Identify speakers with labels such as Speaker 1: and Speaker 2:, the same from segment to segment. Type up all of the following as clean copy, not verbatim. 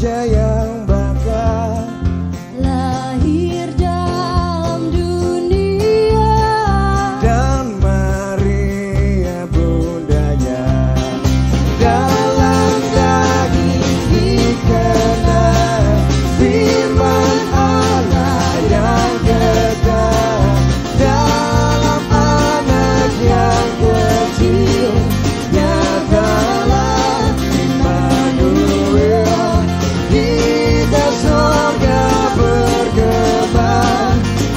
Speaker 1: Raja yang bakal
Speaker 2: lahir dalam dunia,
Speaker 1: dan Maria bundanya dalam daging dikenal firman Allah yang kekal dalam anak yang kecil nyatalah Immanuel. Kita surga bergema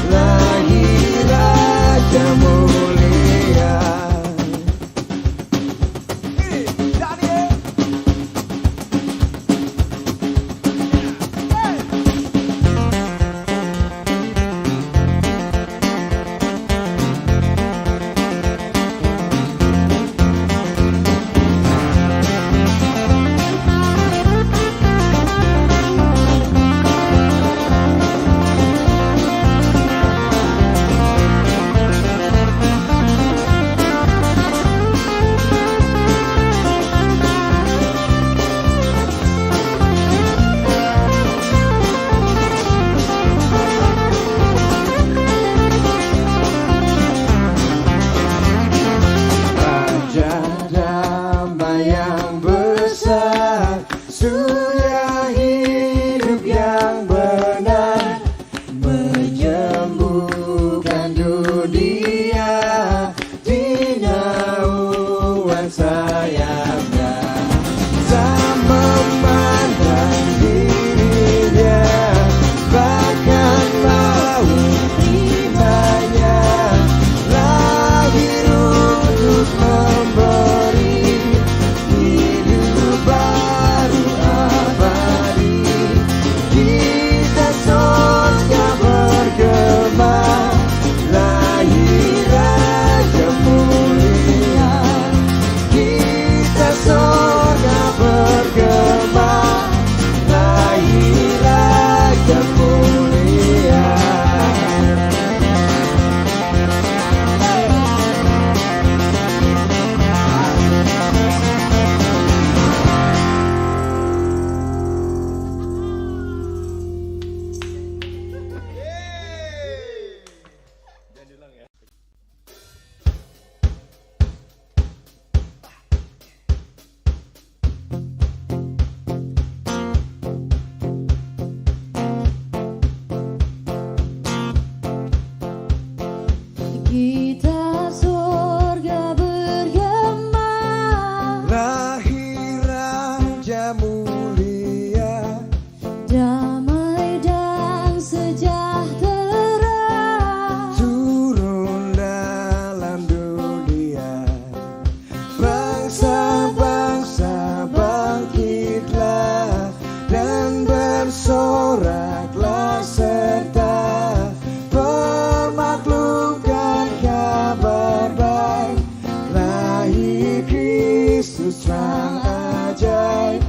Speaker 1: lahir Raja mulia. Ini Daniel. Raja damai yang besar, surya hidup yang benar, menyembuhkan dunia di naungan sayapnya. Tak memandang dirinya, bahkan mau terimanya, lahir untuk memberi hidup baru abadi. Kita surga bergema lahir Raja mulia. Kita surga bergema lahir Raja mulia.
Speaker 2: kita surga bergema
Speaker 1: Lahir Raja mulia,
Speaker 2: damai dan sejahtera,
Speaker 1: turun dalam dunia. Bangsa-bangsa bangkitlah dan bersoraklah serta permaklumkan kabar baik. Lahir Kristus sang ajaib,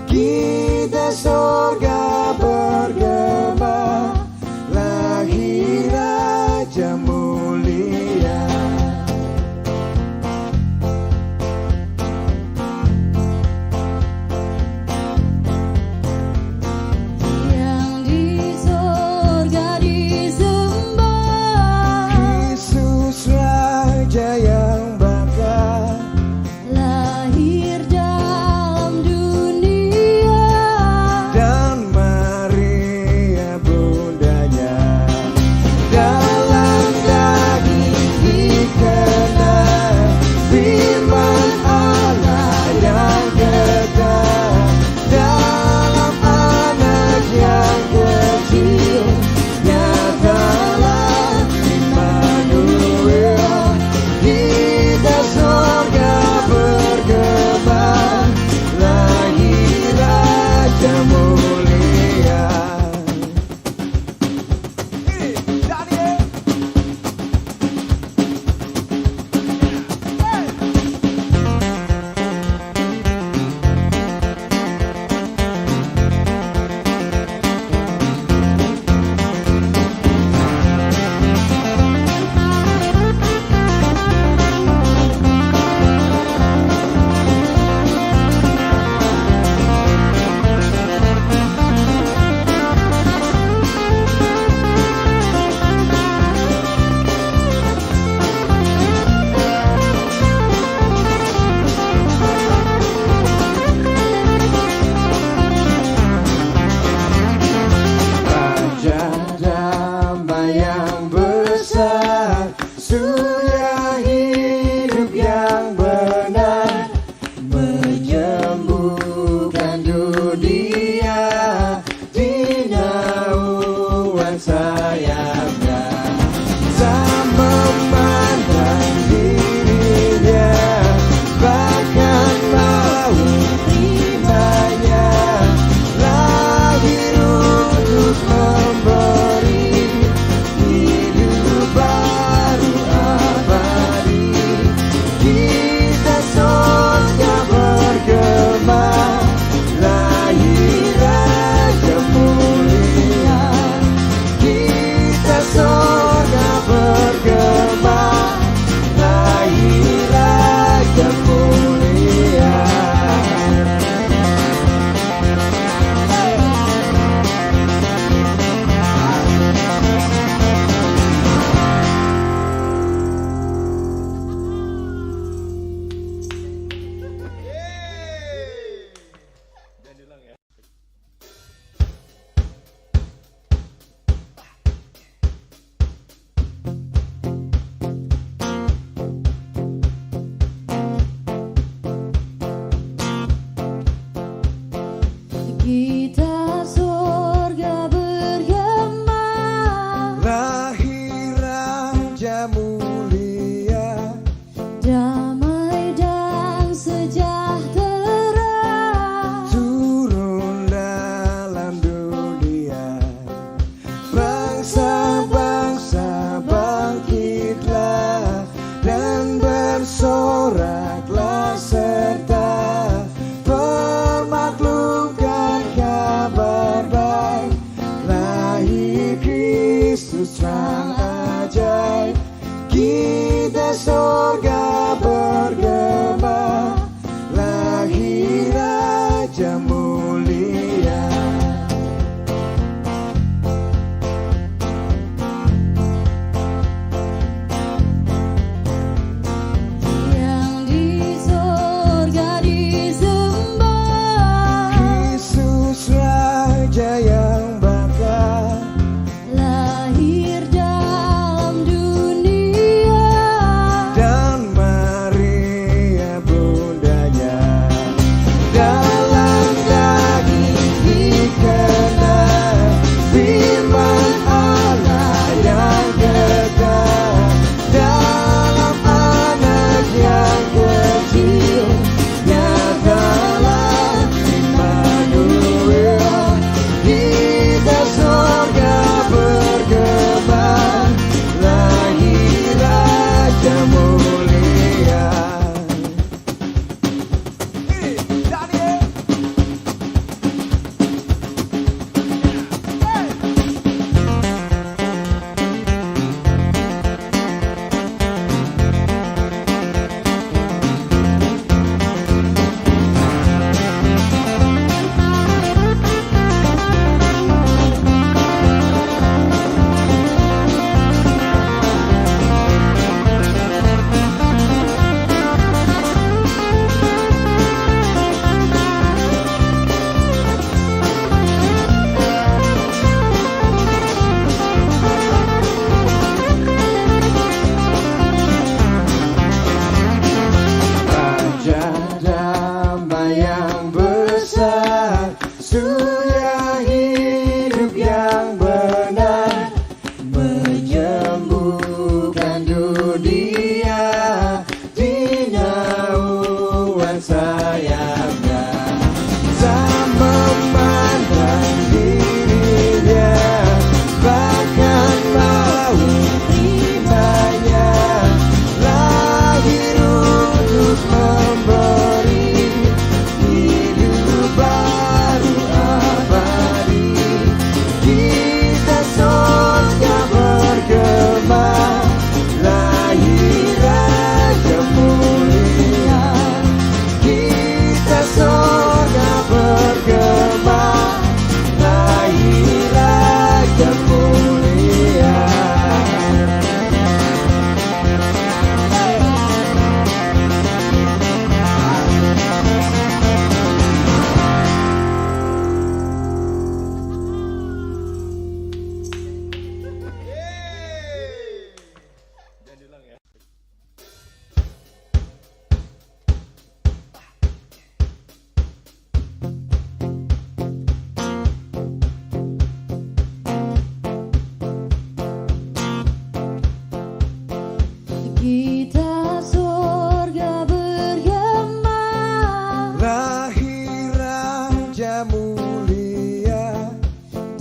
Speaker 1: kita surga bergema lahir Raja mulia.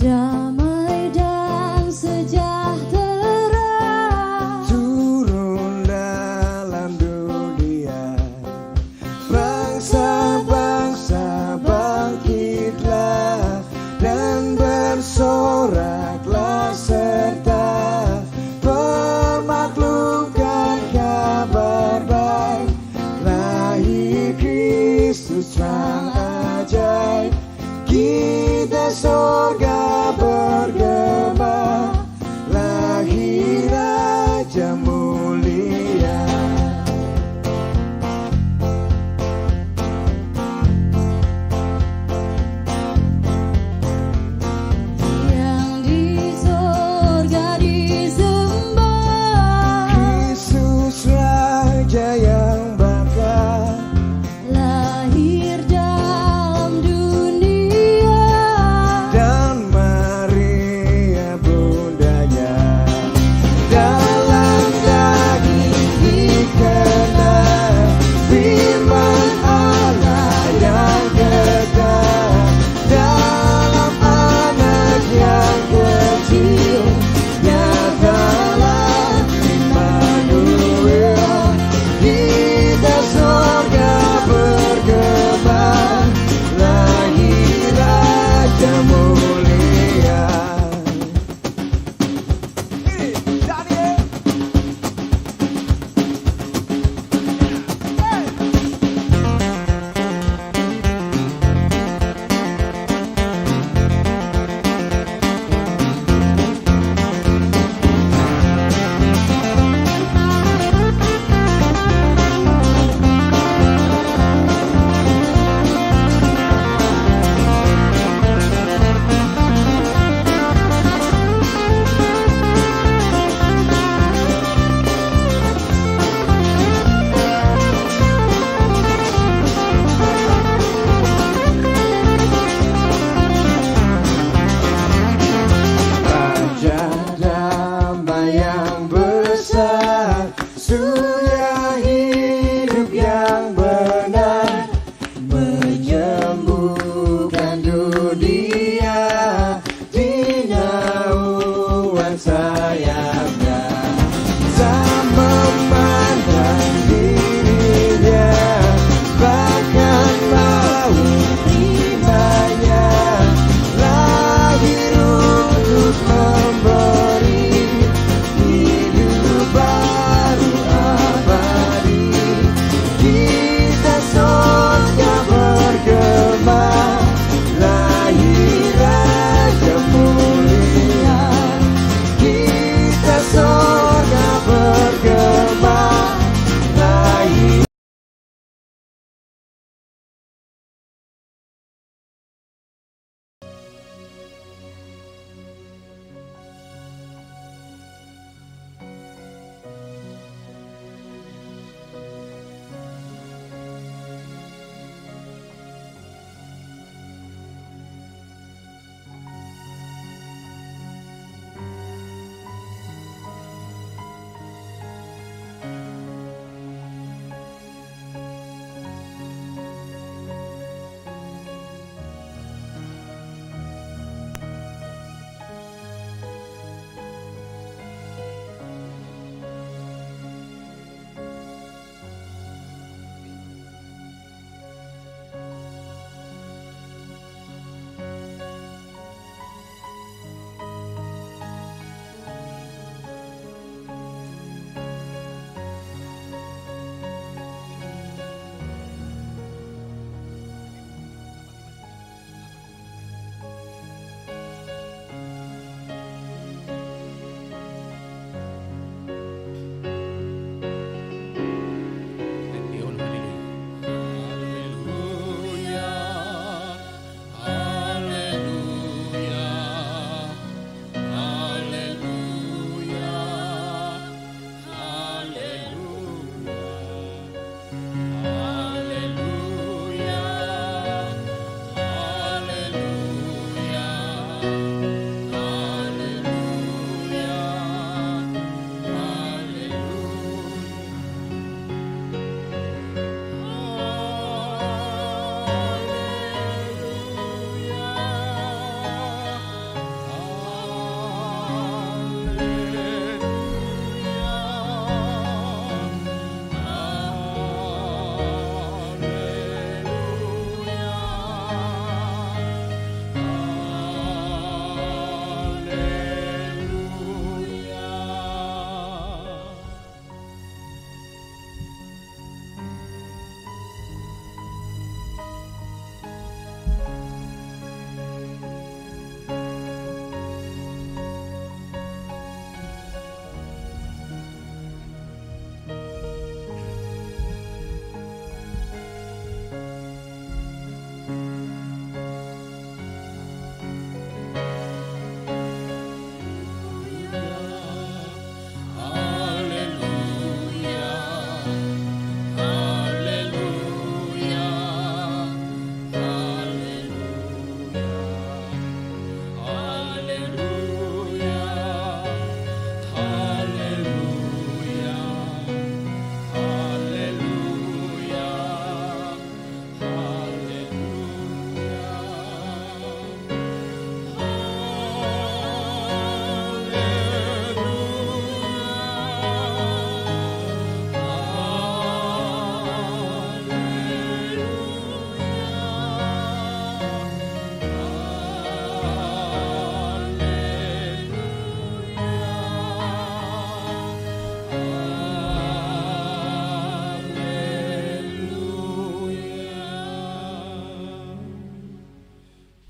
Speaker 2: damai dan sejahtera
Speaker 1: turun dalam dunia. Bangsa-bangsa bangkitlah dan bersoraklah serta permaklumkan kabar baik. Lahir Kristus terang ajaib, kita sorga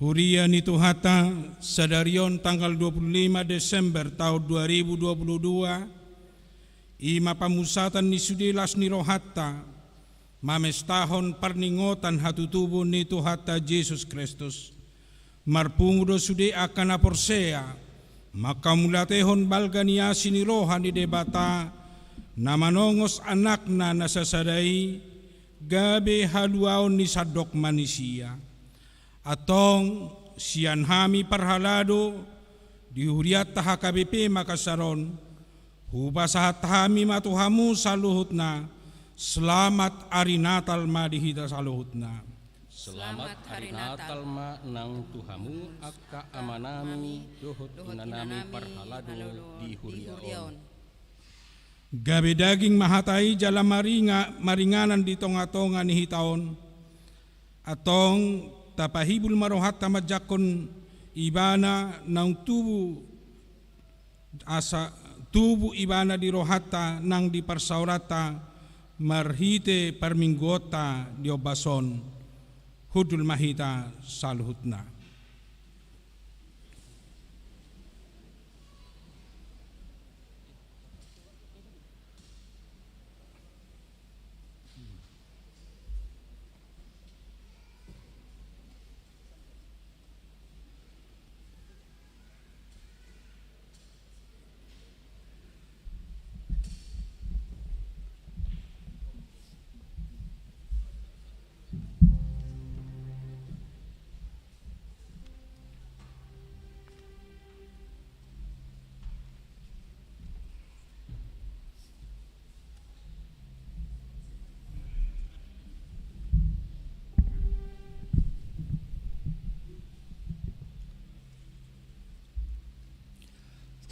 Speaker 3: Huria ni Tuhata sadarion tanggal 25 Desember tahun 2022 ima pamusatan ni sudilas ni rohatta mamestahon parningotan hatutubo ni Tuhata Yesus Kristus marpungudo sude akan aporsea makamulatehon balga ni asin ni roha ni debata na manongos anakna nasasadai gabe haluaon ni sadok manusia atong sian hami parhalado di huriat taha KBP Makasaron hubasahat hami matuhamu saluhutna selamat hari Natal ma dihita saluhutna.
Speaker 4: Selamat hari Natal ma nang tuhamu akka amanami dohot inanami parhalado di huriaon.
Speaker 3: Gabe daging mahatai jala maringanan di tonga-tonga ni hitaon atong tapahibul marohat tamajakon ibana nang tubu ibana di rohata nang di parsaurata marhite parminggota di obason hudul mahita saluhutna.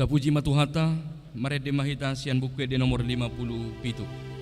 Speaker 4: Tapuji matuhata, marede mahita sian buku de nomor 57.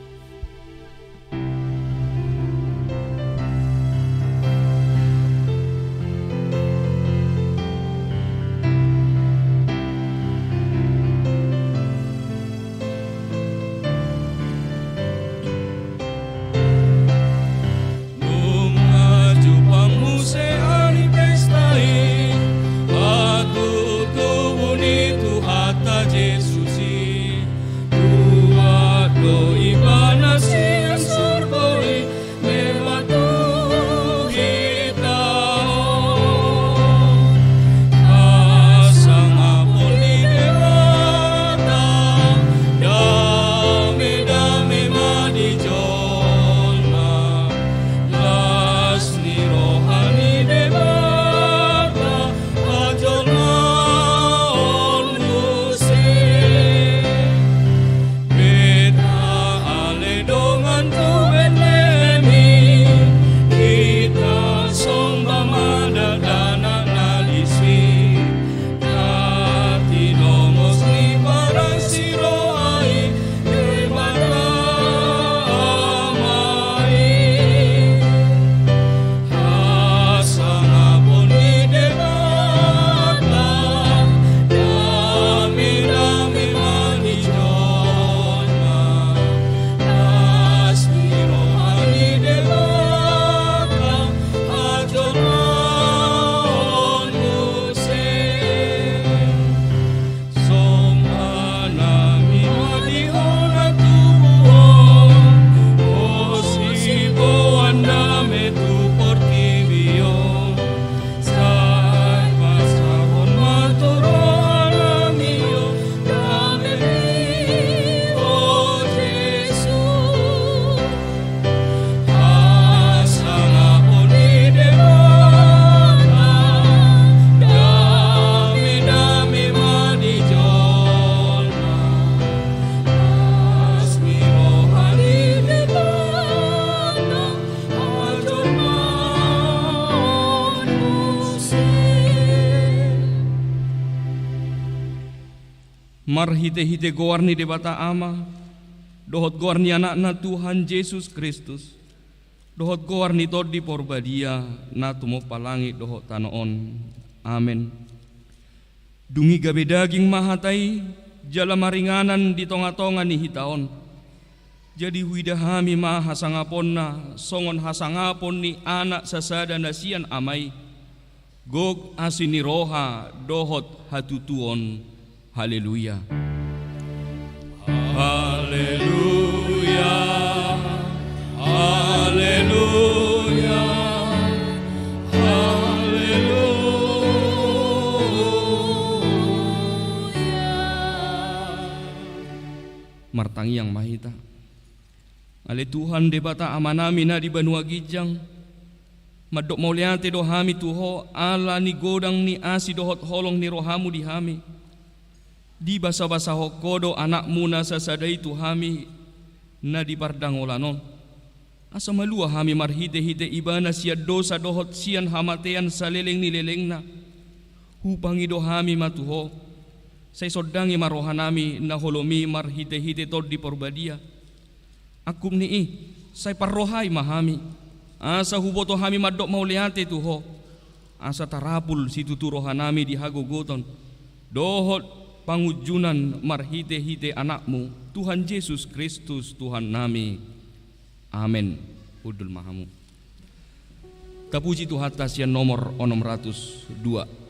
Speaker 4: Marhite-hite goarni debata ama, dohot goarni anakna Tuhan Yesus Kristus, dohot goarni todi porbadia, na tumo palangi dohot tanoon. Amen. Dungi gabe daging mahatai, jala maringanan di tonga-tonga ni hitaon. Jadi widahami ma hasangapon na, songon hasangapon ni anak sasada nasian amai. Gog asini roha dohot hatutuon. Haleluya. Haleluya. Haleluya. Martangi yang mahita. Ale Tuhan debata amanami na di Banua Gijang. Madok mauliate dohami tuho ala ni godang ni asi dohot holong ni rohamu di hami. Di basa-basa hokodo anakmu na sasadai tuhami na di pardang olanon. Asa malua hami marhite-hite ibana sia dosa dohot sian hamatean saleleng ni leleng na. Hupangi dohami matuho. Say sodangi marohanami na holomi marhite-hite tod di porbadia. Akum ni say parrohay mahami. Asa huboto hami madok mauliate tuho. Asa tarapul si tuturohanami di hagogoton. Dohot pangujunan marhite-hite anakmu Tuhan Yesus Kristus Tuhan nami. Amin. Udul mahamu. Tapuji Tuhan tasian nomor 602.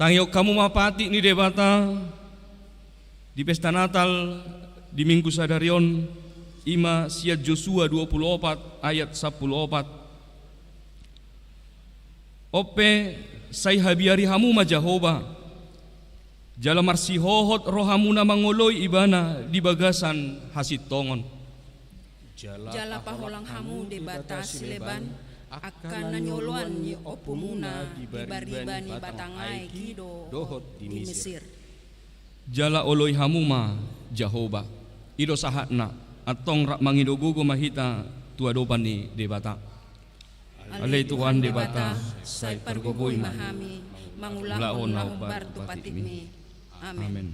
Speaker 4: Tangyok kamu mapati ni debata di pesta Natal di Minggu Sadarion ima sia Joshua 24 ayat 14. Ope say habiari hamu ma Jehovah jala marsihohot rohamuna mangoloy ibana di bagasan hasit tongon.
Speaker 5: Jala paholang hamu debata sileban akan nanyoloan ni opumuna di bariba ni batangai kido dohot di Mesir.
Speaker 4: Jala oloy hamuma Jehovah ido sahatna atong rak mangidogogo mahita tuadopan ni debata. Alay Tuhan debata
Speaker 5: say pargogoy mahami mangulahon na umbar tu patitmi. Amen.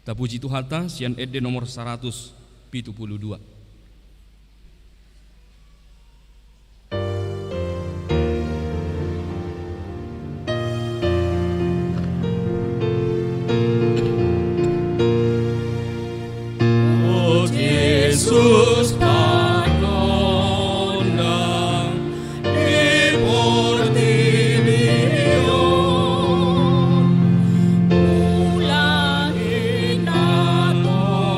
Speaker 4: Tapuji Tuhan ta sian ede nomor 172.
Speaker 6: Yesus panondang di portilion ulangi natora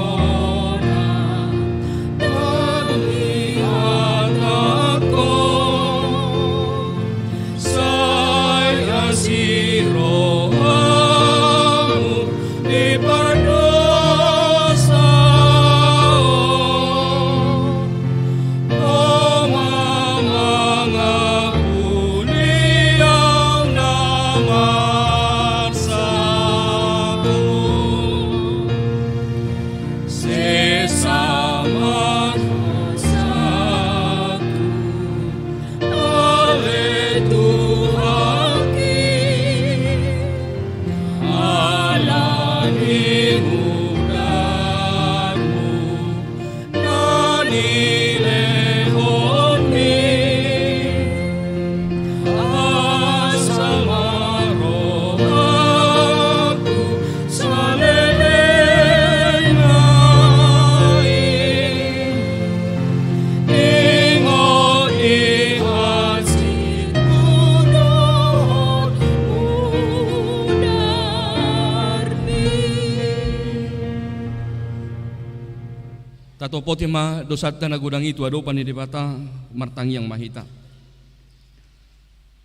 Speaker 4: atau potema dosata na gudang itu adopan di debata martang yang mahita.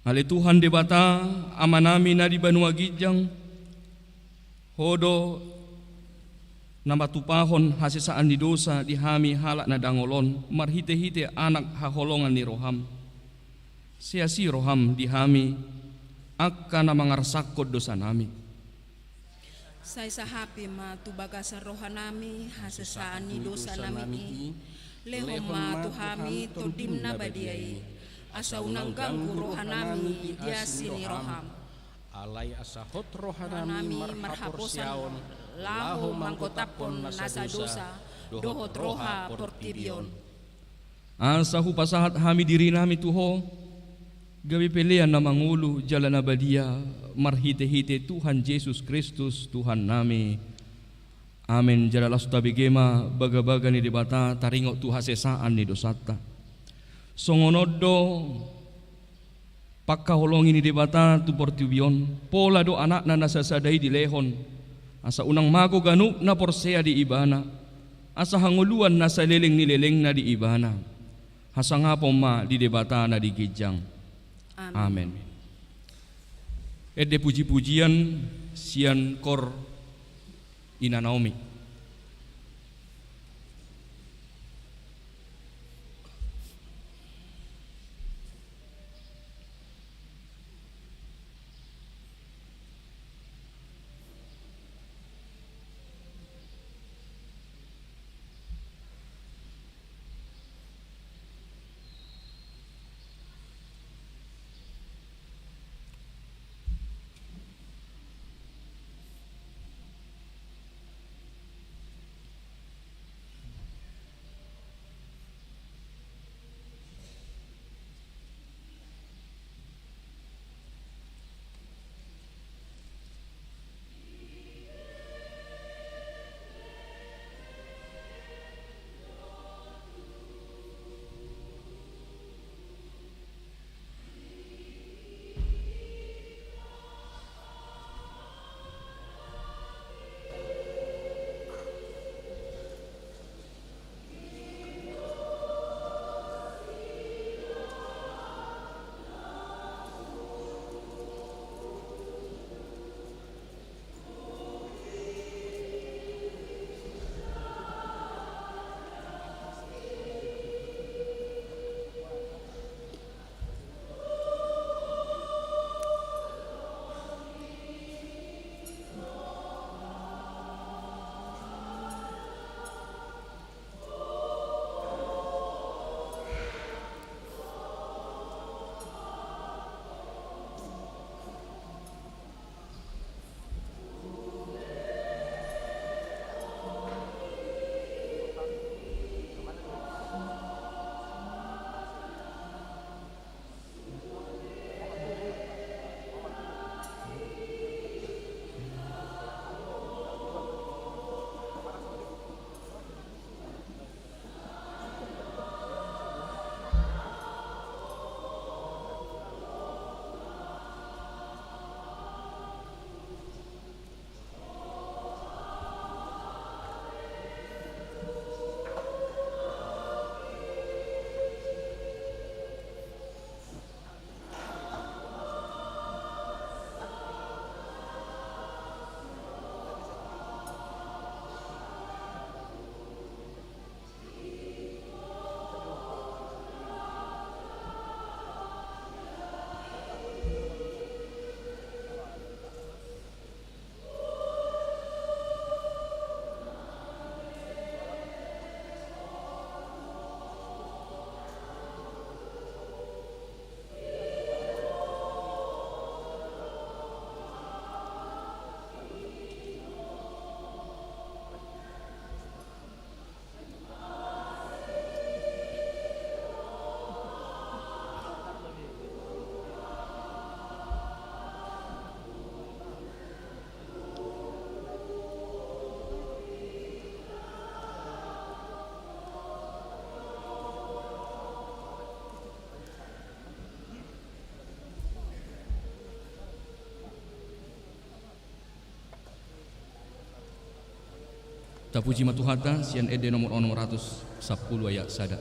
Speaker 4: Ale Tuhan debata amanami na di Banua Gijang hodo nama tupahon hasesaan di dosa di hami halak na dangolon marhite-hite anak haholongan ni roham. Siasi roham di hami akan mangarsakod dosa nami.
Speaker 5: Say sahapi ma tubagasan rohanami hasesaan ni dosa nami lehom ma tuhami todim na badiai asa unang ganggu rohanami dia sini roham
Speaker 7: alai asahot rohanami
Speaker 5: marhaposan laho mangkotapon nasa dosa dohot roha portibion
Speaker 4: Asa hupasahat hami diri nami tuho gawi pilihan na mangulu jalan abadia marhite-hite Tuhan Yesus Kristus Tuhan nami. Amin. Jalalah sutabigema baga-baga ni debata taringo tu hasesaan ni dosata. Songonodo pakkaholongi ni debata tu portubion pola do anak na nasasadai di lehon asa unang mago ganuk na porsea di ibana asa hanguluan na sa leleng ni leleng na di ibana hasa nga ma di debata na di Gijang. Amin. Ede puji-pujian sian kor ina Naomi. Tapuji matuhata sian ede nomor 110 ayat sada.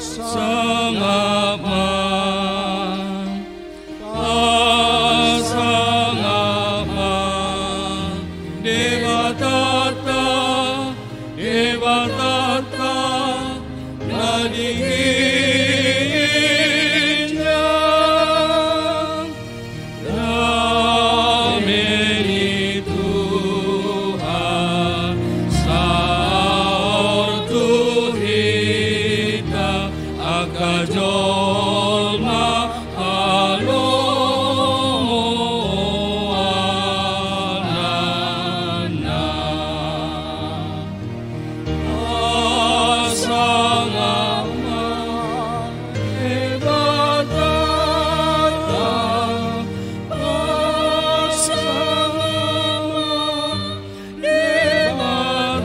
Speaker 6: Sangama Pasangama Devatata Devatata Nadihinja Rameni Tuhan Saor Tuhita Akajolma Alomoanana Asangama Devatata Asangama Devatata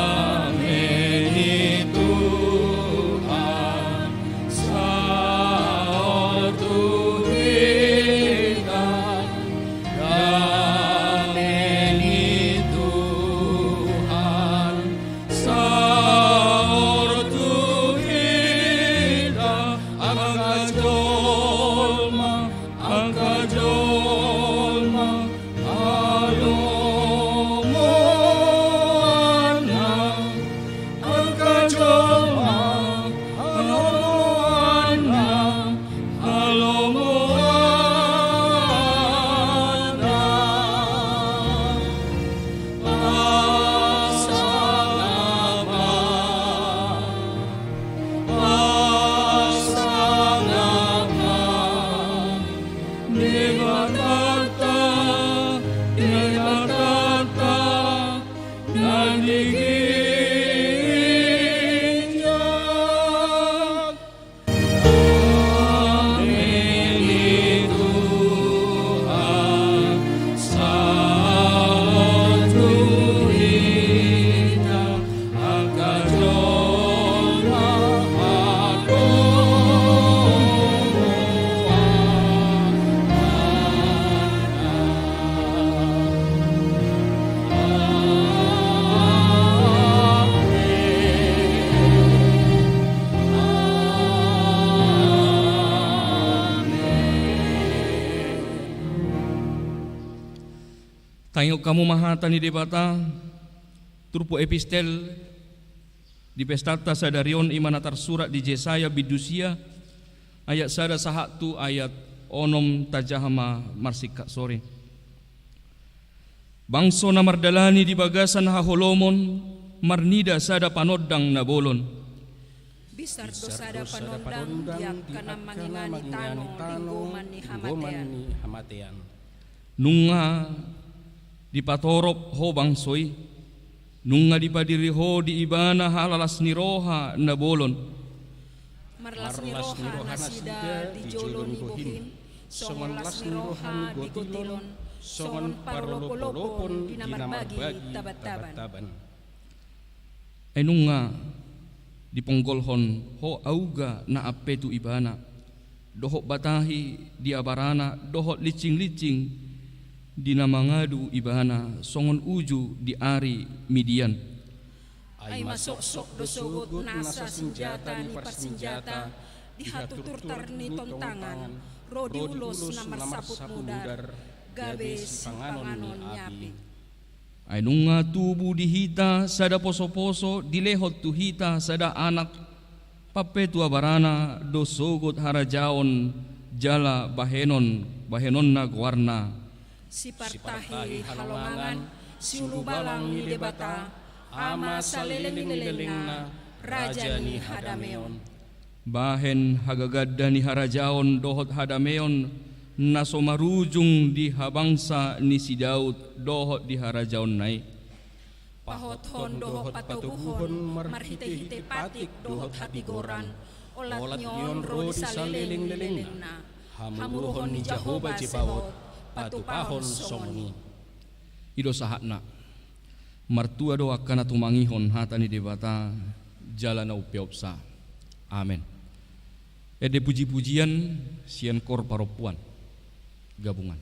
Speaker 6: Dameni Tuhan Saor Tuhita Dameni Tuhan Saor Tuhita Angkajolma Angkajolma Alomoana Angkajolma Alomoana Alomoana Pasangama Pasangama Devatata Devatata Nadihinja Dameni Tuhan Saor Tuhita Angkajolma
Speaker 4: Tayok kamu mahata ni debata turpo epistel di pestata sadarion imanatar surat di Jesaya bidusia ayat sada sahatu ayat onom tajahama marsika sore. Bangso na mardalani di bagasan haholomon marnida sada panodang nabolon.
Speaker 5: Bisar dosada panondang diak kana mangingani tanong linggoman ni hamatean.
Speaker 4: Nunga di patorop ho bangsoy nunga di padiri ho di ibana halalas niroha nabolon.
Speaker 5: Marlas niroha nasida di jolon ibohin songon las niroha di gotilon songon parolopolopon dinamarbagi tabat-taban.
Speaker 4: Nunga di ponggolhon ho auga na apetu ibana dohok batahi di abarana dohok licing-licing di namangadu ibana songon uju di ari Midian.
Speaker 5: Ay masok-sok dosogot nasa senjata ni persenjata dihatuturtar ni tontangan rodi ulos na marsaput mudar gabe si panganon nyapi.
Speaker 4: Ay nunga tubu dihita sada poso-poso dilehot tuhita sada anak papetu abarana dosogot harajaon jala bahenon na guarna.
Speaker 5: Si partahi halongangan si ulubalang ni debata ama saleleng-lelengna raja ni hadameon.
Speaker 4: Bahen hagagadda ni harajaon dohot hadameon naso marujung di habangsa ni si Daud dohot di harajaon nai.
Speaker 5: Pahothon dohot patuguhon marhite-hite patik dohot hatigoran Olat nyon ro di saliling-lilingna. Hamuruhon ni Jehovah Jebaot, patupahon somoni.
Speaker 4: Ido sahatna martua doa kana tumangihon hatani debata jalana upiopsa. Amin. Ede puji-pujian sian kor paropuan gabungan.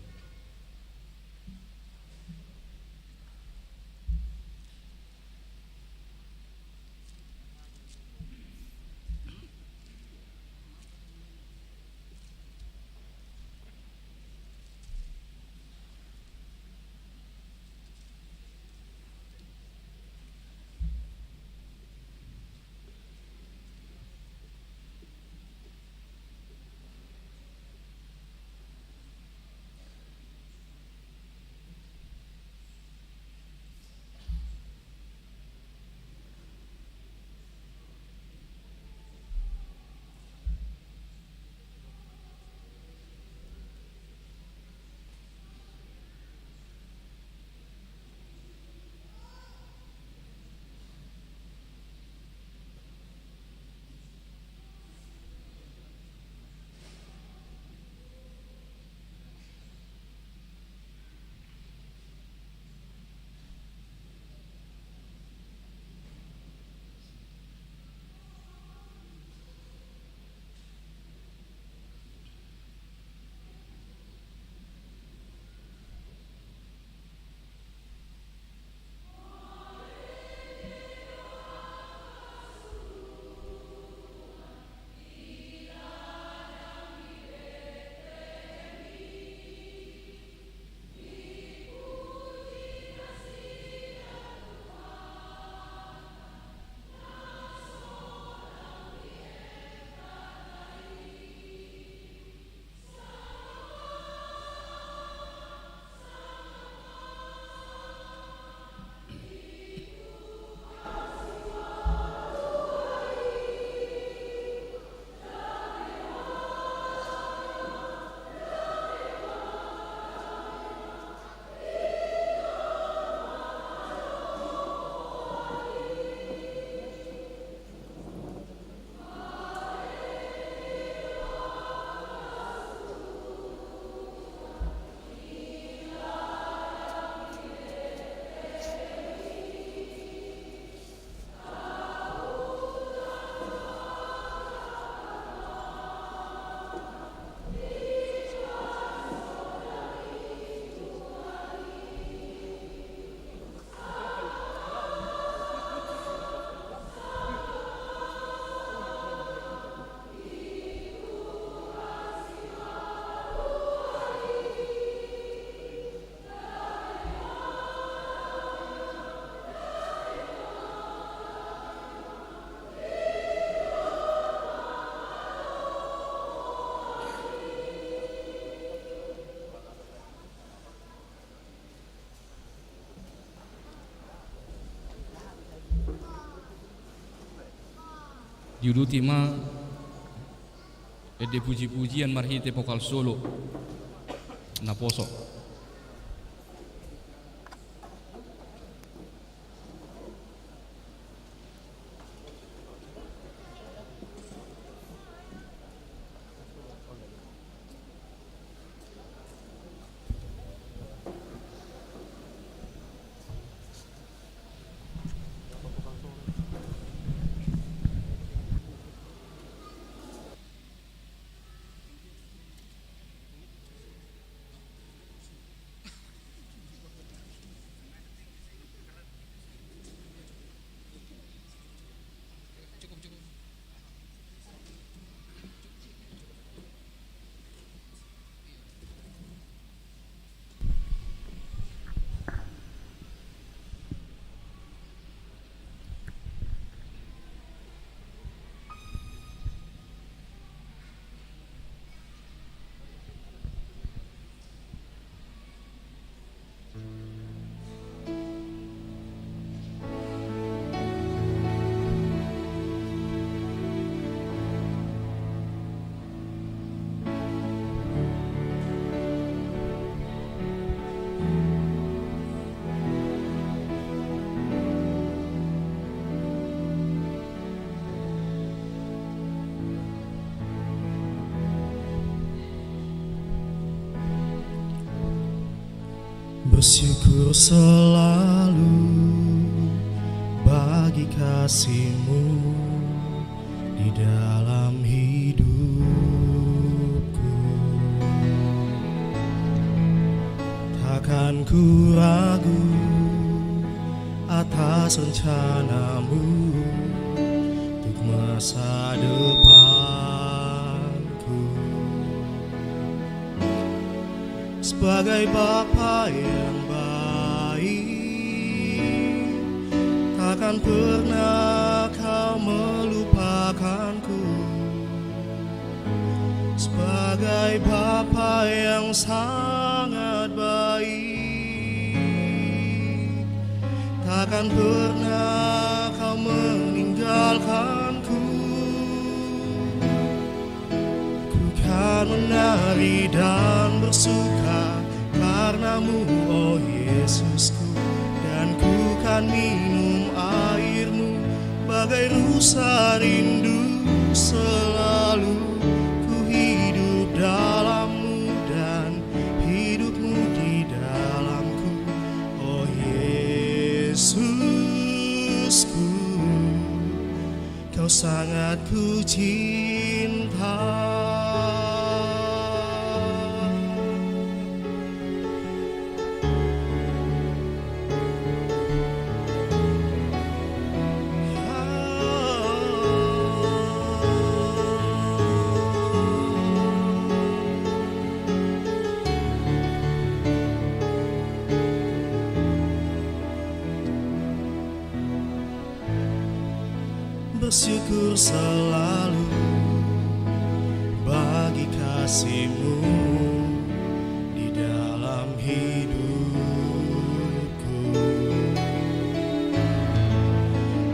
Speaker 4: Diudutima ede puji-pujian marhite pokal solo na poso.
Speaker 8: Bersyukur selalu bagi kasih-Mu di dalam hidupku. Takkan ku ragu atas rencana-Mu untuk masa depanku. Sebagai Bapa yang baik, takkan pernah Kau melupakanku. Sebagai Bapa yang sangat baik, takkan pernah Kau meninggalkanku. Ku kan menari dan bersuka karena-Mu, oh Yesusku, dan ku kan minum air-Mu bagai rusa rindu. Selalu ku hidup dalam-Mu dan hidup-Mu di dalamku, oh Yesusku, Kau sangat ku cinta. Bersyukur selalu bagi kasih-Mu di dalam hidupku,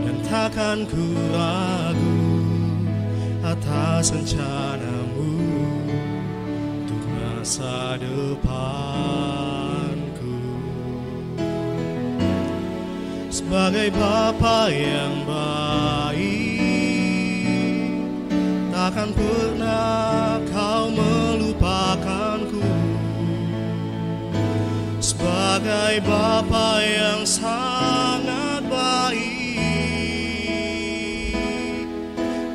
Speaker 8: dan takkan ku ragu atas rencana-Mu untuk masa depanku. Sebagai Bapa yang baik, takkan pernah Kau melupakanku. Sebagai Bapa yang sangat baik,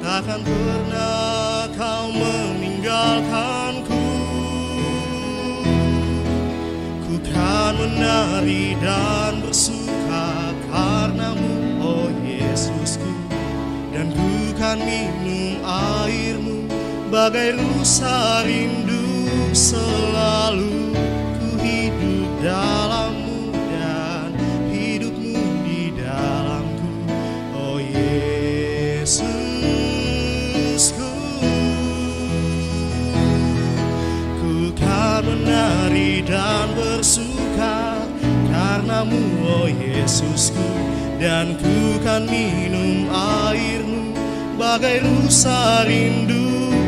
Speaker 8: takkan pernah Kau meninggalkanku. Ku kan menari dan bersuka karena-Mu, oh Yesusku, dan ku kan minum air-Mu bagai rusa rindu. Selalu ku hidup dalam-Mu dan hidup-Mu di dalamku, oh Yesusku. Ku kan menari dan bersuka karena-Mu, oh Yesusku, dan ku kan minum air-Mu bagai rusa rindu.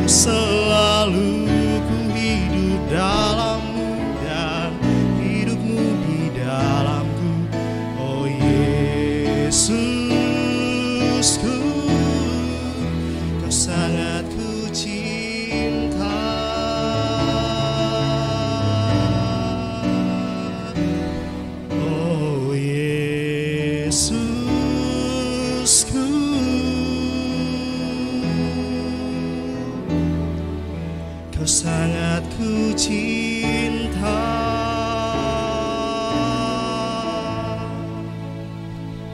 Speaker 8: Selalu ku hidup dalam-Mu dan hidup-Mu di dalamku, oh Yesusku, Kau sangat ku cinta. Oh Yesusku, Kau sangat ku cinta.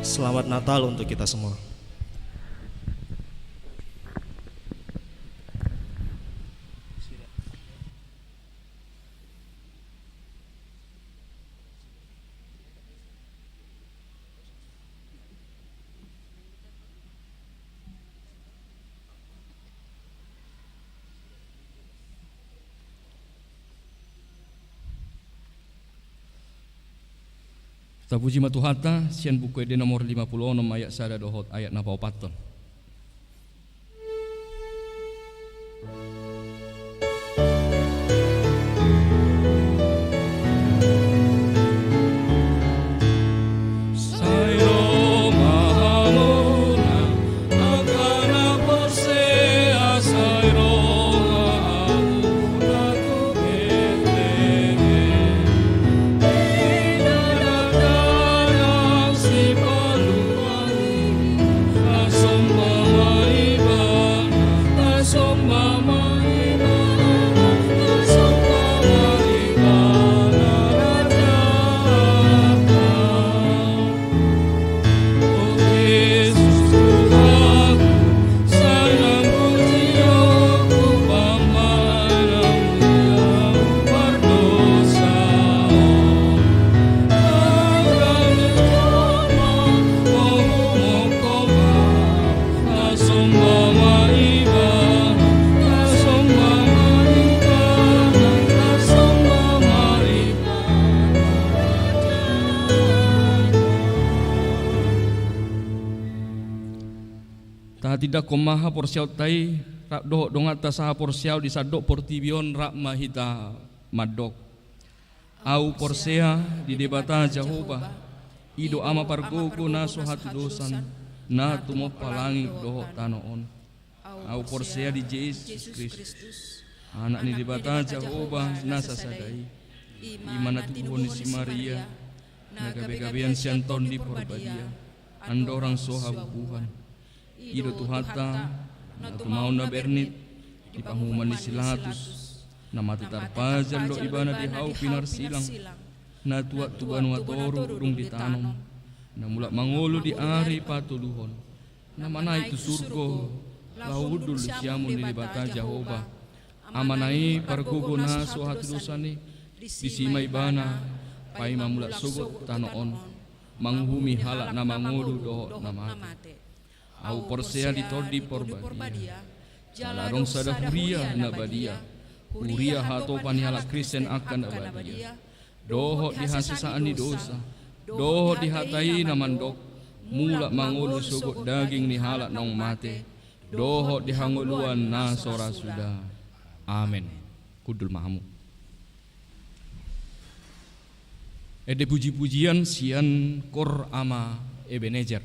Speaker 8: Selamat Natal untuk kita semua.
Speaker 4: Ta puji matuhata sian buku ede nomor 56 ayat sada dohot ayat napa opaton.
Speaker 6: Sairo
Speaker 4: tidak komaha porsiau tai rak dohok dongata saha porsiau di sadok portibion rak mahita madok. Au porsea di debata Jehovah ido ama pargogo na sohatu dosan na tumo palangi dohok tanoon. Au porsea di Yesus Kristus anak ni debata Jehovah na sasadai imana Tuhan si Maria na gabe-gabean sianton di porbadia andorang soha bubuhan ido tuhata na tumau na bernit di panghuman ni silatus na mati tarpajan do ibana di hau pinar silang na tuak tuban watoru rung ditanom na mulak mangolo di ari patuluhon na mana itu surgo laudul siamun di bata Jehovah amanai pargogo na sohatu dosani di sima ibana pai mamulak sogot tanoon manghumi halak na mangolu dohok na mate au porsea ditodi porbadia jalarong sada huria na badia huria hato panihala Kristen akan abadia dohok dihasisaan di dosa dohok dihatai na mandok mulak mangolu sogot daging ni halak nong mate dohok dihanguluan na sora sudah. Amin. Kudul mahamu. Ede puji-pujian sian kor ama Ebenezer.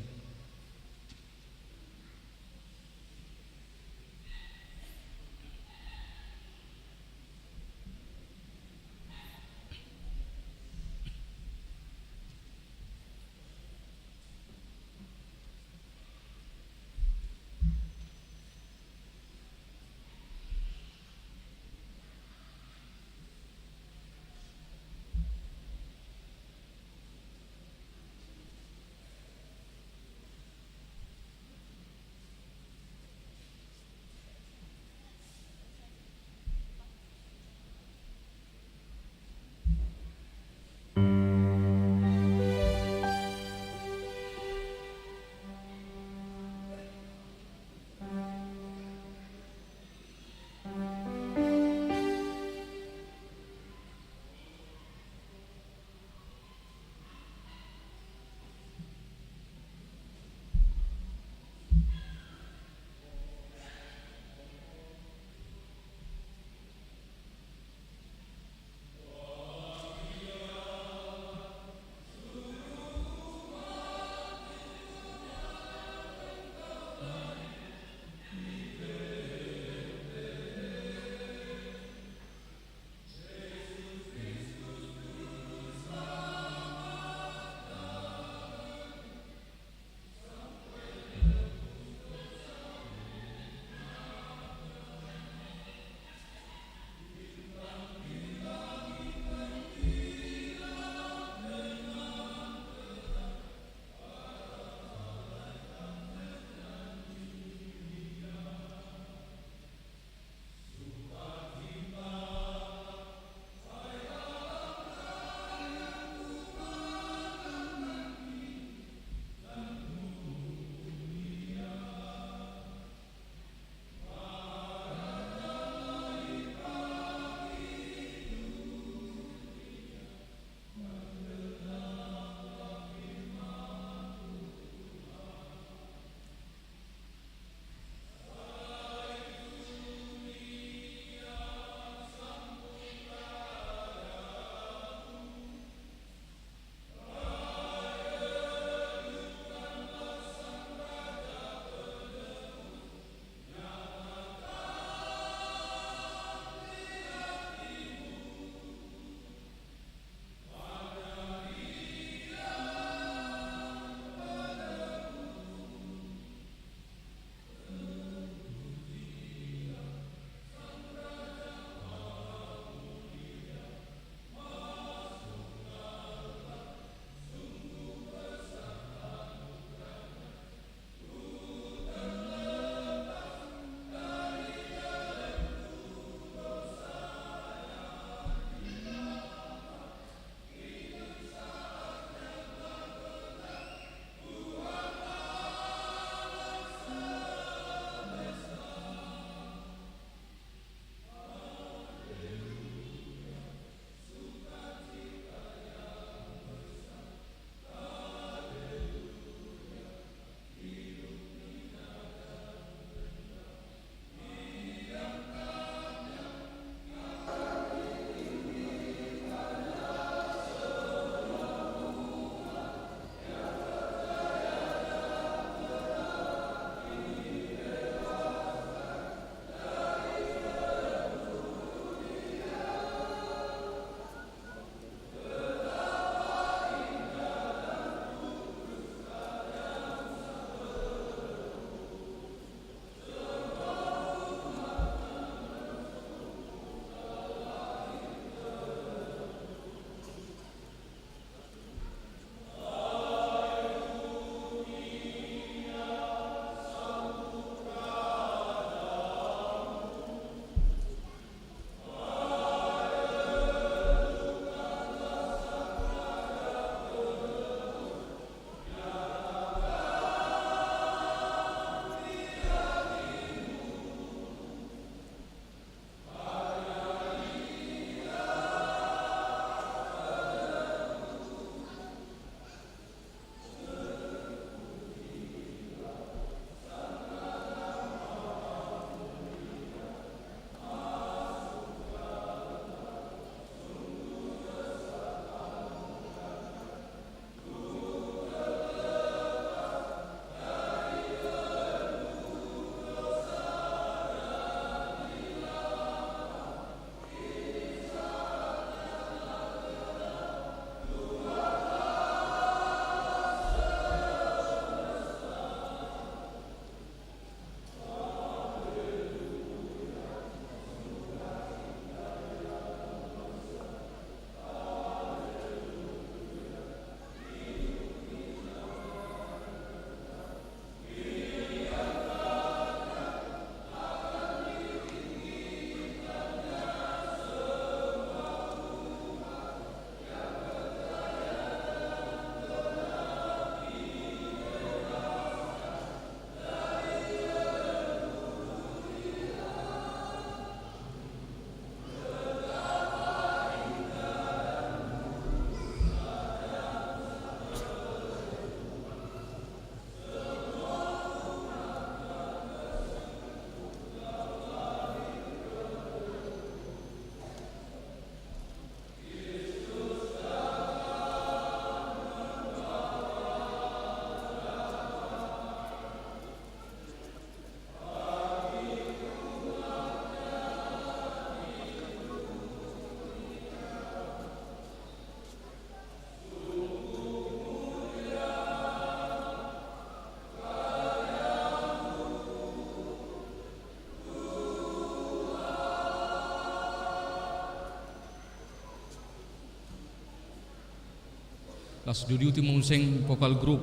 Speaker 4: Las studio ti mungseng vokal group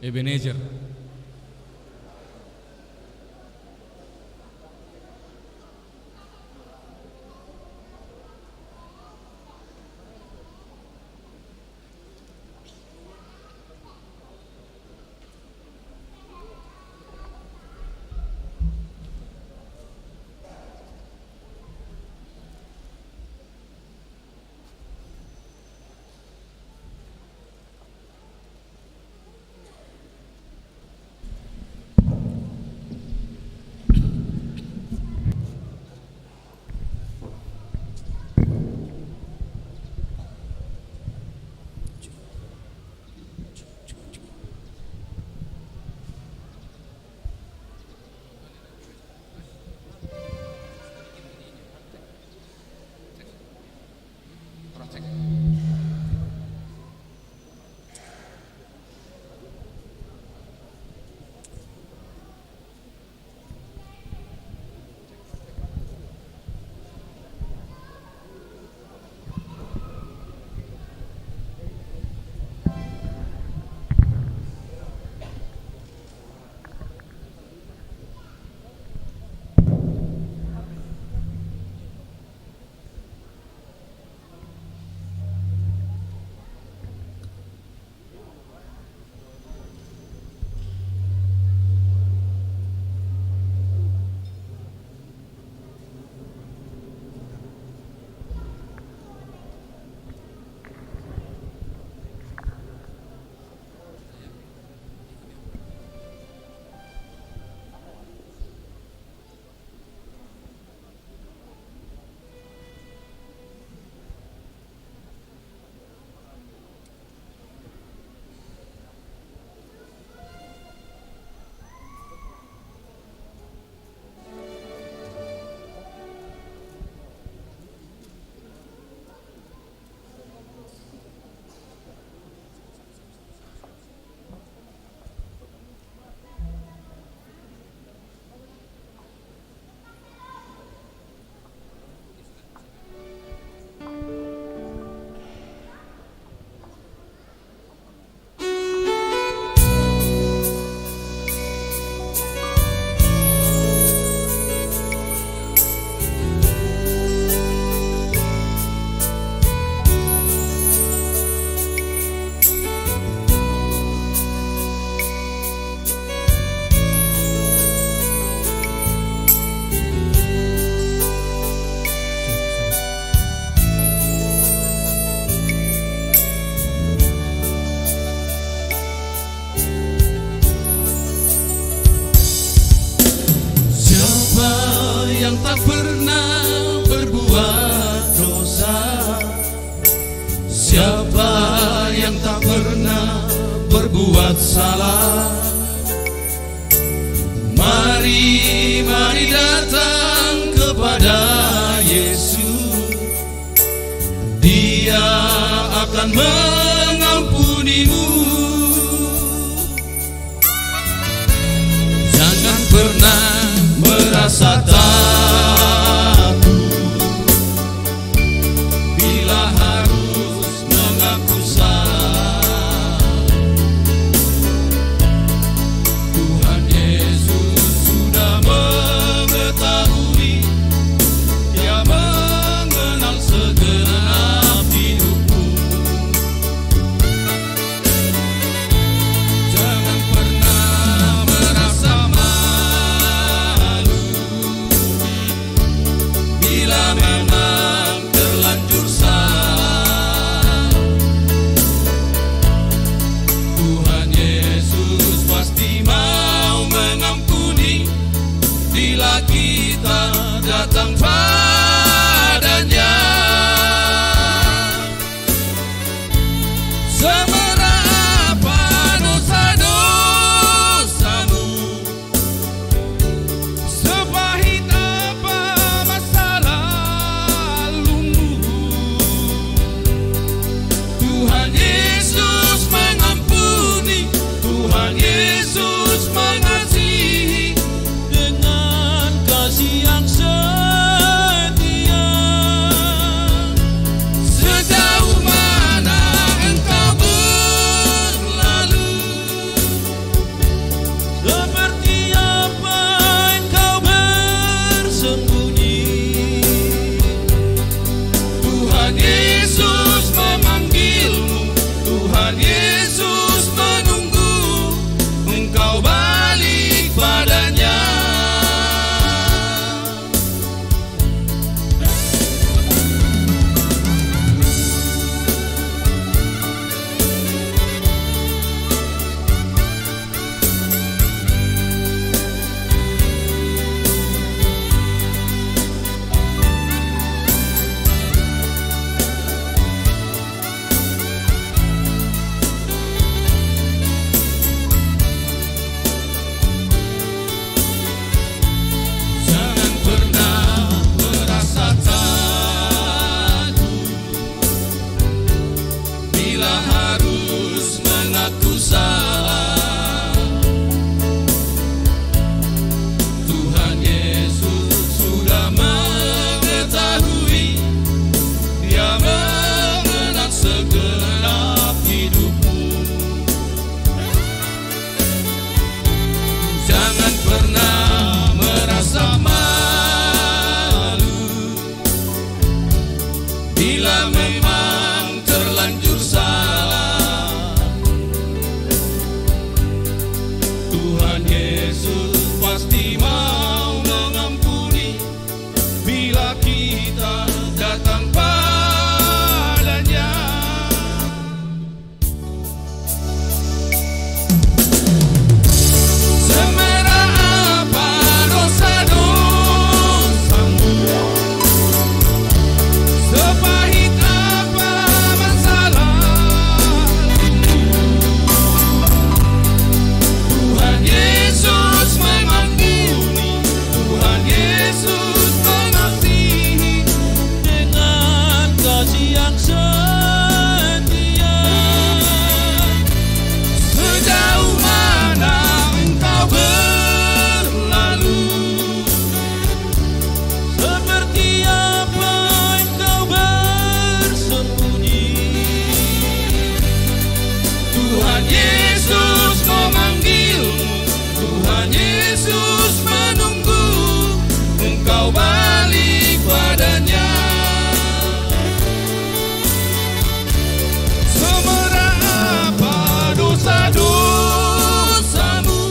Speaker 4: Ebenezer.
Speaker 6: berbuat salah. Mari, mari datang kepada Yesus. Dia akan mengampunimu. Jangan pernah merasa takut bila harus mengaku salah. Tuhan Yesus sudah mengetahui, Dia mengenal segenap hidupmu. Jangan pernah merasa malu bila memang terlanjur salah. Tuhan Yesus pasti mau mengampuni bila kita datang padanya. Seberapa dosa-dosamu, sepahit apa masa lalumu, Tuhan Yesus mengampuni, Tuhan Yesus mengasihi dengan kasih yang setia. Sejauh mana engkau bila harus mengaku salah. Tuhan Yesus sudah mengetahui, Dia mengenal segenap hidupmu. Jangan pernah merasa malu bila memang terlanjur salah. Tuhan Yesus pasti mau mengampuni bila kita datang padanya. Semerah apa dosa-dosamu, sepahit apa masalahmu, Tuhan Yesus memanggilmu, Tuhan Yesus mengasihi dengan kasih yang setia. Sejauh mana engkau berlalu, seperti apa engkau bersembunyi, Tuhan Yesus memanggilmu, Tuhan Yesus menunggu engkau balik padanya. Semerah apa dosa-dosamu,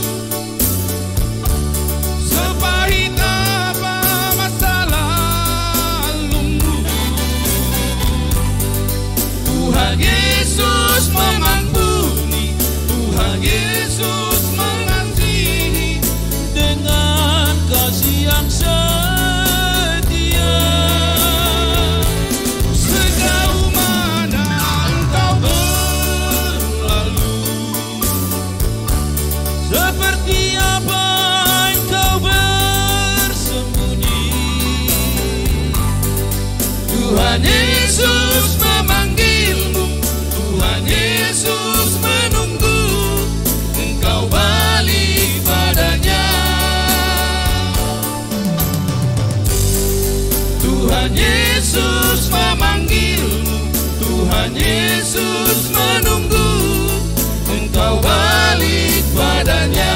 Speaker 6: sepahit apa masa lalumu, Tuhan Yesus mengampuni, Tuhan Yesus mengasihi dengan kasih yang setia. Sejauh mana engkau berlalu, seperti apa engkau bersembunyi, Tuhan Yesus memanggilmu, Tuhan Yesus menunggu engkau balik padanya. Tuhan Yesus memanggilmu, Tuhan Yesus menunggu engkau balik padanya.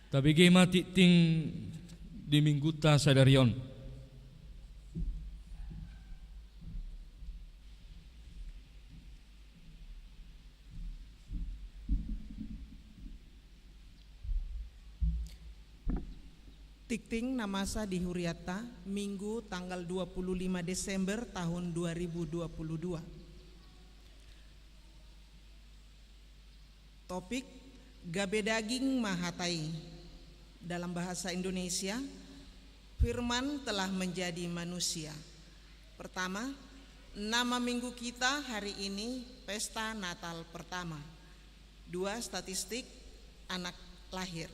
Speaker 4: Tapi gema ting di minggu ta sadarion.
Speaker 9: Tikting namasa di Huriata, Minggu tanggal 25 Desember tahun 2022. Topik gabe daging mahatai. Dalam bahasa Indonesia, firman telah menjadi manusia. Pertama, nama minggu kita hari ini pesta Natal pertama. 2, statistik anak lahir.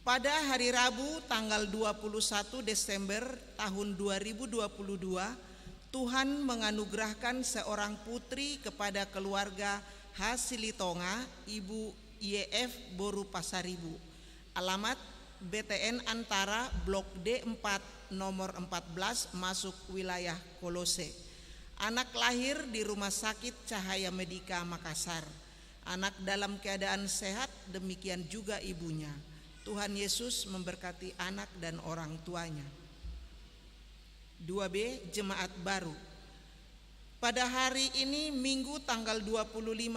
Speaker 9: Pada hari Rabu tanggal 21 Desember tahun 2022, Tuhan menganugerahkan seorang putri kepada keluarga Hasilitonga, Ibu YF Boru Pasaribu. Alamat BTN Antara Blok D4 nomor 14 masuk wilayah Kolose. Anak lahir di Rumah Sakit Cahaya Medika Makassar. Anak dalam keadaan sehat, demikian juga ibunya. Tuhan Yesus memberkati anak dan orang tuanya. 2B, Jemaat Baru. Pada hari ini Minggu tanggal 25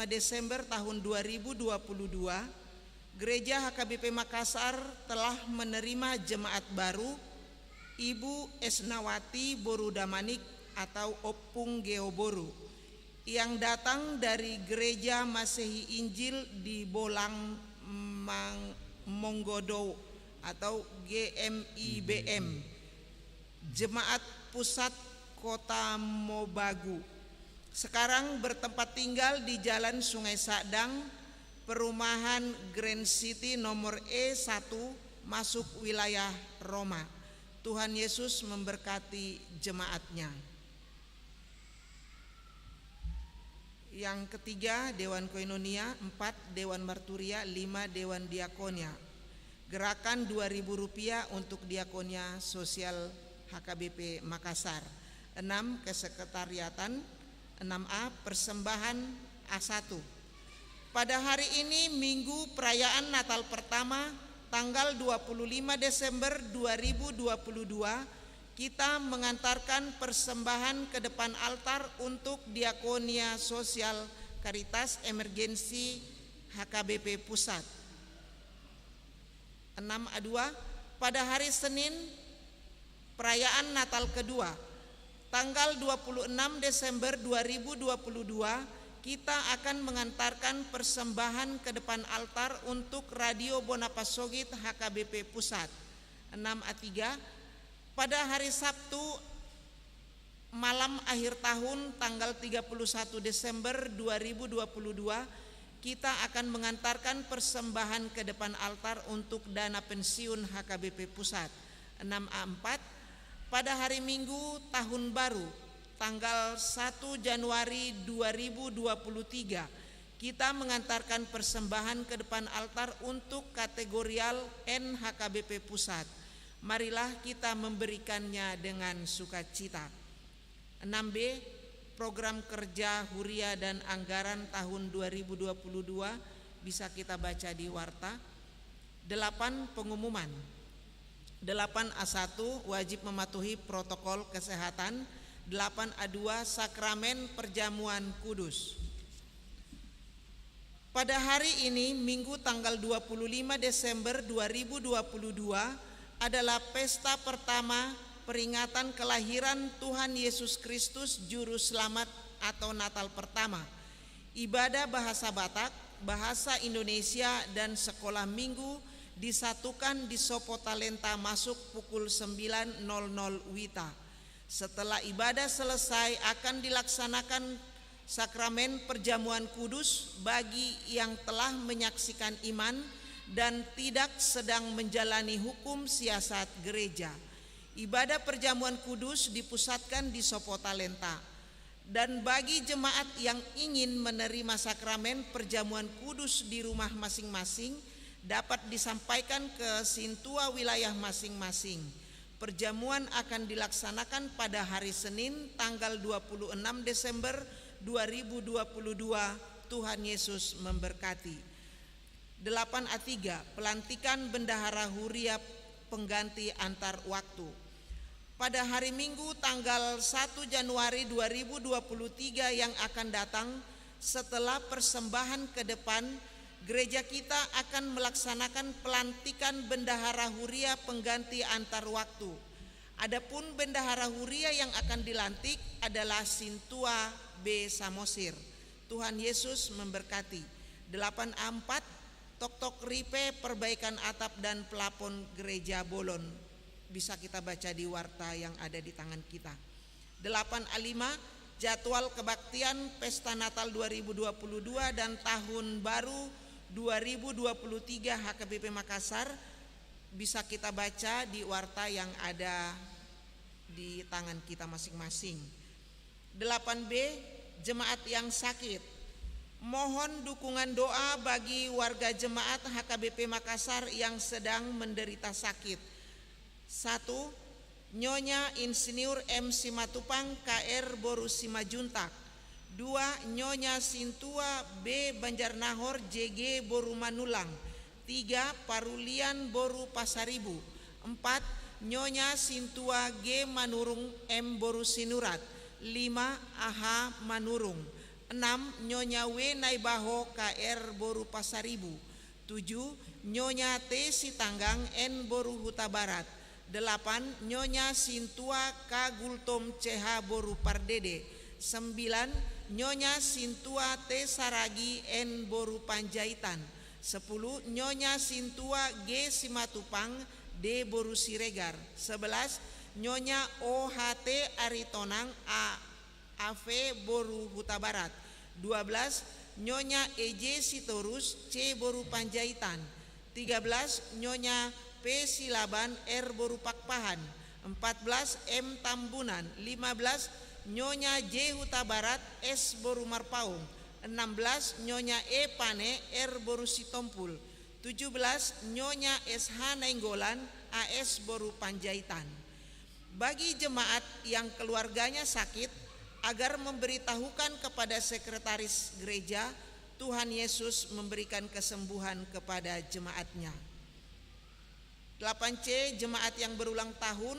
Speaker 9: Desember tahun 2022, Gereja HKBP Makassar telah menerima jemaat baru Ibu Esnawati Boru Damanik atau Opung Geoboru yang datang dari Gereja Masehi Injil di Bolang Monggodo atau GMIBM, Jemaat Pusat Kota Mobagu, Sekarang bertempat tinggal di Jalan Sungai Sadang, Perumahan Grand City nomor E1, masuk wilayah Roma. Tuhan Yesus memberkati jemaatnya. Yang ketiga, Dewan Koinonia, 4 Dewan Marturia, 5 Dewan Diakonia. Gerakan Rp2.000 untuk Diakonia Sosial HKBP Makassar. 6 Kesekretariatan. 6A Persembahan A1. Pada hari ini Minggu perayaan Natal pertama tanggal 25 Desember 2022, kita mengantarkan persembahan ke depan altar untuk Diakonia Sosial Karitas Emergensi HKBP Pusat. 6A2 pada hari Senin perayaan Natal kedua tanggal 26 Desember 2022, kita akan mengantarkan persembahan ke depan altar untuk Radio Bonapasogit HKBP Pusat. 6A3 pada hari Sabtu malam akhir tahun tanggal 31 Desember 2022, kita akan mengantarkan persembahan ke depan altar untuk dana pensiun HKBP Pusat. 6A4 pada hari Minggu tahun baru tanggal 1 Januari 2023, kita mengantarkan persembahan ke depan altar untuk kategorial NHKBP Pusat. Marilah kita memberikannya dengan sukacita. 6B Program Kerja Huria dan Anggaran tahun 2022 bisa kita baca di warta. 8 Pengumuman. 8A1 wajib mematuhi protokol kesehatan. 8A2 Sakramen Perjamuan Kudus. Pada hari ini Minggu tanggal 25 Desember 2022 adalah pesta pertama peringatan kelahiran Tuhan Yesus Kristus Juru Selamat atau Natal pertama. Ibadah bahasa Batak, bahasa Indonesia dan sekolah minggu disatukan di Sopo Talenta masuk pukul 9.00 WITA. Setelah ibadah selesai akan dilaksanakan sakramen perjamuan kudus bagi yang telah menyaksikan iman dan tidak sedang menjalani hukum siasat gereja. Ibadah perjamuan kudus dipusatkan di Sopo Talenta. Dan bagi jemaat yang ingin menerima sakramen perjamuan kudus di rumah masing-masing dapat disampaikan ke sintua wilayah masing-masing. Perjamuan akan dilaksanakan pada hari Senin tanggal 26 Desember 2022. Tuhan Yesus memberkati. 8A3 Pelantikan Bendahara Huria pengganti antar waktu. Pada hari Minggu tanggal 1 Januari 2023 yang akan datang, setelah persembahan ke depan, gereja kita akan melaksanakan pelantikan bendahara huria pengganti antar waktu. Adapun bendahara huria yang akan dilantik adalah Sintua B. Samosir. Tuhan Yesus memberkati. 8A4 Tok-tok ripe perbaikan atap dan pelapon gereja Bolon. Bisa kita baca di warta yang ada di tangan kita. 8A5 Jadwal kebaktian Pesta Natal 2022 dan Tahun Baru 2023 HKBP Makassar bisa kita baca di warta yang ada di tangan kita masing-masing. 8B Jemaat yang sakit. Mohon dukungan doa bagi warga jemaat HKBP Makassar yang sedang menderita sakit. 1. Nyonya Insinyur M. Simatupang KR Boru Simajuntak. 2. Nyonya Sintua B. Banjarnahor JG Boru Manulang. 3. Parulian Boru Pasaribu. 4. Nyonya Sintua G. Manurung M. Boru Sinurat. 5. AH Manurung. 6. Nyonya W. Naibaho KR Boru Pasaribu. 7. Nyonya T. Sitanggang N. Boru Huta Barat. 8. Nyonya Sintua K. Gultom CH Boru Pardede. 9. Nyonya Sintua T. Saragi N. Boru Panjaitan. 10. Nyonya Sintua G. Simatupang D. Boru Siregar. 11. Nyonya OHT Aritonang A. AV Boru Huta Barat. 12 Nyonya EJ Sitorus C Boru Panjaitan. 13 Nyonya P Silaban R Boru Pakpahan. 14 M Tambunan. 15 Nyonya J Huta Barat S Boru Marpaung. 16 Nyonya E Pane R Boru Sitompul. 17 Nyonya SH Nainggolan AS Boru Panjaitan. Bagi jemaat yang keluarganya sakit, agar memberitahukan kepada sekretaris gereja, Tuhan Yesus memberikan kesembuhan kepada jemaatnya. 8C, jemaat yang berulang tahun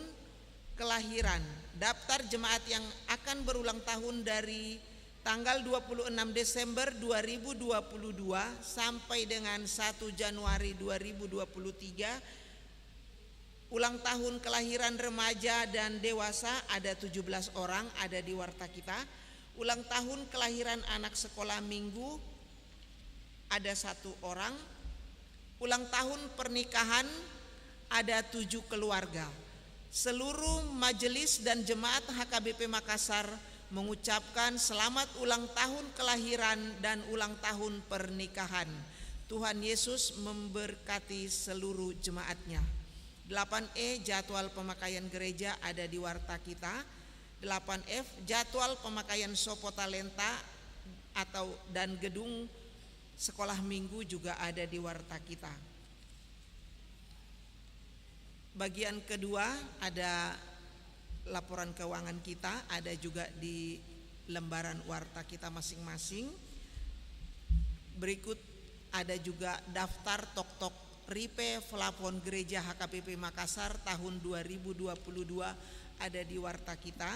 Speaker 9: kelahiran. Daftar jemaat yang akan berulang tahun dari tanggal 26 Desember 2022 sampai dengan 1 Januari 2023. Ulang tahun kelahiran remaja dan dewasa ada 17 orang ada di warta kita. Ulang tahun kelahiran anak sekolah minggu ada 1 orang. Ulang tahun pernikahan ada 7 keluarga. Seluruh majelis dan jemaat HKBP Makassar mengucapkan selamat ulang tahun kelahiran dan ulang tahun pernikahan. Tuhan Yesus memberkati seluruh jemaatnya. 8E, jadwal pemakaian gereja ada di warta kita. 8F, jadwal pemakaian Sopo Talenta dan gedung sekolah minggu juga ada di warta kita. Bagian kedua ada laporan keuangan kita, ada juga di lembaran warta kita masing-masing. Berikut ada juga daftar tok-tok Ripe Plafon Gereja HKBP Makassar tahun 2022 ada di warta kita.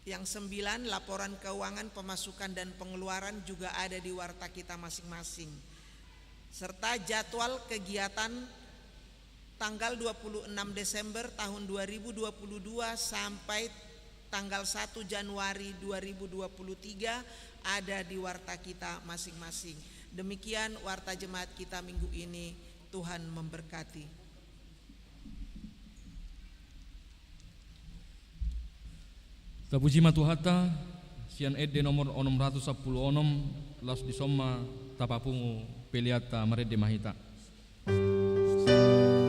Speaker 9: Yang 9, laporan keuangan pemasukan dan pengeluaran juga ada di warta kita masing-masing. Serta jadwal kegiatan tanggal 26 Desember tahun 2022 sampai tanggal 1 Januari 2023 ada di warta kita masing-masing. Demikian warta jemaat kita minggu ini. Tuhan memberkati.
Speaker 4: Tapuji matuhata sian ede nomor 610 las disoma tapapungu peliata marede mahita.
Speaker 6: Di sini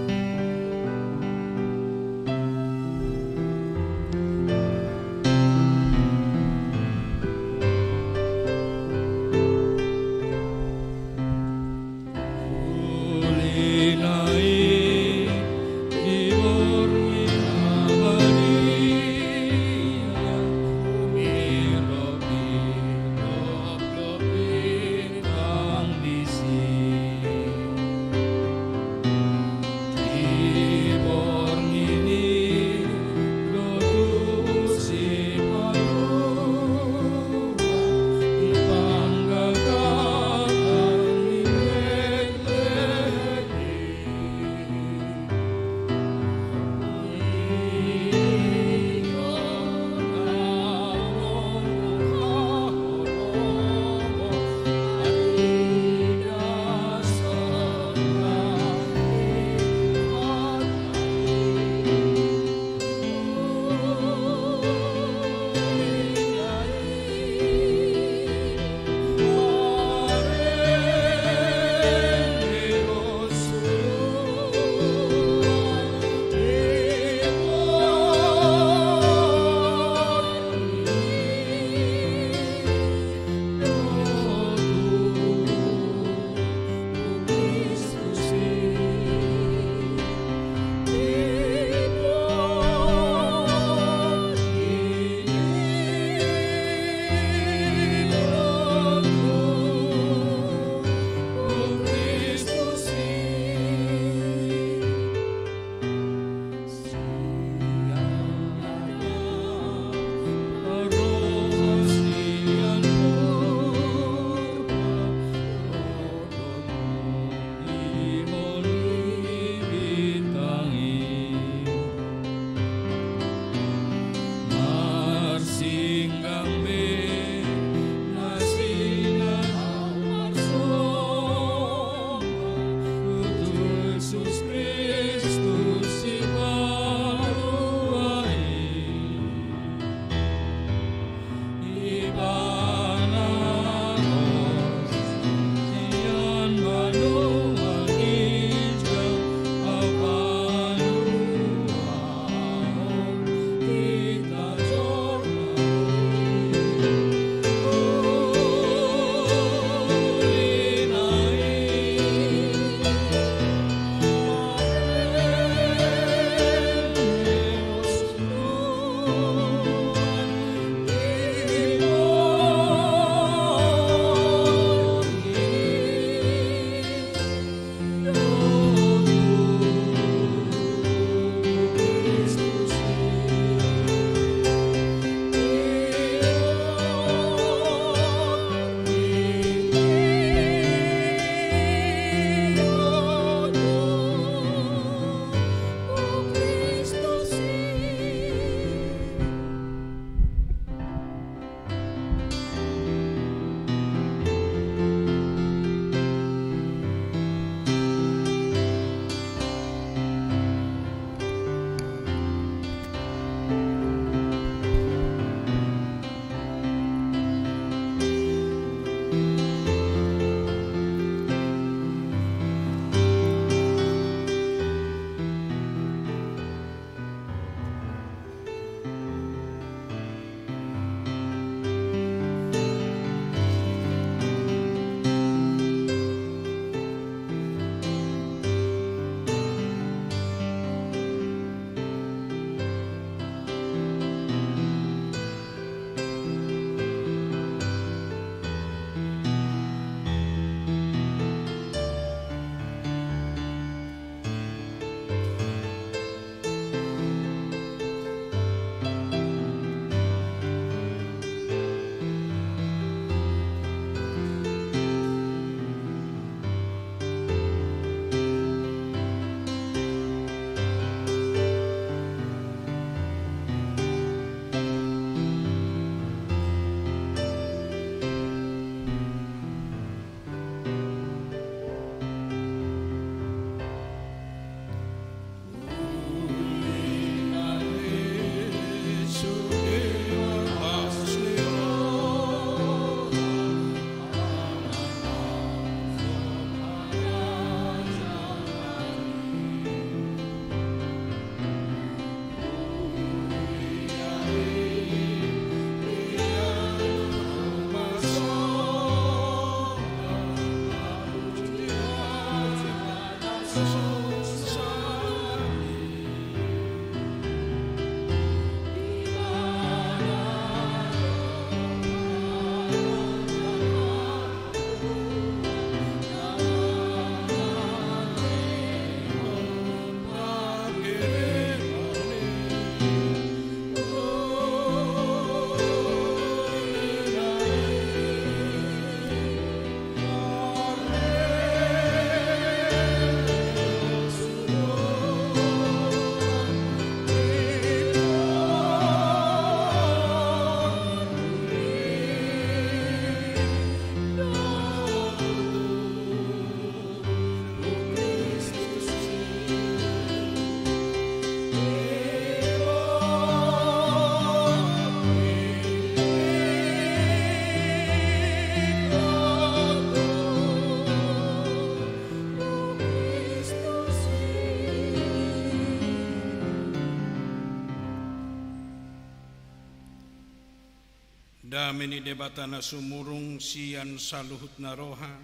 Speaker 3: Damini debatana sumurung sian saluhutna roha.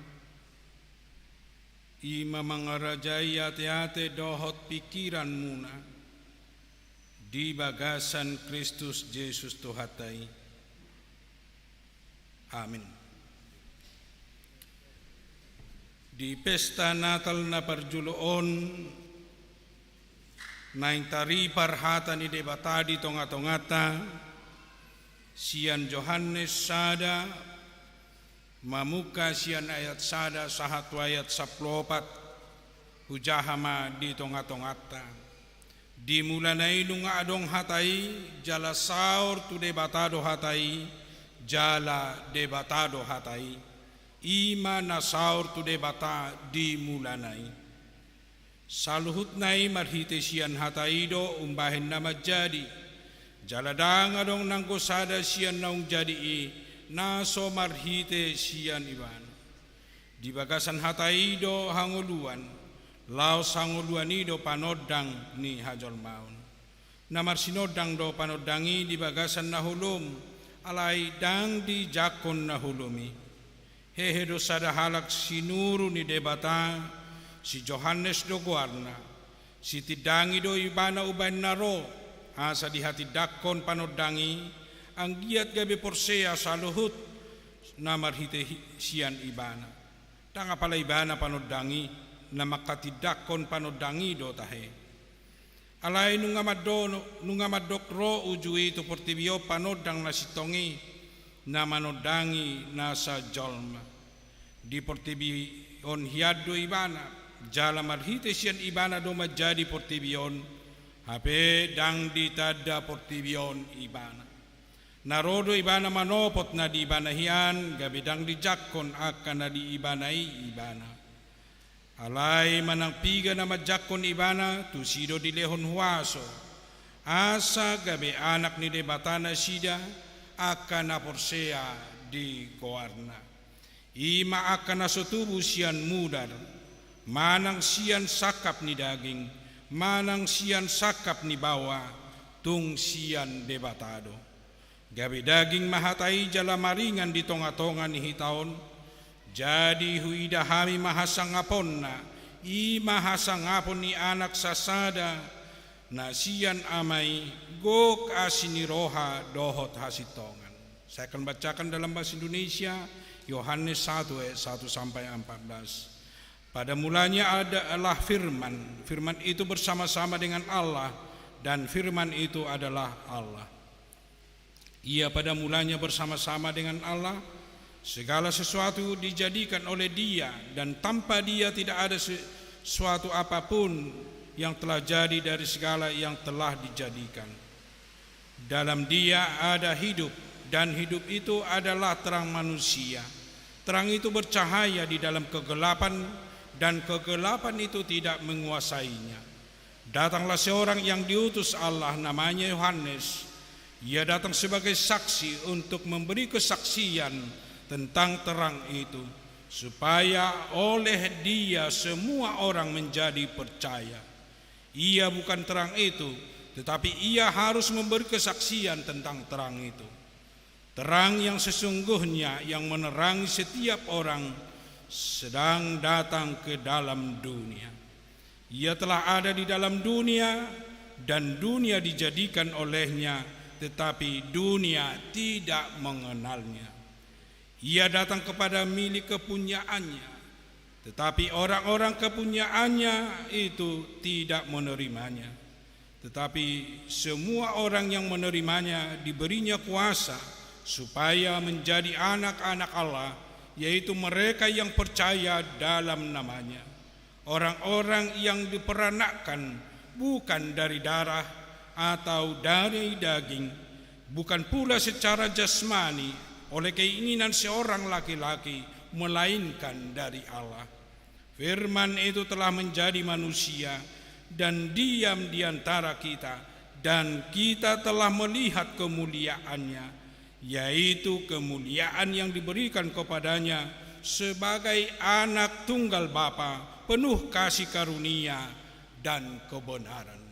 Speaker 3: Ima mangarajai ate-ate dohot pikiran muna. Di bagasan Kristus Yesus Tuhatai. Amin. Di pesta Natal na parjuloon, naing tari parhata ni debata di tonga-tongata, sian Yohanes sada, mamuka sian ayat sada sahatu ayat 14, hujahama di tonga-tongata. Dimulanai nunga adong hatai, jala saur tu debatado hatai, jala debatado hatai. Ima na saur tu debata dimulanai. Saluhut nai marhite sian hataido umbahin nama jadi. Jaladang adong nangko sada sian naung jadi naso marhite sian iban. Di bagasan hataido hanguluan. Laos hanguluan ido panodang ni hajol maun. Namar sinodang do panodangi di bagasan nahulum. Alai dang di jakon nahulumi. Hehe do sada halak sinuru ni debata si Yohanes do guarna si tidangi do ibana ubain naro asa di hati dakon panodangi ang giat gabe porsea saluhut namar hite sian ibana tanga pala ibana panodangi namakati dakon panodangi do tahe alai nungamadok ro ujui tu portibio panodang nasitongi na manodangi nasa jolma di portibion hiado ibana jala marhite sian ibana do majadi portibion hape dang ditada portibion ibana narodo ibana manopot na di ibana hian gabe dang dijakon akan na di ibanai ibana alai manang piga na majakon ibana tu sido di lehon huaso asa gabe anak ni debatana sida akan na porsea di koarna. Ima akan na sutubu sian mudar, manang sian sakap ni daging, manang sian sakap ni bawa, tung sian debatado. Gabi daging mahatai jala maringan di tonga-tonga ni hitaon, jadi huida hami mahasangapon na, i mahasangapon ni anak sasada, na sian amai gok asini roha dohot hasitongan. Saya akan bacakan dalam bahasa Indonesia Yohanes 1 ayat 1 sampai 14. Pada mulanya adalah firman. Firman itu bersama-sama dengan Allah dan firman itu adalah Allah. Ia pada mulanya bersama-sama dengan Allah. Segala sesuatu dijadikan oleh Dia dan tanpa Dia tidak ada sesuatu apapun yang telah jadi dari segala yang telah dijadikan. Dalam Dia ada hidup, dan hidup itu adalah terang manusia. Terang itu bercahaya di dalam kegelapan, dan kegelapan itu tidak menguasainya. Datanglah seorang yang diutus Allah, namanya Yohanes. Ia datang sebagai saksi untuk memberi kesaksian tentang terang itu, supaya oleh Dia semua orang menjadi percaya. Ia bukan terang itu, tetapi ia harus memberi kesaksian tentang terang itu. Terang yang sesungguhnya yang menerangi setiap orang sedang datang ke dalam dunia. Ia telah ada di dalam dunia dan dunia dijadikan olehnya, tetapi dunia tidak mengenalnya. Ia datang kepada milik kepunyaannya, tetapi orang-orang kepunyaannya itu tidak menerimanya. Tetapi semua orang yang menerimanya diberinya kuasa supaya menjadi anak-anak Allah, yaitu mereka yang percaya dalam namanya. Orang-orang yang diperanakkan bukan dari darah atau dari daging, bukan pula secara jasmani oleh keinginan seorang laki-laki, melainkan dari Allah. Firman itu telah menjadi manusia dan diam di antara kita, dan kita telah melihat kemuliaannya, yaitu kemuliaan yang diberikan kepadanya sebagai anak tunggal Bapa, penuh kasih karunia dan kebenaran.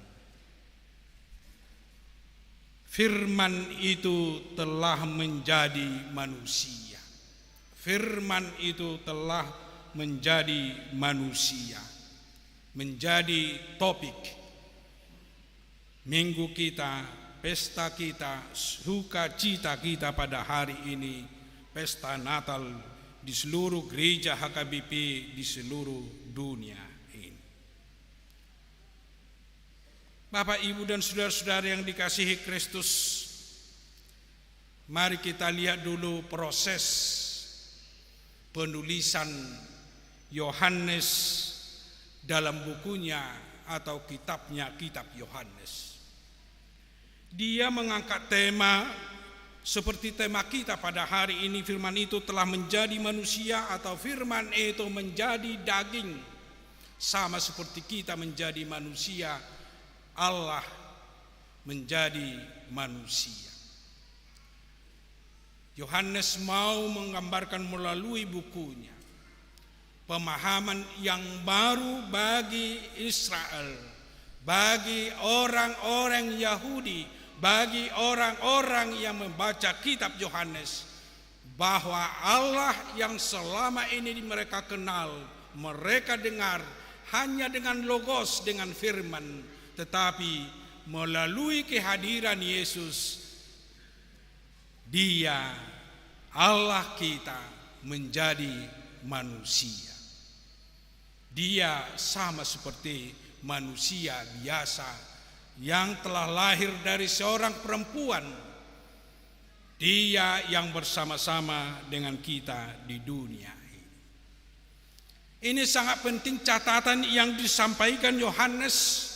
Speaker 3: Firman itu telah menjadi manusia. Firman itu telah menjadi manusia. Menjadi topik minggu kita, pesta kita, sukacita kita pada hari ini, pesta Natal di seluruh gereja HKBP di seluruh dunia ini. Bapak, Ibu, dan saudara-saudara yang dikasihi Kristus, mari kita lihat dulu proses penulisan Yohanes dalam bukunya atau kitabnya, Kitab Yohanes. Dia mengangkat tema seperti tema kita pada hari ini, firman itu telah menjadi manusia atau firman itu menjadi daging. Sama seperti kita menjadi manusia, Allah menjadi manusia. Yohanes mau menggambarkan melalui bukunya pemahaman yang baru bagi Israel, bagi orang-orang Yahudi, bagi orang-orang yang membaca kitab Yohanes, bahwa Allah yang selama ini mereka kenal, mereka dengar hanya dengan logos, dengan firman, tetapi melalui kehadiran Yesus, Dia Allah kita menjadi manusia. Dia sama seperti manusia biasa yang telah lahir dari seorang perempuan. Dia yang bersama-sama dengan kita di dunia ini. Ini sangat penting catatan yang disampaikan Yohanes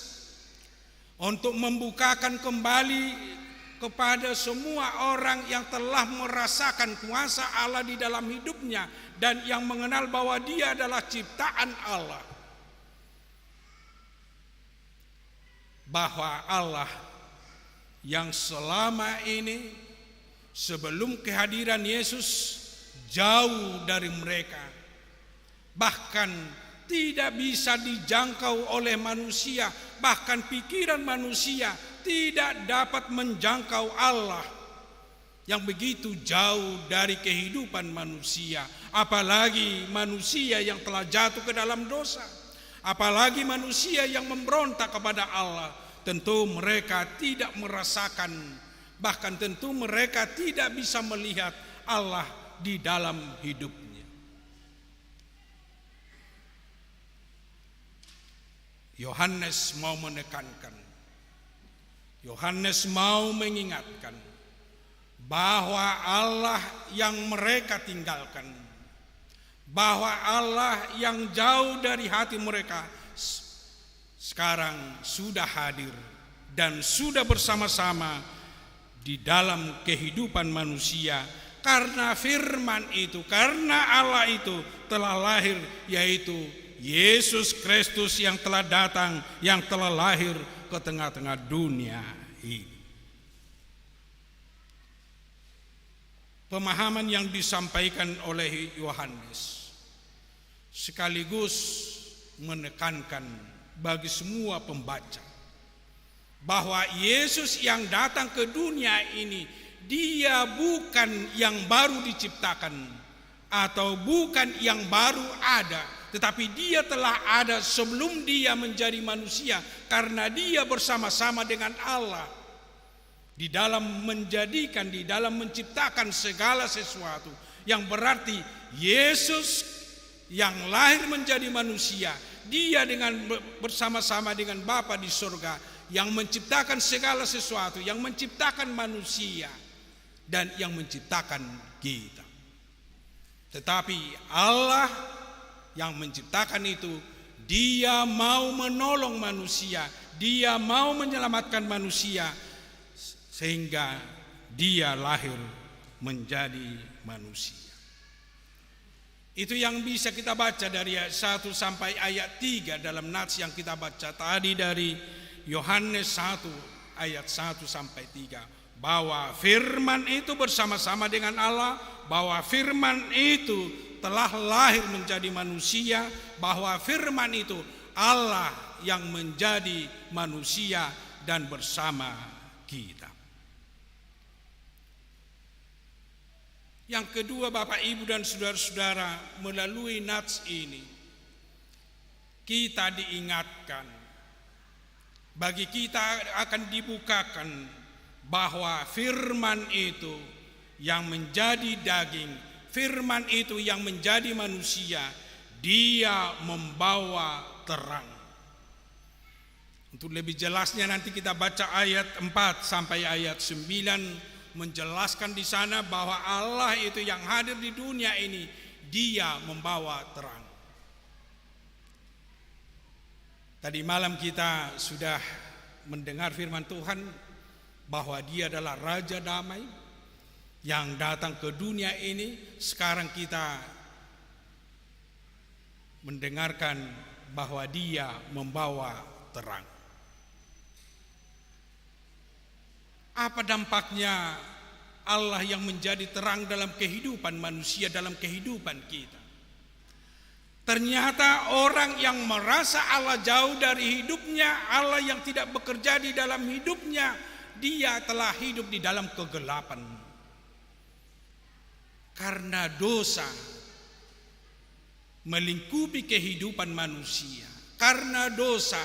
Speaker 3: untuk membukakan kembali kepada semua orang yang telah merasakan kuasa Allah di dalam hidupnya dan yang mengenal bahwa Dia adalah ciptaan Allah. Bahwa Allah yang selama ini sebelum kehadiran Yesus jauh dari mereka, bahkan tidak bisa dijangkau oleh manusia, bahkan pikiran manusia tidak dapat menjangkau Allah yang begitu jauh dari kehidupan manusia, apalagi manusia yang telah jatuh ke dalam dosa, apalagi manusia yang memberontak kepada Allah. Tentu mereka tidak merasakan, bahkan tentu mereka tidak bisa melihat Allah di dalam hidupnya. Yohanes mau menekankan, Yohanes mau mengingatkan bahwa Allah yang mereka tinggalkan, bahwa Allah yang jauh dari hati mereka sekarang sudah hadir dan sudah bersama-sama di dalam kehidupan manusia, karena firman itu, karena Allah itu telah lahir, yaitu Yesus Kristus yang telah datang, yang telah lahir ke tengah-tengah dunia ini. Pemahaman yang disampaikan oleh Yohanes sekaligus menekankan bagi semua pembaca bahwa Yesus yang datang ke dunia ini, Dia bukan yang baru diciptakan atau bukan yang baru ada, tetapi Dia telah ada sebelum Dia menjadi manusia, karena Dia bersama-sama dengan Allah di dalam menjadikan, di dalam menciptakan segala sesuatu, yang berarti Yesus yang lahir menjadi manusia, Dia dengan bersama-sama dengan Bapa di surga yang menciptakan segala sesuatu, yang menciptakan manusia dan yang menciptakan kita. Tetapi Allah yang menciptakan itu, Dia mau menolong manusia, Dia mau menyelamatkan manusia, sehingga Dia lahir menjadi manusia. Itu yang bisa kita baca dari ayat 1 sampai ayat 3 dalam nats yang kita baca tadi dari Yohanes 1 ayat 1 sampai 3, bahwa firman itu bersama-sama dengan Allah, bahwa firman itu telah lahir menjadi manusia, bahwa firman itu Allah yang menjadi manusia dan bersama kita. Yang kedua, Bapak, Ibu, dan saudara-saudara, melalui nats ini kita diingatkan, bagi kita akan dibukakan bahwa firman itu yang menjadi daging, firman itu yang menjadi manusia, dia membawa terang. Untuk lebih jelasnya nanti kita baca ayat 4 sampai ayat 9, menjelaskan di sana bahwa Allah itu yang hadir di dunia ini, dia membawa terang. Tadi malam kita sudah mendengar firman Tuhan bahwa dia adalah Raja Damai yang datang ke dunia ini. Sekarang kita mendengarkan bahwa dia membawa terang. Apa dampaknya Allah yang menjadi terang dalam kehidupan manusia, dalam kehidupan kita? Ternyata orang yang merasa Allah jauh dari hidupnya, Allah yang tidak bekerja di dalam hidupnya, dia telah hidup di dalam kegelapan. Karena dosa melingkupi kehidupan manusia, karena dosa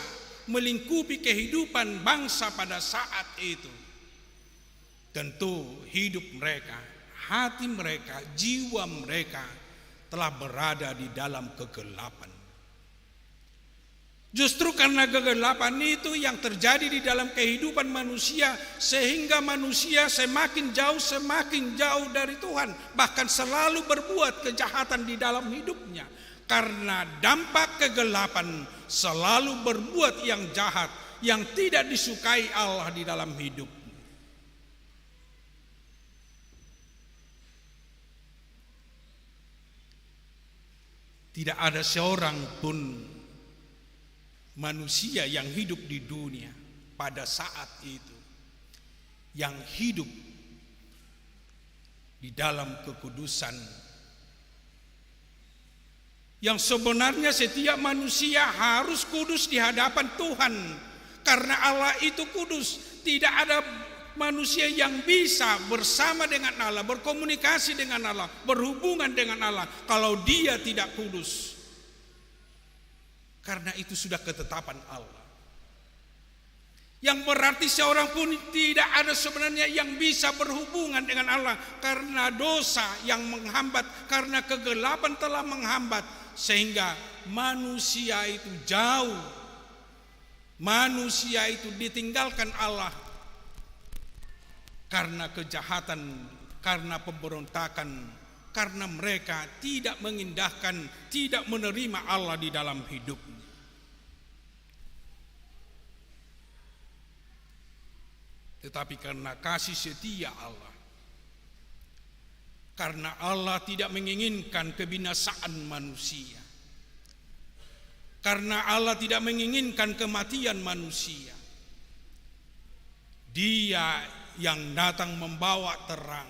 Speaker 3: melingkupi kehidupan bangsa pada saat itu, tentu hidup mereka, hati mereka, jiwa mereka telah berada di dalam kegelapan. Justru karena kegelapan itu yang terjadi di dalam kehidupan manusia, sehingga manusia semakin jauh dari Tuhan, bahkan selalu berbuat kejahatan di dalam hidupnya. Karena dampak kegelapan, selalu berbuat yang jahat, yang tidak disukai Allah di dalam hidup. Tidak ada seorang pun manusia yang hidup di dunia pada saat itu yang hidup di dalam kekudusan, yang sebenarnya setiap manusia harus kudus di hadapan Tuhan, karena Allah itu kudus. Tidak ada manusia yang bisa bersama dengan Allah, berkomunikasi dengan Allah, berhubungan dengan Allah kalau dia tidak kudus. Karena itu sudah ketetapan Allah. Yang berarti seorang pun tidak ada sebenarnya yang bisa berhubungan dengan Allah, karena dosa yang menghambat, karena kegelapan telah menghambat, sehingga manusia itu jauh. Manusia itu ditinggalkan Allah karena kejahatan, karena pemberontakan, karena mereka tidak mengindahkan, tidak menerima Allah di dalam hidupnya. Tetapi karena kasih setia Allah, karena Allah tidak menginginkan kebinasaan manusia, karena Allah tidak menginginkan kematian manusia, Dia yang datang membawa terang.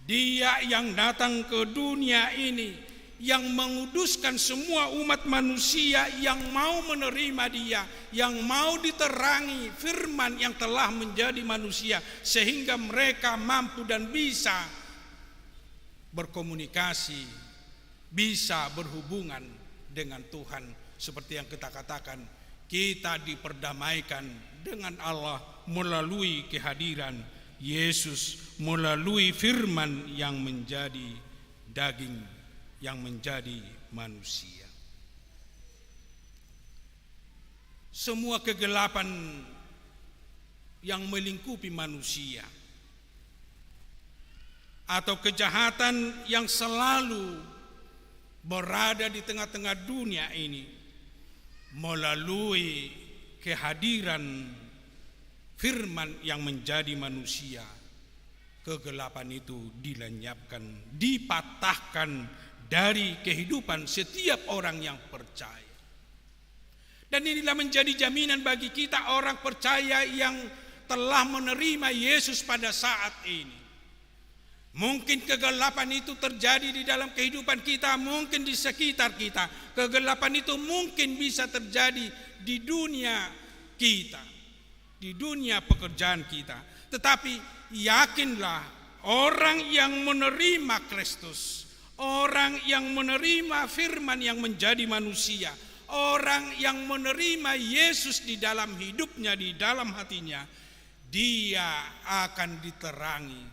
Speaker 3: Dia yang datang ke dunia ini, yang menguduskan semua umat manusia yang mau menerima Dia, yang mau diterangi firman yang telah menjadi manusia, sehingga mereka mampu dan bisa berkomunikasi, bisa berhubungan dengan Tuhan. Seperti yang kita katakan, kita diperdamaikan dengan Allah melalui kehadiran Yesus, melalui firman yang menjadi daging, yang menjadi manusia. Semua kegelapan yang melingkupi manusia atau kejahatan yang selalu berada di tengah-tengah dunia ini, melalui kehadiran firman yang menjadi manusia, kegelapan itu dilenyapkan, dipatahkan dari kehidupan setiap orang yang percaya. Dan inilah menjadi jaminan bagi kita orang percaya yang telah menerima Yesus pada saat ini. Mungkin kegelapan itu terjadi di dalam kehidupan kita, mungkin di sekitar kita. Kegelapan itu mungkin bisa terjadi di dunia kita, di dunia pekerjaan kita. Tetapi yakinlah orang yang menerima Kristus, orang yang menerima firman yang menjadi manusia, orang yang menerima Yesus di dalam hidupnya, di dalam hatinya, dia akan diterangi.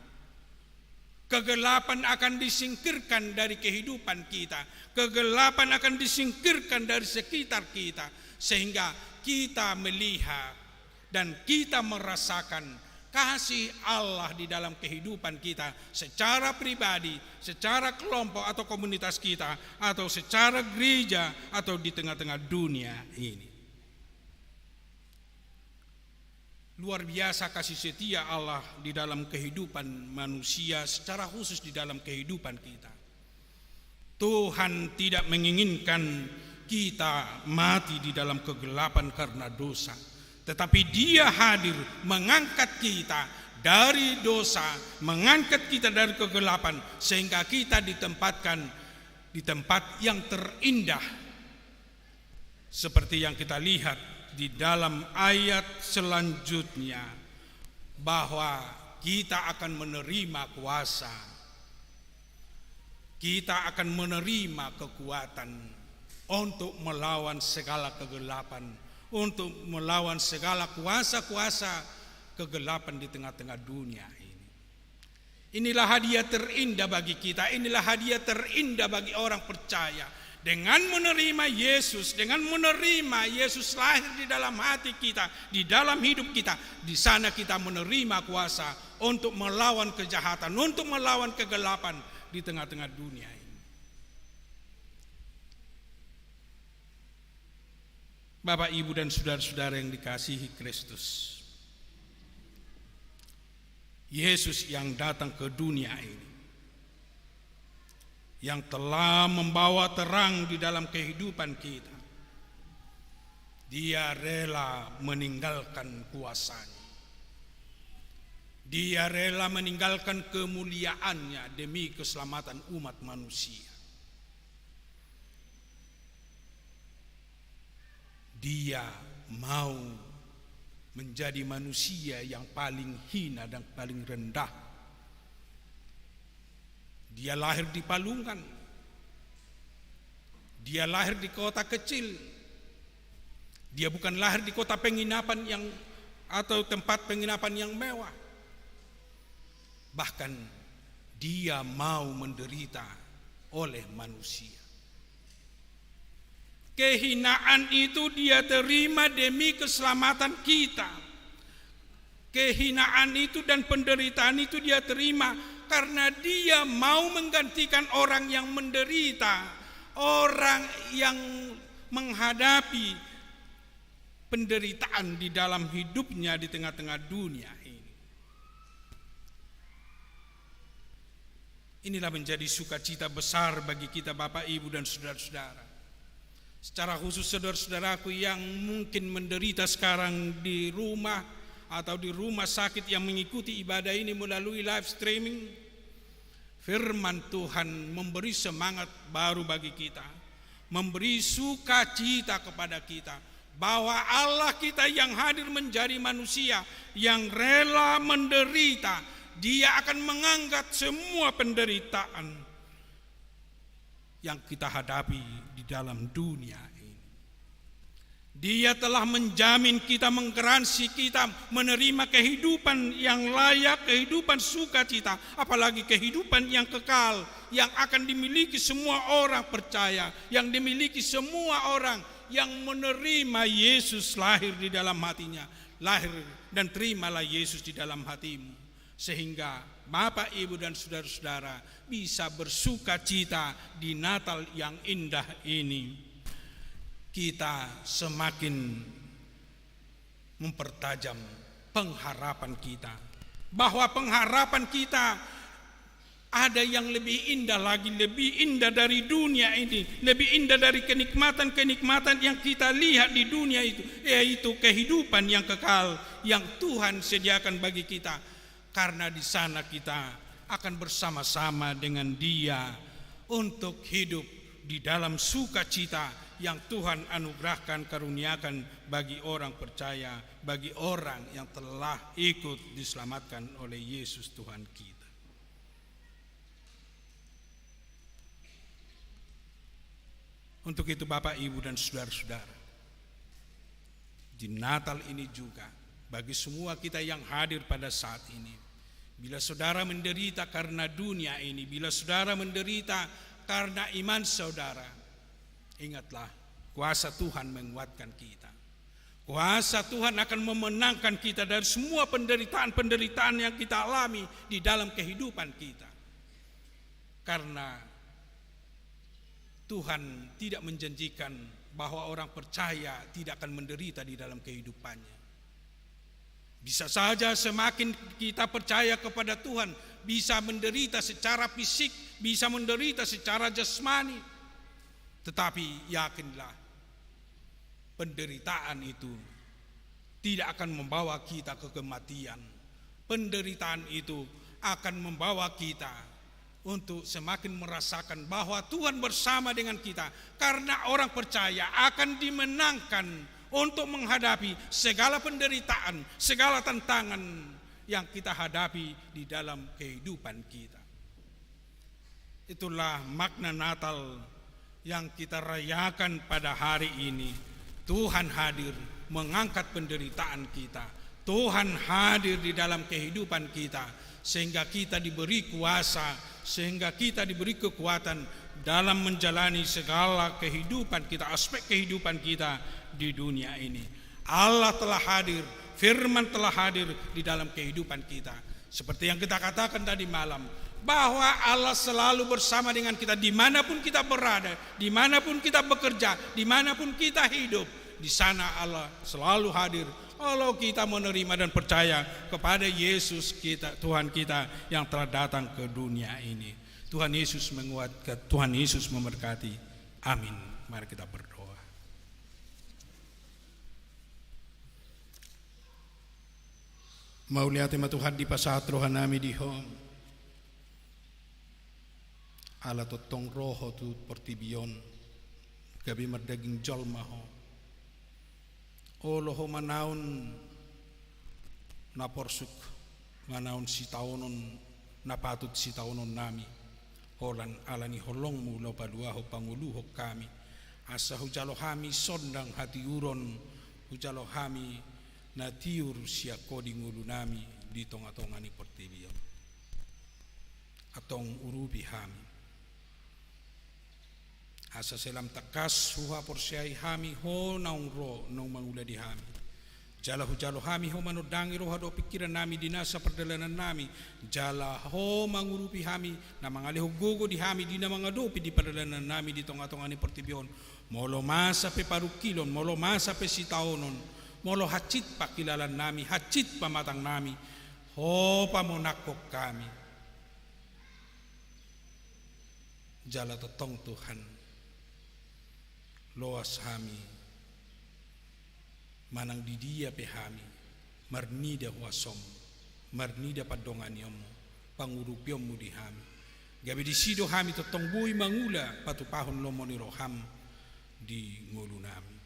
Speaker 3: Kegelapan akan disingkirkan dari kehidupan kita. Kegelapan akan disingkirkan dari sekitar kita. Sehingga kita melihat dan kita merasakan kasih Allah di dalam kehidupan kita secara pribadi, secara kelompok atau komunitas kita, atau secara gereja, atau di tengah-tengah dunia ini. Luar biasa kasih setia Allah di dalam kehidupan manusia, secara khusus di dalam kehidupan kita. Tuhan tidak menginginkan kita mati di dalam kegelapan karena dosa, tetapi Dia hadir mengangkat kita dari dosa, mengangkat kita dari kegelapan, sehingga kita ditempatkan di tempat yang terindah. Seperti yang kita lihat di dalam ayat selanjutnya, bahwa kita akan menerima kuasa, kita akan menerima kekuatan untuk melawan segala kegelapan, untuk melawan segala kuasa-kuasa kegelapan di tengah-tengah dunia ini. Inilah hadiah terindah bagi kita, inilah hadiah terindah bagi orang percaya. Dengan menerima Yesus, dengan menerima Yesus lahir di dalam hati kita, di dalam hidup kita, di sana kita menerima kuasa untuk melawan kejahatan, untuk melawan kegelapan di tengah-tengah dunia ini. Bapak, Ibu, dan saudara-saudara yang dikasihi Kristus, Yesus yang datang ke dunia ini, yang telah membawa terang di dalam kehidupan kita, Dia rela meninggalkan kuasanya, Dia rela meninggalkan kemuliaannya demi keselamatan umat manusia. Dia mau menjadi manusia yang paling hina dan paling rendah. Dia lahir di Palungan, dia lahir di kota kecil, dia bukan lahir di kota penginapan yang atau tempat penginapan yang mewah. Bahkan dia mau menderita oleh manusia. Kehinaan itu dia terima demi keselamatan kita. Kehinaan itu dan penderitaan itu dia terima karena dia mau menggantikan orang yang menderita, orang yang menghadapi penderitaan di dalam hidupnya di tengah-tengah dunia ini. Inilah menjadi sukacita besar bagi kita Bapak, Ibu, dan saudara-saudara. Secara khusus saudara-saudaraku yang mungkin menderita sekarang di rumah atau di rumah sakit yang mengikuti ibadah ini melalui live streaming, firman Tuhan memberi semangat baru bagi kita, memberi sukacita kepada kita, bahwa Allah kita yang hadir menjadi manusia, yang rela menderita, Dia akan mengangkat semua penderitaan yang kita hadapi di dalam dunia ini. Dia telah menjamin kita, menggaransi kita menerima kehidupan yang layak, kehidupan sukacita, apalagi kehidupan yang kekal, yang akan dimiliki semua orang percaya, yang dimiliki semua orang yang menerima Yesus lahir di dalam hatinya. Lahir dan terimalah Yesus di dalam hatimu, sehingga Bapak, Ibu, dan saudara-saudara bisa bersukacita di Natal yang indah ini. Kita semakin mempertajam pengharapan kita, bahwa pengharapan kita ada yang lebih indah lagi, lebih indah dari dunia ini, lebih indah dari kenikmatan-kenikmatan yang kita lihat di dunia itu, yaitu kehidupan yang kekal yang Tuhan sediakan bagi kita. Karena di sana kita akan bersama-sama dengan Dia untuk hidup di dalam sukacita yang Tuhan anugerahkan, karuniakan bagi orang percaya, bagi orang yang telah ikut diselamatkan oleh Yesus Tuhan kita. Untuk itu Bapak, Ibu, dan saudara-saudara, di Natal ini juga bagi semua kita yang hadir pada saat ini, bila saudara menderita karena dunia ini, bila saudara menderita karena iman saudara, ingatlah kuasa Tuhan menguatkan kita. Kuasa Tuhan akan memenangkan kita dari semua penderitaan-penderitaan yang kita alami di dalam kehidupan kita. Karena Tuhan tidak menjanjikan bahwa orang percaya tidak akan menderita di dalam kehidupannya. Bisa saja semakin kita percaya kepada Tuhan, bisa menderita secara fisik, bisa menderita secara jasmani. Tetapi yakinlah, penderitaan itu tidak akan membawa kita ke kematian. Penderitaan itu akan membawa kita untuk semakin merasakan bahwa Tuhan bersama dengan kita. Karena orang percaya akan dimenangkan untuk menghadapi segala penderitaan, segala tantangan yang kita hadapi di dalam kehidupan kita. Itulah makna Natal yang kita rayakan pada hari ini. Tuhan hadir mengangkat penderitaan kita. Tuhan hadir di dalam kehidupan kita, sehingga kita diberi kuasa, sehingga kita diberi kekuatan dalam menjalani segala kehidupan kita, aspek kehidupan kita di dunia ini. Allah telah hadir, firman telah hadir di dalam kehidupan kita. Seperti yang kita katakan tadi malam, bahwa Allah selalu bersama dengan kita dimanapun kita berada, dimanapun kita bekerja, dimanapun kita hidup. Di sana Allah selalu hadir kalau kita menerima dan percaya kepada Yesus kita, Tuhan kita yang telah datang ke dunia ini. Tuhan Yesus menguatkan, Tuhan Yesus memberkati. Amin. Mari kita berdoa. Maulia tema Tuhan di pasat rohanami di hom. Ala totong roho tu portibion. Gabi merdaging jolma ho. O loho manaun na porsuk, manaun si taunon na patut si taunon nami. Holan alani holong mu lo paduaho panguluho kami. Asa hujalo hami sondang hati uron, hujalo hami na tiur sia kodi ngulu nami di tonga-tongani portibion. Atong urubi hami. Asa selam takas huha porsiai hami ho naung ro nong mangula di hami. Jala hujalo hami ho manodangi roha do pikiran nami dinasa perdalanan nami. Jala ho mangurupi hami na mangaleho gogo di hami dina mangadopi di perdalanan nami di tonga-tonga ni portibion. Molo masa pe parukilon, molo masa pe sitaonon, molo hacit pakilalan nami, hacit pamatang nami. Ho pamonakok kami. Jala totong Tuhan. Loas hami manang didia pe hami marnida wasom marnida padonganiomu pangurupiomu di hami gabe di sido hami totong bui mangula patupahon lomoni roham di ngulu nami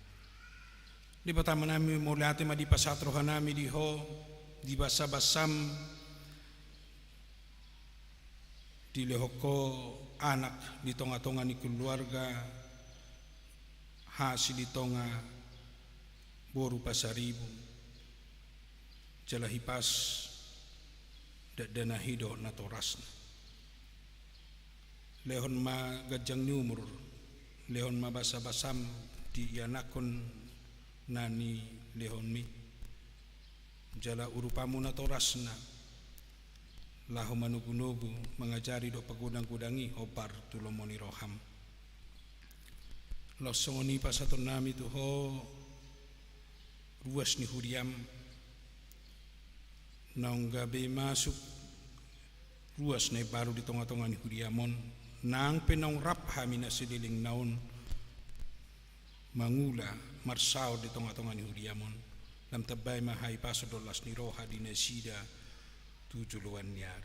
Speaker 3: di patama nami mulate ma di pasat rohanami di ho di basa-basam di lehoko anak di tonga-tonga ni keluarga hasil di tonga boru pasaribu jalahipas dana hido natorasna lehon ma gajang nyumur lehon ma basa-basam di yanakon nani lehon mi jala urupamu natorasna lahu manugu-nugu mengajari do pagudang-gudangi obar tulomoni roham losongoni pasaton nami tu ho ruas ni huriam naung gabe masuk ruas na baru di tonga-tonga ni huriamon nang penong rap hamina sediling naun mangula marsao di tonga-tonga ni huriamon lam tabay mahai paso dolas ni roha di nesida tujuluan niar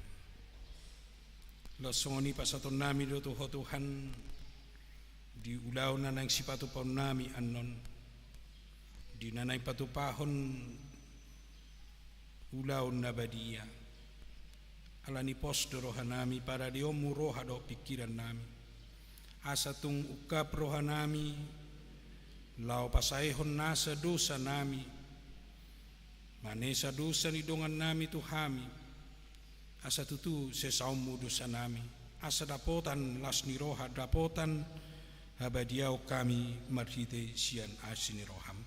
Speaker 3: losongoni pasaton nami do tu ho Tuhan di ulaw na nang sipatu paunami anon di nanay patupahon ulaw na badia alani pos do roha nami para di omu roha do pikiran nami asa tung ukap rohanami, lau pasaihon nasa dosa nami, manesa dosa ni dongan nami Tuhami, asa tutu sesaumu dosa nami, asa dapotan las ni roha dapotan habadiau kami marhite sian asini roham.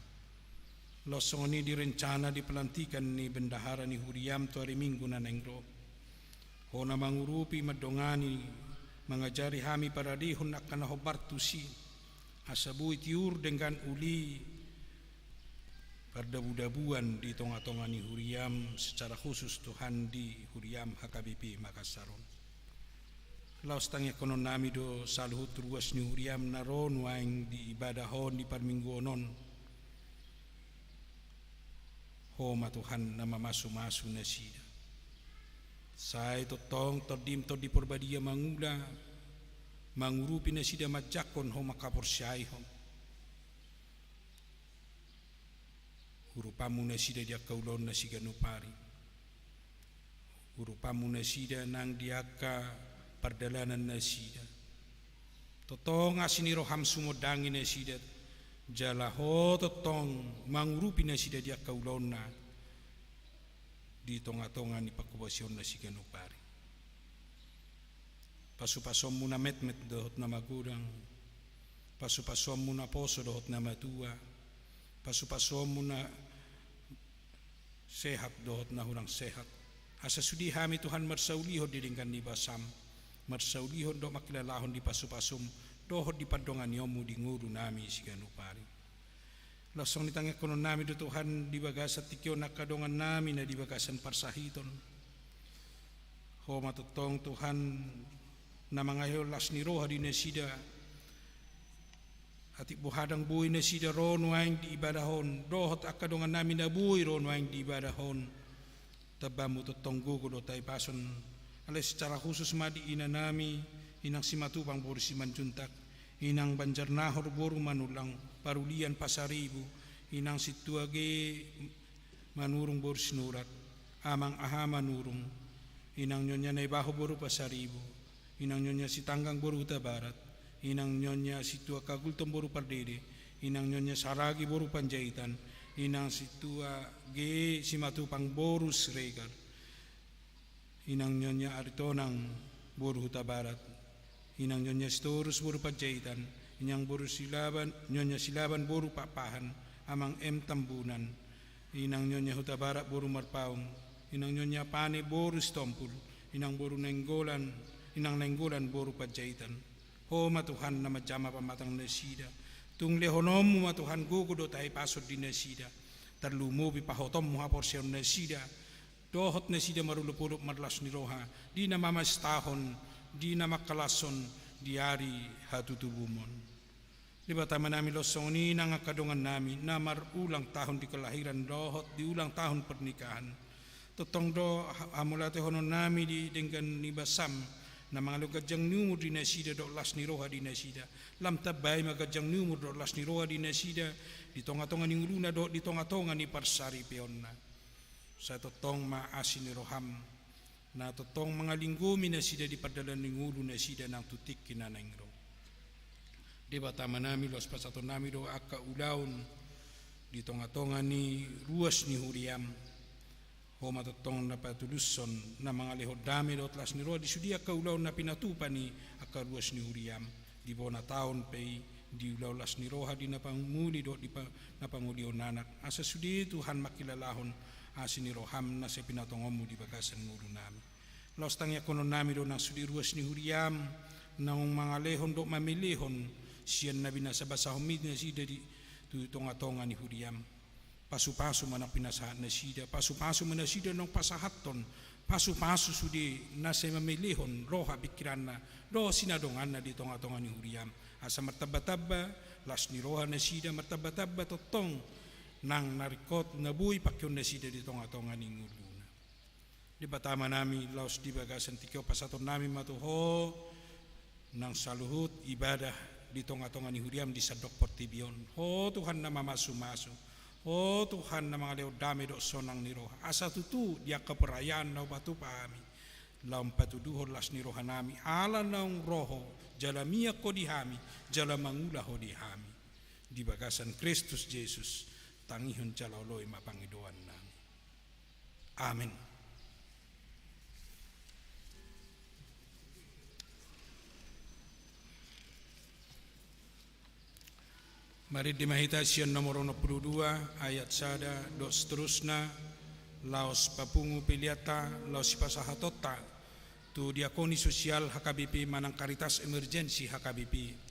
Speaker 3: Losong ini direncana dipelantikan ni bendahara ni Huriam tu hari Minggu na nengro. Hona mangurupi madongani mengajari hami para dihon akan hobartusi asabui tiur dengan uli perdabu-dabuan di tonga-tonga ni Huriam secara khusus Tuhan di Huriam HKBP Makassaron. Laos tangya konon nami do saluhut ruas ni Huriam naron waing di ibadahon di parminggu onon. Homa Tuhan nama masu-masu na sida. Saya totong todim to di porbadia mangula mangurupi na sida majakon homa kapor syai hom. Urupamu na sida dia kaulon na siga nupari. Urupamu na sida nang diaka perdalanan na sida. Totong asini roham sumodangi na sida. Jalaho totong mangurupi na sida dia kaulon na di tonga-tonga ni pakubasion na siga nupari. Pasu-pasom mo na met-met dohot na magurang. Pasu-pasom mo na poso dohot na matua. Pasu-pasom mo na sehat dohot na hurang sehat. Asa sudi hami Tuhan marsaulihon didingkan ni basam. Marsaulihon do makilalahon di pasu-pasom dohot di padongan yomu di nguru nami siga nupari. Lasong nitangya konon nami do Tuhan di bagasan tikyo nakadongan nami na di bagasan parsahiton. Ho matutong Tuhan na mangayo las ni roha di nasida ati buhadang buhay na sida ron waing di ibadahon dohot akadongan nami na buhay ron waing di ibadahon tabamu tutong gugulo tayo pason alay secara khusus madi ina nami inang simatupang buru simanjuntak inang banjar nahor buru manulang parulian pasaribu inang situage manurung buru sinurat amang aha manurung inang nyonya na ibaho buru pasaribu inang nyonya si tanggang buru Huta Barat inang nyonya si tua kagultom buru Pardede inang nyonya saragi buru Panjaitan inang si tua ge simatupang buru Sregar inang nyonya aritonang buru Huta Barat inang nyonya Storus buru Panjaitan inang buru Silaban nyonya Silaban buru Papahan amang M Tambunan inang nyonya Huta Barat buru Marpaung inang nyonya Pane buru Stompul inang buru Nenggolan inang Nenggolan buru Panjaitan. Ho matuhan na majama pamatang nasida tung lehonomu matuhan gugudo tayo pasod di nasida terlumubi pahotom mo haporsyon nasida dohot nasida marulupulop marlas ni roha di na mamastahon di na makalason diari hatutubumon. Di ba tama namin losong ni nang akadungan namin na marulang tahun di kelahiran dohot di ulang tahun pernikahan. Totong do amulate honon nami di dengan ni basam na mga lugadyang numur di nasida do las ni roha di nasida. Lam tabay magadyang numur do las ni roha di nasida di tonga-tonga ni uluna do di tonga-tonga ni parsari peon na. Sa totong maasin ni roham na totong mga linggumi na sida di padalan ng ulo na sida ng tutik kinanang ro. Di ba tama nami los pasato nami do akaulaon di tonga-tonga ni ruas ni Huriam. Ho matotong na patuluson na mga lehod dami do tlas ni ro di sudia akaulaon na pinatupan ni akaruas ni Huriam. Di bo na taon pay di ulaw las ni roha di napanguli do di pa napanguli onanak. Asa sudi Tuhan makilalahon asin ni roham na sa pinatongomu di bagasan nguru nami. Laos tangya konon nami do nang sudi ruas ni Huriam nang mga lehon do mamilihon siyan na binasabasa humid na sida di tonga-tonga ni Huriam. Pasu-pasu man ang pinasahan na sida, pasu-pasu man na sida ng pasahaton, pasu-pasu sudi na sa mamilihon roha bikiran na do sinadongan na di tonga-tonga ni Huriam. Asa martaba-taba las ni roha na sida martaba-taba totong nang narikot na buhay pakyon na sida di tonga-tonga ni nguluna. Di ba tama nami laos di bagasan tikyo pasaton nami matuho nang saluhut ibadah di tonga-tonga ni Huriam di Sadok Portibion. Ho Tuhan na mamasu-masu. Ho Tuhan na mga leo dami do sonang ni roha. Asa tutu dia keperayaan na batu pahami. laum patuduhor lasni rohanami ala naung roho jalamia kodihami jalamangula hodihami di bagasan Kristus Yesus tangihun calaloi mapangidoan nami. Amin. Mari dimahita sian nomor 22 ayat sada do seterusna laos papungu piliata laos pasahatota tu diakoni sosial HKBP manang karitas emergensi HKBP.
Speaker 2: Di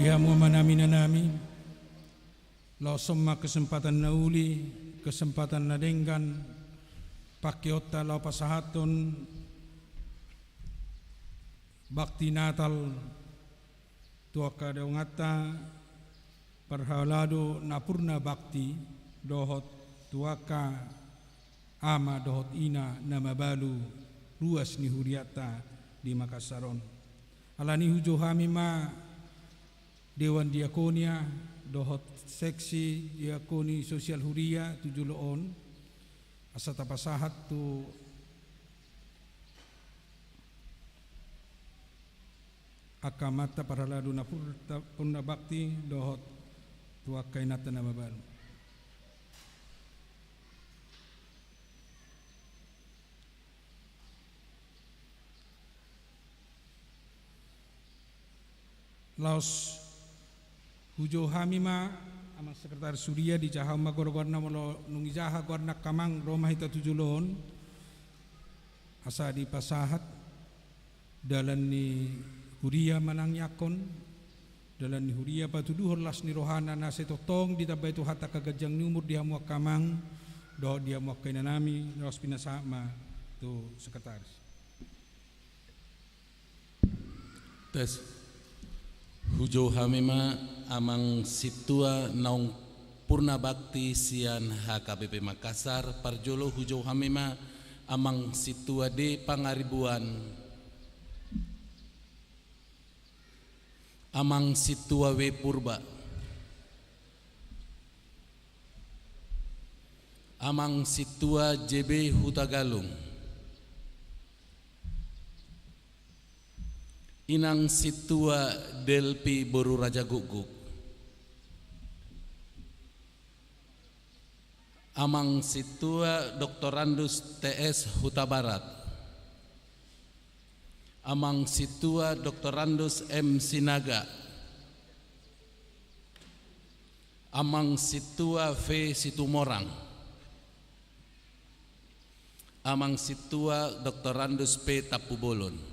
Speaker 3: Dia mau manami nanami, lau semua kesempatan nauli, kesempatan nadenggan, pakiota lau pasahaton, bakti Natal, tuaka daungata, parhalado napurna bakti, dohot tuaka, ama dohot ina nama balu, ruas ni huriata di Makassaron. Alani hujo hamima Dewan Diakonia, dohot seksi diakoni sosial huria 7 loon, asa tapasahat tu akamata para ladu na punna bakti dohot tua kainata na babalu. Laos hujo hamima ama sekretaris Surya di Jaha magor-gorna molo nungi Jaha gorna kamang Roma hita 7 loon asa di pasahat dalan ni huria manang yakon dalan ni huria patuduhor las ni rohana na setotong di tabay tu hata kagajang ni umur dia muak kamang do dia muak kainanami ros pinasama tu sekretaris.
Speaker 6: Tes hujo hamima amang situa naung purna bakti sian HKBP Makassar parjolo hujo hamima amang situa de pangaribuan amang situa we purba amang situa JB Hutagalung inang situa Delpi Boru Raja Guguk amang situa Doktorandus TS Huta Barat amang situa Doktorandus M Sinaga amang situa V Situmorang amang situa Doktorandus P Tapubolon.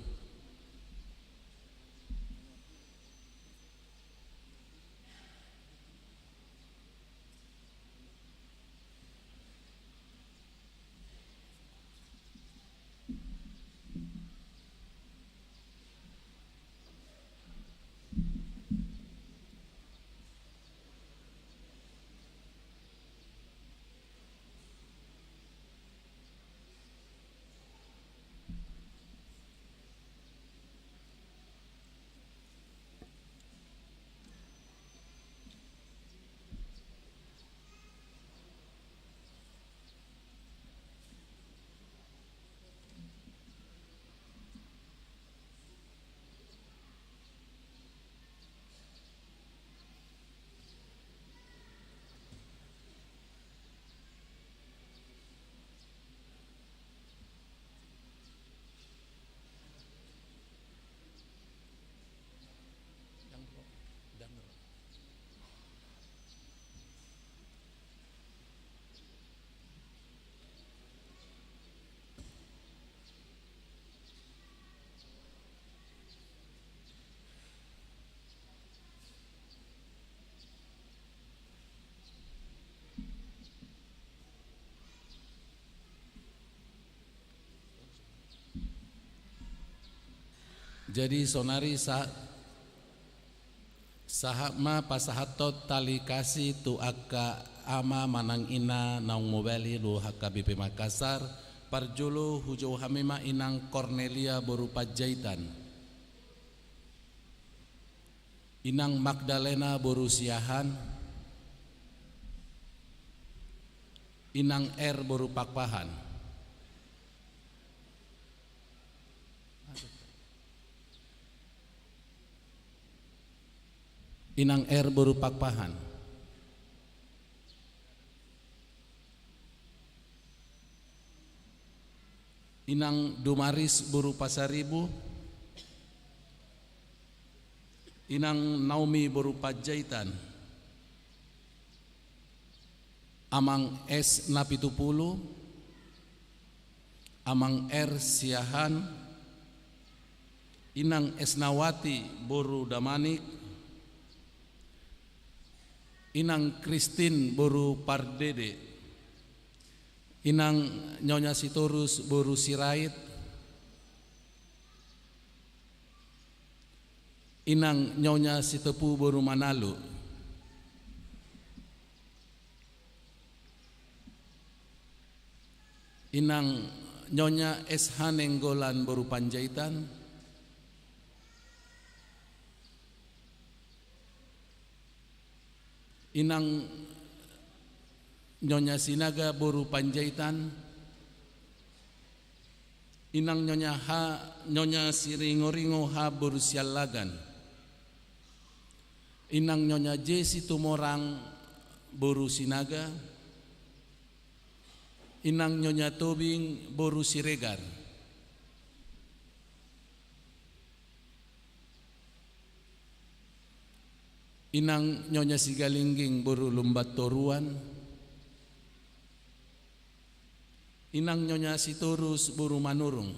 Speaker 6: Jadi sonari sahama pasahatot tali kasih tu akka ama manang ina naung mobeli lu HKBP Makassar parjolo hujo hamima inang Cornelia berupa Jaitan inang Magdalena Borusiahan inang R berupa Pahan inang R berupa Pahan inang Dumaris berupa Saribu inang Naomi berupa Jaitan amang S Napitupulu amang R Siahan inang Esnawati Boru Damanik Inang Kristin boru Pardede, Inang Nyonya Sitorus boru Sirait, Inang Nyonya Sitepu boru Manalu, Inang Nyonya SH Nenggolan boru Panjaitan, Inang Nyonya Sinaga boru Panjaitan, Inang Nyonya Siringo-ringo ha boru Sialagan, Inang Nyonya J Situmorang boru Sinaga, Inang Nyonya Tobing boru Siregar, Inang Nyonya Sigalingging boru Lumbat Toruan, Inang Nyonya Sitorus boru Manurung,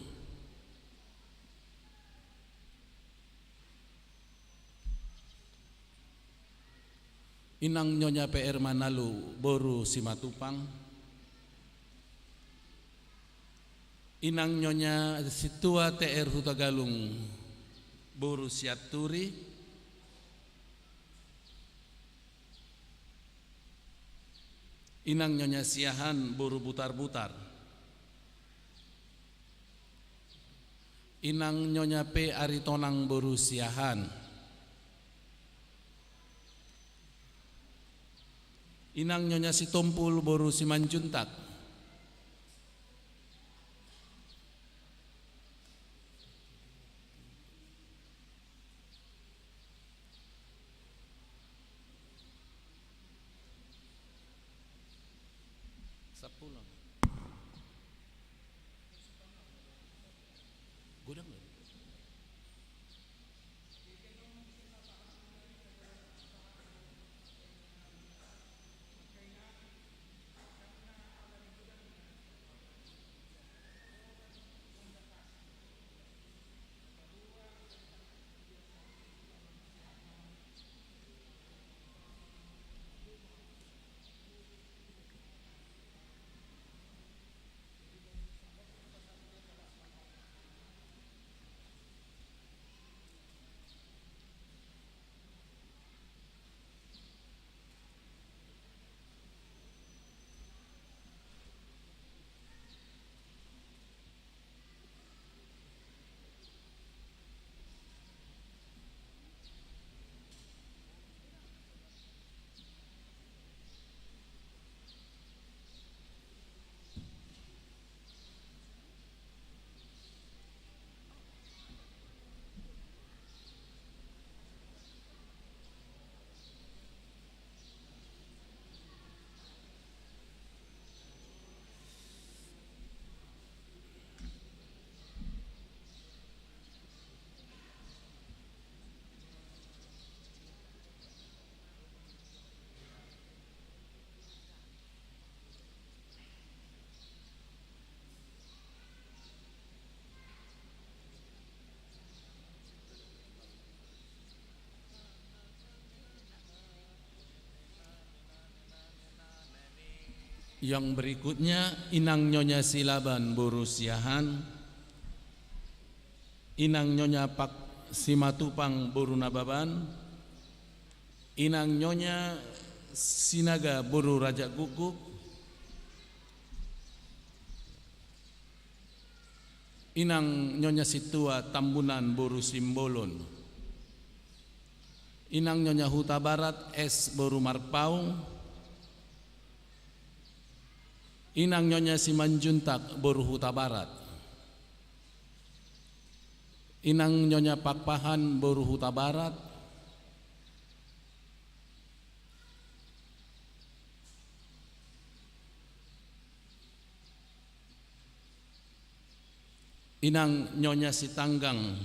Speaker 6: Inang Nyonya PR Manalu boru Simatupang, Inang Nyonya Situa TR Hutagalung boru Siaturi, Inang Nyonya Siahan boru Butar-Butar, Inang Nyonya P Aritonang boru Siahan, Inang Nyonya Sitompul boru Simanjuntak, Sapulang. Gudang loh. Yang berikutnya Inang Nyonya Silaban boru Siahan, Inang Nyonya Pak Simatupang boru Nababan, Inang Nyonya Sinaga boru Raja Guguk, Inang Nyonya Situa Tambunan boru Simbolon, Inang Nyonya Huta Barat S boru Marpaung, Inang Nyonya Simanjuntak boru Huta Barat, Inang Nyonya Pakpahan boru Huta Barat, Inang Nyonya Sitanggang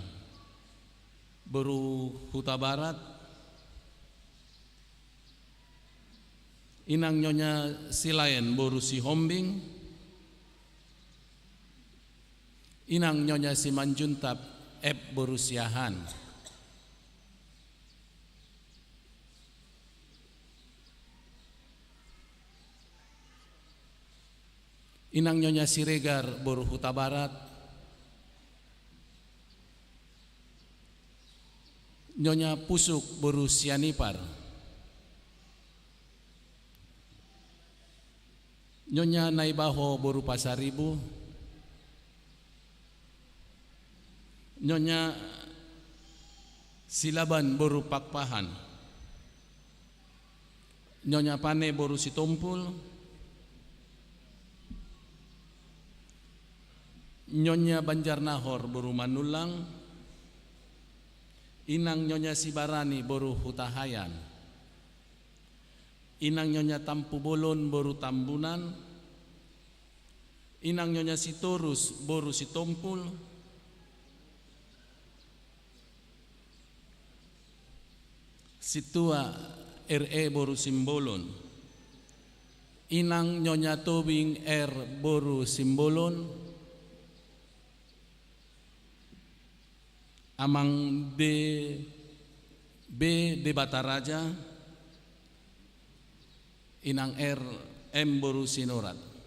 Speaker 6: boru Huta Barat, Inang Nyonya Silayan boru Sihombing, Inang Nyonya Simanjuntap Ep boru Siahan, Inang Nyonya Siregar boru Huta Barat, Nyonya Pusuk boru Sianipar, Nyonya Naibaho boru Pasaribu, Nyonya Silaban boru Pakpahan, Nyonya Pane boru Sitompul, Nyonya Banjarnahor boru Manulang, Inang Nyonya Sibarani boru Hutahayan, Inang Nyonya Tampu Bolon boru Tambunan, Inang Nyonya Sitorus boru Sitompul, Situa RE boru Simbolon, Inang Nyonya Tobing R boru Simbolon, Amang B de Bataraja, Inang R M boru Sinorat.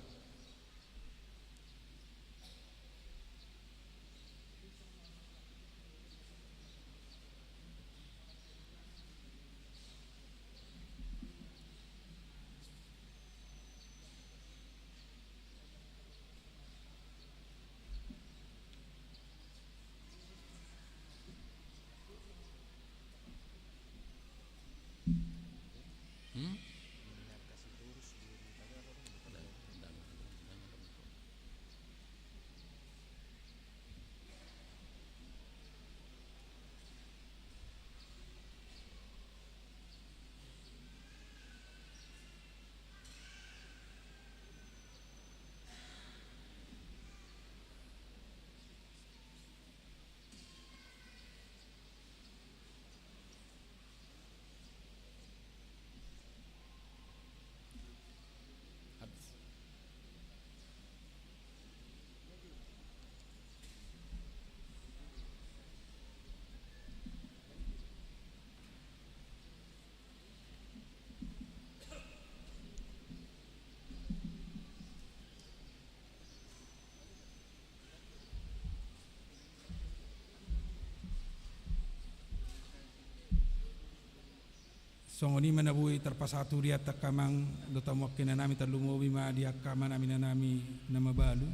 Speaker 3: Songoni manabui terpasatu riat takamang dotamok kinanami talumowi ma diakama nami nanami nama balu.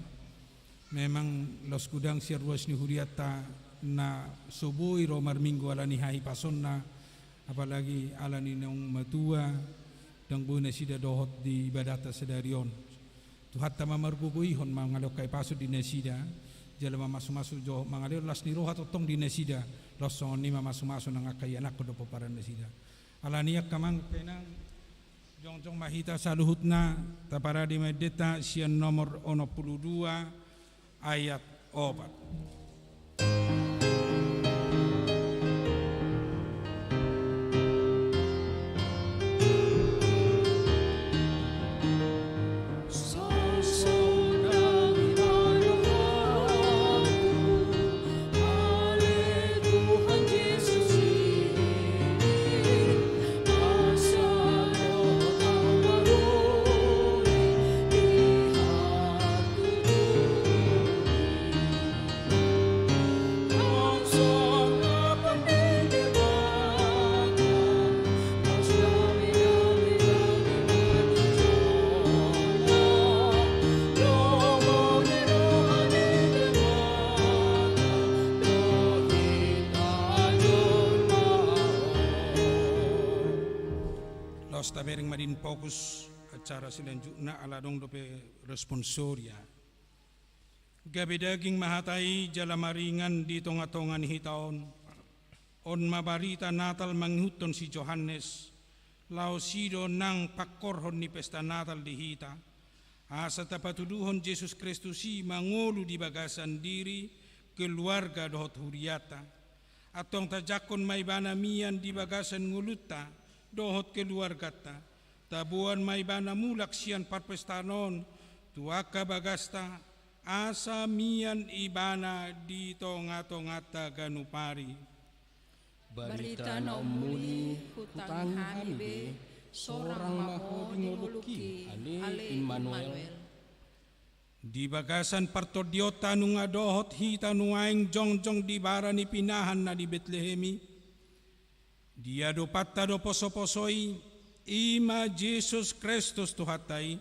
Speaker 3: Memang los kudang sirwas ni huriata na soboi romar minggu alani hai pasonna, apalagi alani nong matua dang buna sida dohot di ibadata sedarion. Tuhat tama marbubuihon mangalokai pasut di nasida jala mamasuk jo mangalir las ni rohat otong di nasida los songoni mamasuk nang akai anak kodo paparan nasida. Alaniak kamang penang jongjong mahita saluhutna tapara di medeta sian nomor 62 ayat 4. Tabering madin fokus acara selanjutnya aladong dope responsoria. Gabi daging mahatai jala maringan di tonga-tongan hitaon. On mabarita Natal manghuton si Johannes. Lao sido nang pakorhon ni pesta Natal di hita. Asa tapatuduhon Yesus Kristusi mangolu di bagasan diri keluarga dohot huriata. Atong tajakon may banamian di bagasan nguluta. Dohot keluarga ta tabuan may bana mulak sian parpestanon tuaka bagasta asa mian ibana di tonga-tongata ganupari
Speaker 7: barita na umuli hutang hanibe sorang maho dimuluki ale Immanuel
Speaker 3: Di bagasan partodiota nung adohot hita nuaing jongjong di bara ni pinahan na di Betlehemi. Dia do patta do poso-posoi ima Jesus Kristus tuhatay.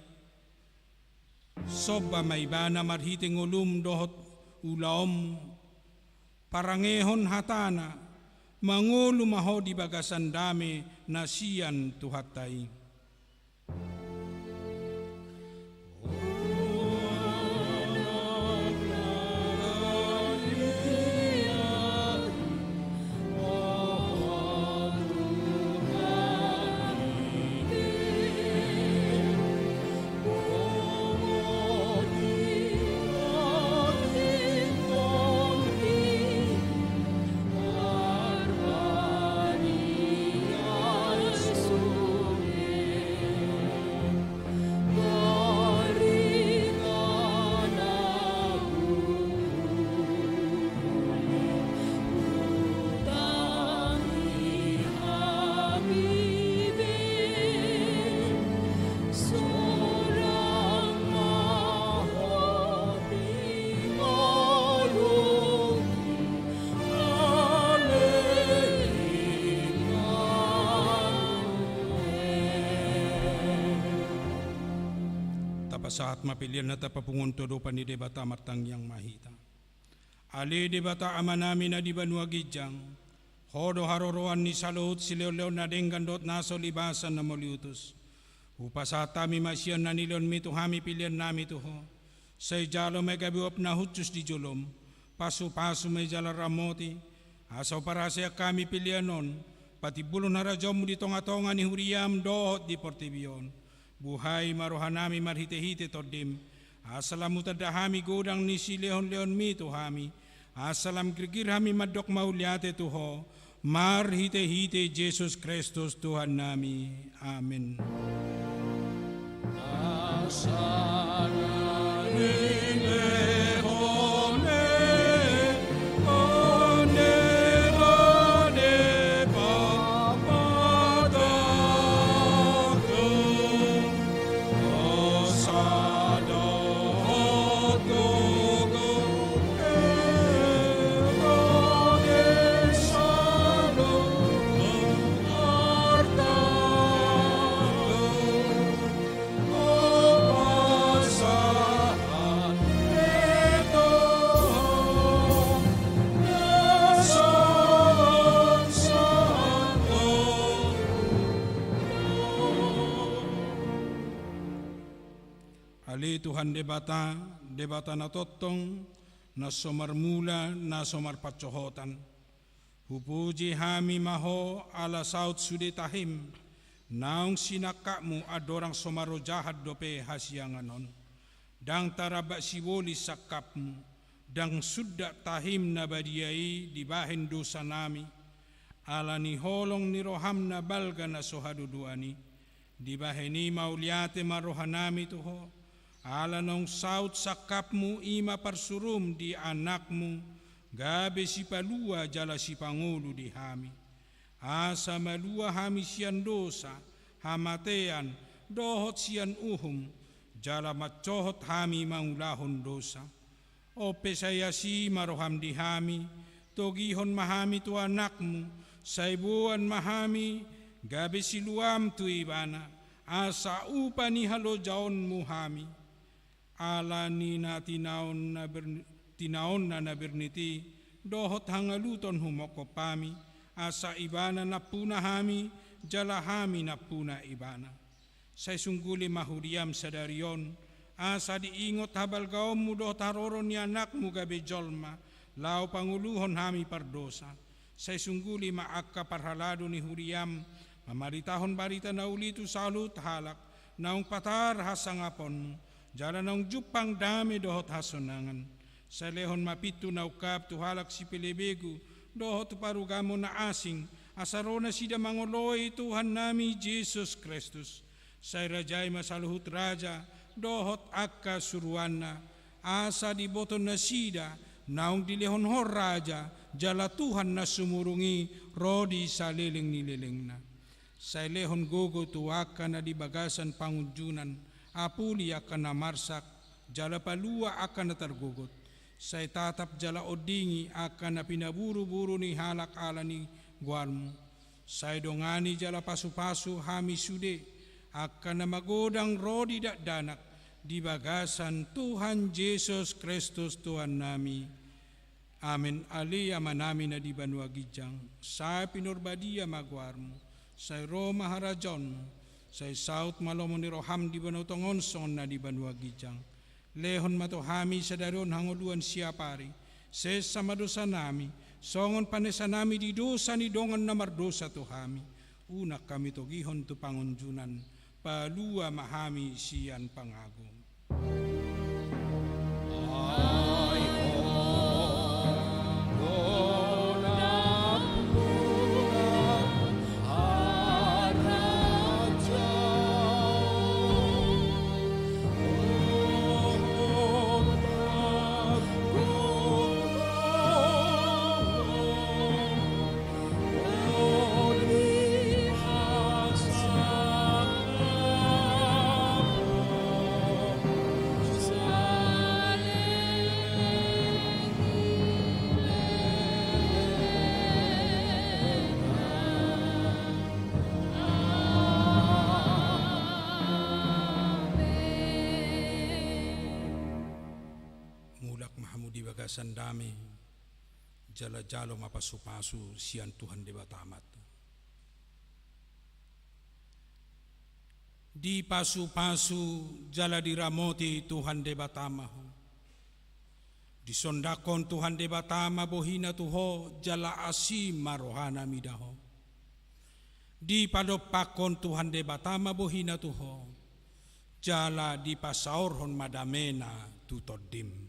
Speaker 3: Soba may bana marhiting ulum dohot ulaom parangehon hatana mangulu maho di bagasan dame na siyan tuhatay. Saat mapilian na tapapungon todo pa ni debata martang yang mahita. Ali debata ama namin na di banua gidyang, hodo haroroan ni salut si leo na denggan dot naso libasan na moliutos. Upasatami masyan na nilon mi tuhami pilian nami tuho. Say jalo may gabiwap na hutsus di jolom, pasu-pasu may jala ramoti, asaw para siya kami pilianon, pati bulon harajom di tonga-tonga ni Huriam dohot di Portibion. Buhay marohanami marhite-hite todim, asalam utadahami godang ni si leon-leon mi tuhami, asalam kirkirhami madok mauliate tuho, marhite-hite Jesus Kristus Tuhan nami. Amin. Ali Tuhan debata na totong, na somar mula, na somar patsohotan. Hupuji hami maho ala saut sudetahim, naong sinakakmu adorang somaro jahat dope hasyanganon. Dang tarabak siwoli sakapmu, dang sudak tahim na badiai dibahin dosa nami, ala ni holong ni roham na balga na sohaduduani, dibahini mauliate marohanami tuho, ala nong saut sakapmu ima parsurum di anakmu, gabe si palua jala si pangulu di hami. Asa malua hami sian dosa, hamatean, dohot sian uhum, jala macohot hami maulahon dosa. Ope saya si maroham di hami, togihon mahami tu anakmu, saibuan mahami, gabe si luam tu ibana, asa upani halo jaon muhami. Ala ni na tinaon na berniti, dohot hangaluton humoko pami, asa ibana na puna hami, jala hami na puna ibana. Say sungguli mahuriam sa darion, asa diingot habal gaom mo dohot haroron ni anak mo gabi jolma, lao panguluhon hami pardosa. Say sungguli maaka parhalado ni huriam, mamaritahon barita na ulitu salut halak, naong patar hasangapon, jala nang jupang dami dohot hasonangan. Sa lehon mapitu na ukap tuhalak si pilibegu, dohot parugamo na asing, asarona sida mangoloy Tuhan nami Jesus Kristus. Sa rajay masaluhut raja, dohot akka suruana, asa diboton na sida, naong dilehon hor raja, jala Tuhan na sumurungi, rodi sa liling nililing na. Sa lehon gogo tuwaka na dibagasan pangunjunan, apuli akan na marsak, jala palua akan tergugut. Saya tatap jala odingi akan pinaburu-buru ni halak ala ni guarmu. Saya dongani jala pasu-pasu hami sude akan magodang rodi dak danak di bagasan Tuhan Yesus Kristus Tuhan nami. Amin. Alia manami na di banua gijang. Saya pinurbadia maguarmu. Saya Roma harajonmu. Saya saut malomo ni roham di banua tongonsong na di banua gijang. Lehon matohami sa daron hanguluan siapari. Sesa madosa nami. Songon panesa nami di dosa ni dongan na mardosa to hami. Unak kami to gihon to pangunjunan. Palua mahami siyan pangagom. Sandami jala-jalo mapasu-pasu sian Tuhan dewa tamat. Di pasu-pasu jala diramoti Tuhan dewa tamaho. Di sondakon Tuhan dewa tama bohina tuho jala asim marohana midaho. Di padopakon Tuhan dewa tama bohina tuho jala di pasaorhon madamena tutodim.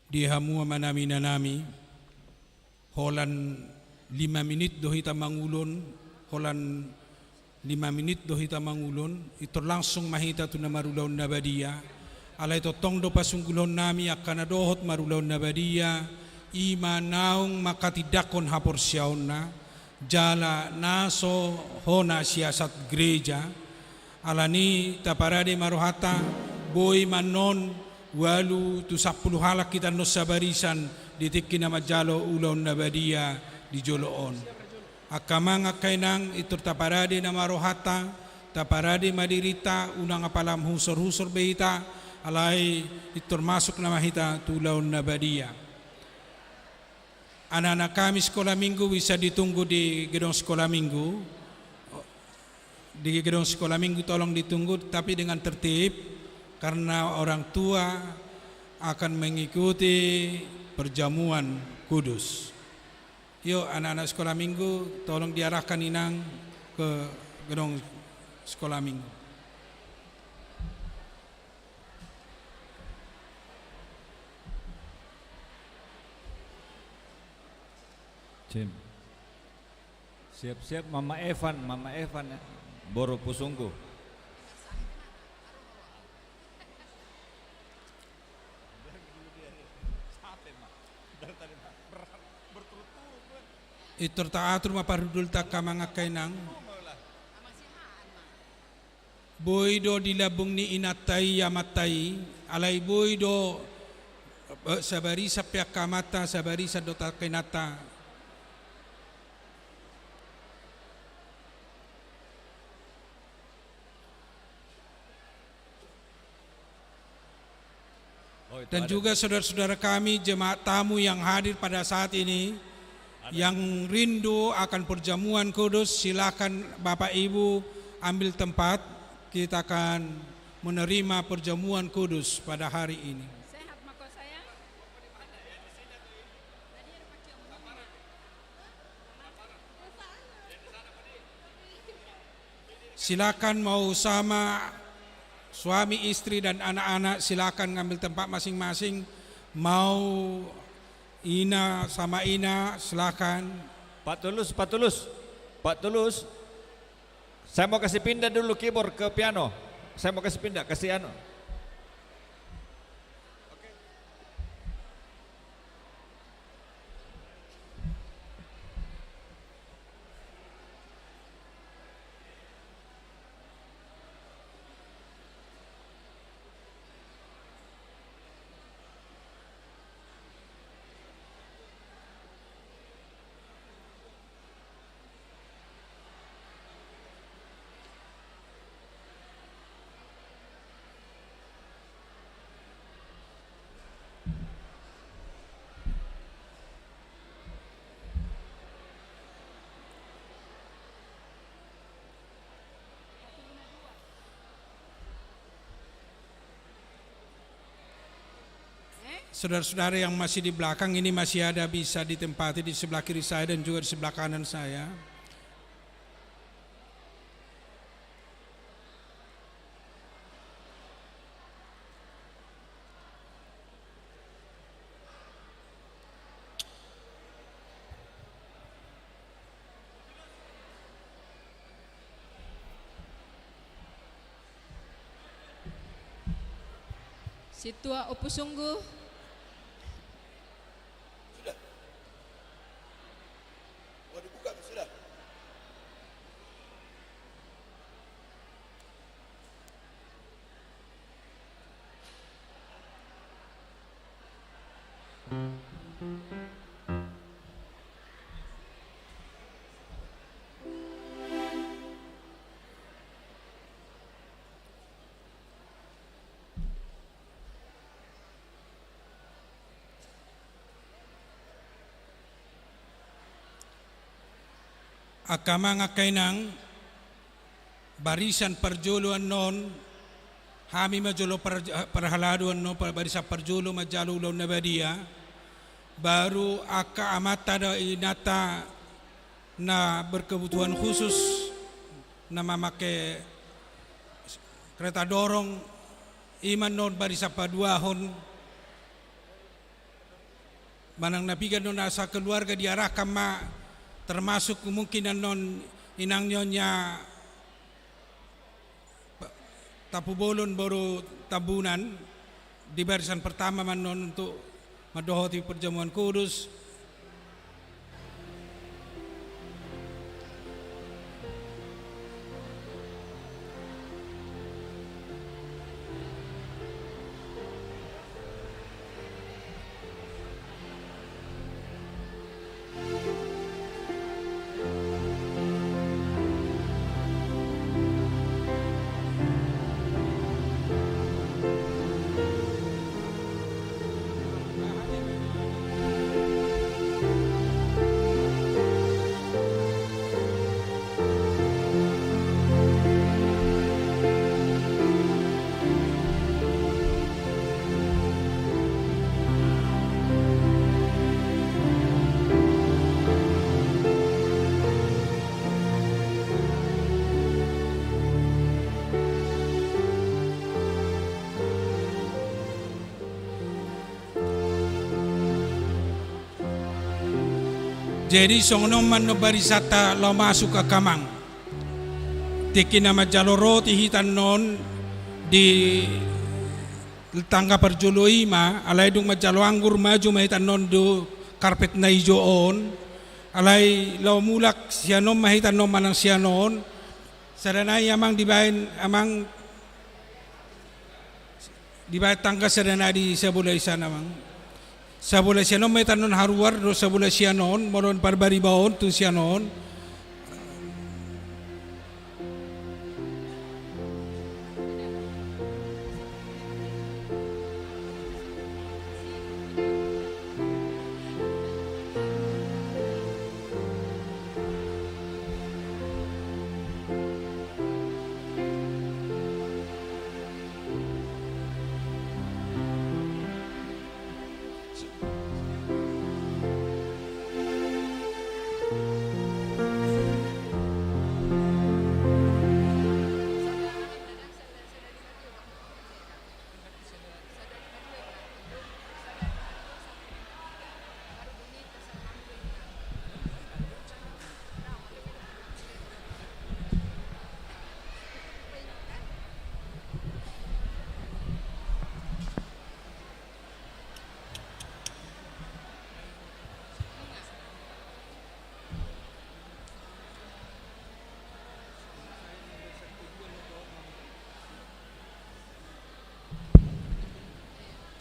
Speaker 3: Di hamua manami nanami holan 5 menit do hita mangulon, holan 5 menit do hita mangulon, ito langsung mahita tu na marulaw na badia. Alay to tong do pasunggulon nami akan adohot marulaw na badia, ima naong makatidakon hapor siyaon na, jala naso hona siasat gereja, alani taparade marohata, boy manon, walu tu 10 halak kita no sabarisan ditikkin na majalo ulaw na badia di joloon. Akamang kainang ito taparade na marohata, taparade madirita, unang apalam husor-husor behita, alay ito masuk na mahita tulaw na badia. Anak-anak kami sekolah minggu bisa ditunggu di gedung sekolah minggu. Di gedung sekolah minggu tolong ditunggu tapi dengan tertib. Karena orang tua akan mengikuti perjamuan kudus. Yuk anak-anak sekolah minggu tolong diarahkan inang ke gedung sekolah minggu.
Speaker 10: Jim. Siap-siap Mama Evan ya. Boro pusungku.
Speaker 3: Itor taatur maparudul taka mga kainang boy do dilabung ni inatay yamatay alay boy do sabari sa piak kamata sabari sa dota kainata dan juga saudara-saudara kami jemaat tamu yang hadir pada saat ini yang rindu akan perjamuan kudus, silakan Bapak Ibu ambil tempat. Kita akan menerima perjamuan kudus pada hari ini. Silakan mau sama suami, istri, dan anak-anak silakan ngambil tempat masing-masing. Mau Ina sama Ina silakan.
Speaker 10: Pak Tulus, Pak Tulus, Pak Tulus. Saya mau kasih pindah dulu keyboard ke piano. Saya mau kasih pindah, kasih anu.
Speaker 3: Saudara-saudara yang masih di belakang ini masih ada, bisa ditempati di sebelah kiri saya dan juga di sebelah kanan saya.
Speaker 5: Situa Opo Sungguh.
Speaker 3: Akama ngakainang barisan perjuluan non hami majolo perhaladuan no barisan perjulu majalulo nabadia baru aka amata da inata na berkebutuhan khusus na memakai kereta dorong iman non barisan paduahon manang nabigan non asa keluarga diarahkan ma termasuk kemungkinan non inang nyonya tapu bolon baru tabunan di barisan pertama man non untuk madohoti perjamuan kudus. Jadi songonom man no barisata lo masuk ke kamang. Tiki nama jaloroti hitan non di tangga perjului ma alai dung majalo anggur maju ma hitan non do karpet na ijoon alai lo mulak sianom ma hitan non manang sianon sadanai amang dibain amang dibain tangga sadana di sebelah sana amang. Sabula sianon may tanon haruar do sabula sianon moron parbari baon tu sianon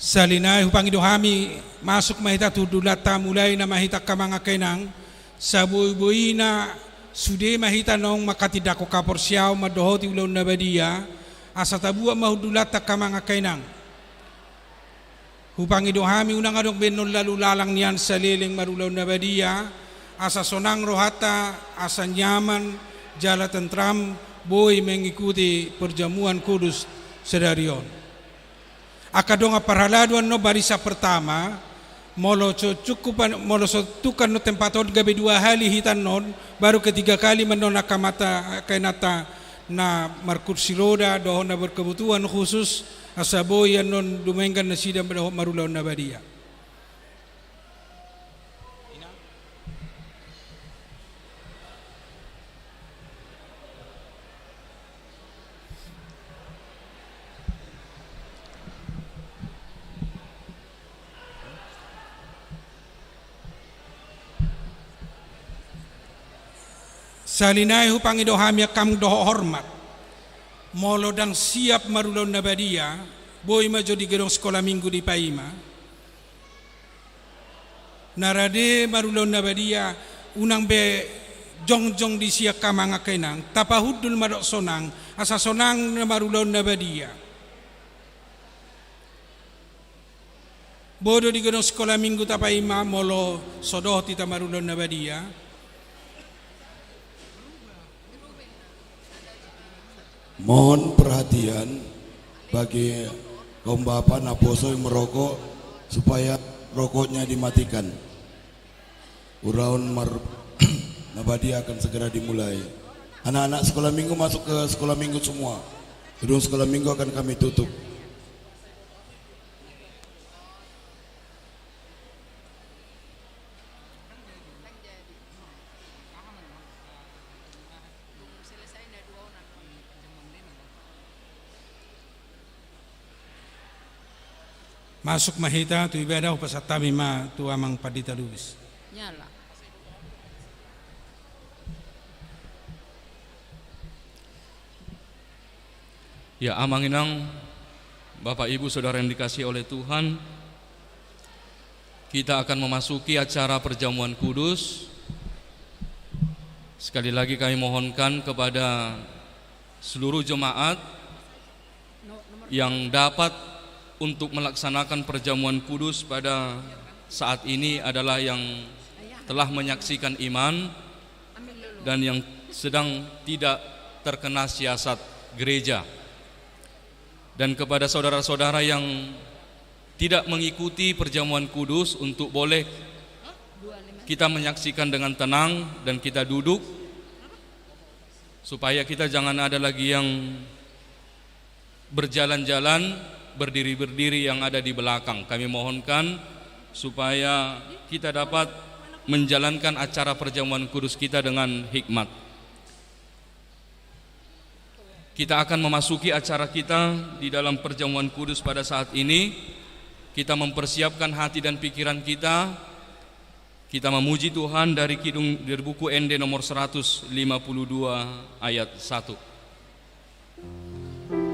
Speaker 3: Salinay hupang idohami masuk mahita tudulata mulai na mahita ka mga kainang sa buhay na sude mahita nong makatidako kaporsyaw madohoti ulaw na badia asa tabua mahudulata ka mga kainang hupang idohami unang adong benon lalulalang niyan sa liling marulaw na badia asa sonang rohata asa nyaman jala tentram boy mengikuti perjamuan kudus sedarion. Akadonga parhaladuan no barisa pertama molo cukupan molo tukan no tempaton gabe 2 hali hitan non baru ketiga kali menona kamata kainata na markursi roda dohon na berkebutuhan khusus asaboy non dumenggan na sidang dohon marulaw na badia. Salinay hupang idohami kam doho hormat molo dang siap marulaw na badia boy majo di gedong sekolah minggu di Paima narade marulaw na badia unang be jong di siak kamanga kainang tapahudul madok sonang asa sonang na marulaw na badia bodo di gedong sekolah minggu ta Paima molo sodoh tita marulaw na badia.
Speaker 1: Mohon perhatian bagi kaum bapak naposo yang merokok supaya rokoknya dimatikan. Uraun Nabadia akan segera dimulai. Anak-anak sekolah minggu masuk ke sekolah minggu semua. Gedung sekolah minggu akan kami tutup.
Speaker 3: Masuk mahita tu ibadah pasatami ma tu amang padita lubis.
Speaker 5: Nyala.
Speaker 4: Ya amang inang Bapak Ibu Saudara yang dikasihi oleh Tuhan, kita akan memasuki acara perjamuan kudus. Sekali lagi kami mohonkan kepada seluruh jemaat yang dapat untuk melaksanakan perjamuan kudus pada saat ini adalah yang telah menyaksikan iman dan yang sedang tidak terkena siasat gereja. Dan kepada saudara-saudara yang tidak mengikuti perjamuan kudus untuk boleh kita menyaksikan dengan tenang dan kita duduk supaya kita jangan ada lagi yang berjalan-jalan berdiri-berdiri yang ada di belakang. Kami mohonkan supaya kita dapat menjalankan acara perjamuan kudus kita dengan hikmat. Kita akan memasuki acara kita di dalam perjamuan kudus pada saat ini. Kita mempersiapkan hati dan pikiran kita. Kita memuji Tuhan dari buku ND nomor 152 ayat 1. Amor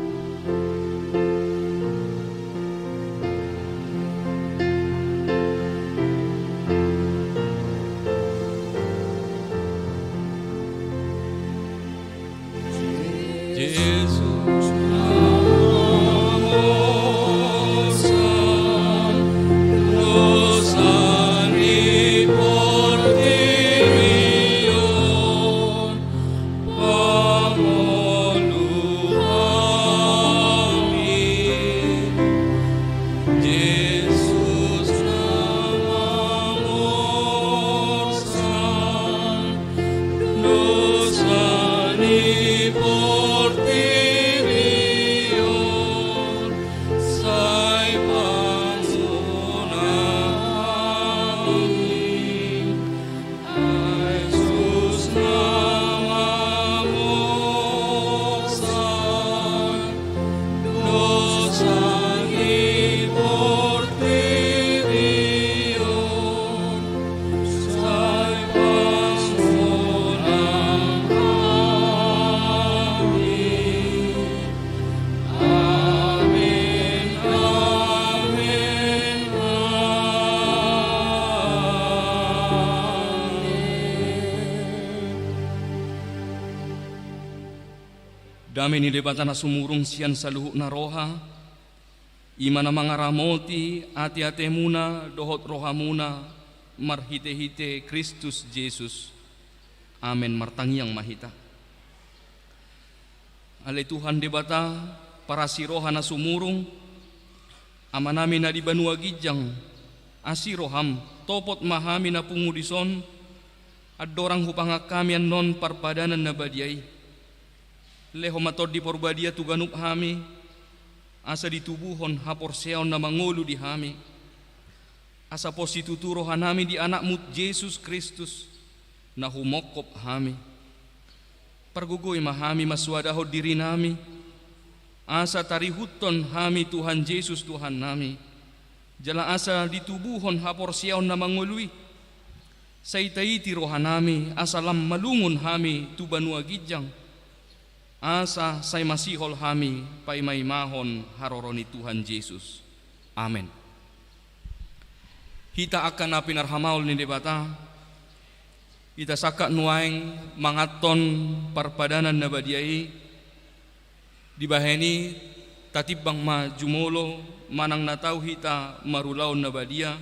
Speaker 4: Dami ni debata na sumurung siyan sa luhuk na roha, ima na mga ramoti, ati-ate muna, dohot roha muna, marhite-hite Kristus Jesus. Amen, martangyang mahita. Alay Tuhan debata, para si roha na sumurung, ama namin na di banua gidyang, asiroham, topot mahami na pungudison, at dorang hupangak kami non parpadanan na badyay. Leho matod di porbadia tuganup hami, asa ditubuhon haporseon na mangulu di hami, asa posituturohan hami di anakmu Jesus Kristus, na humokop hami. Pargugoy mahami maswadahod diri nami, asa tarihuton hami Tuhan Jesus Tuhan nami, jala asa ditubuhon haporseon na mangului, sa itaiti rohan nami, asa lam malungun hami tu banua gidyang, asa say masihol hami paimaymahon haroroni Tuhan Yesus. Amen. Hita akan na pinarhamaul ni debata, ita saka nuaing mangaton parpadanan na badiai, dibaheni tatibang majumolo manang nataw hita marulaw na badia,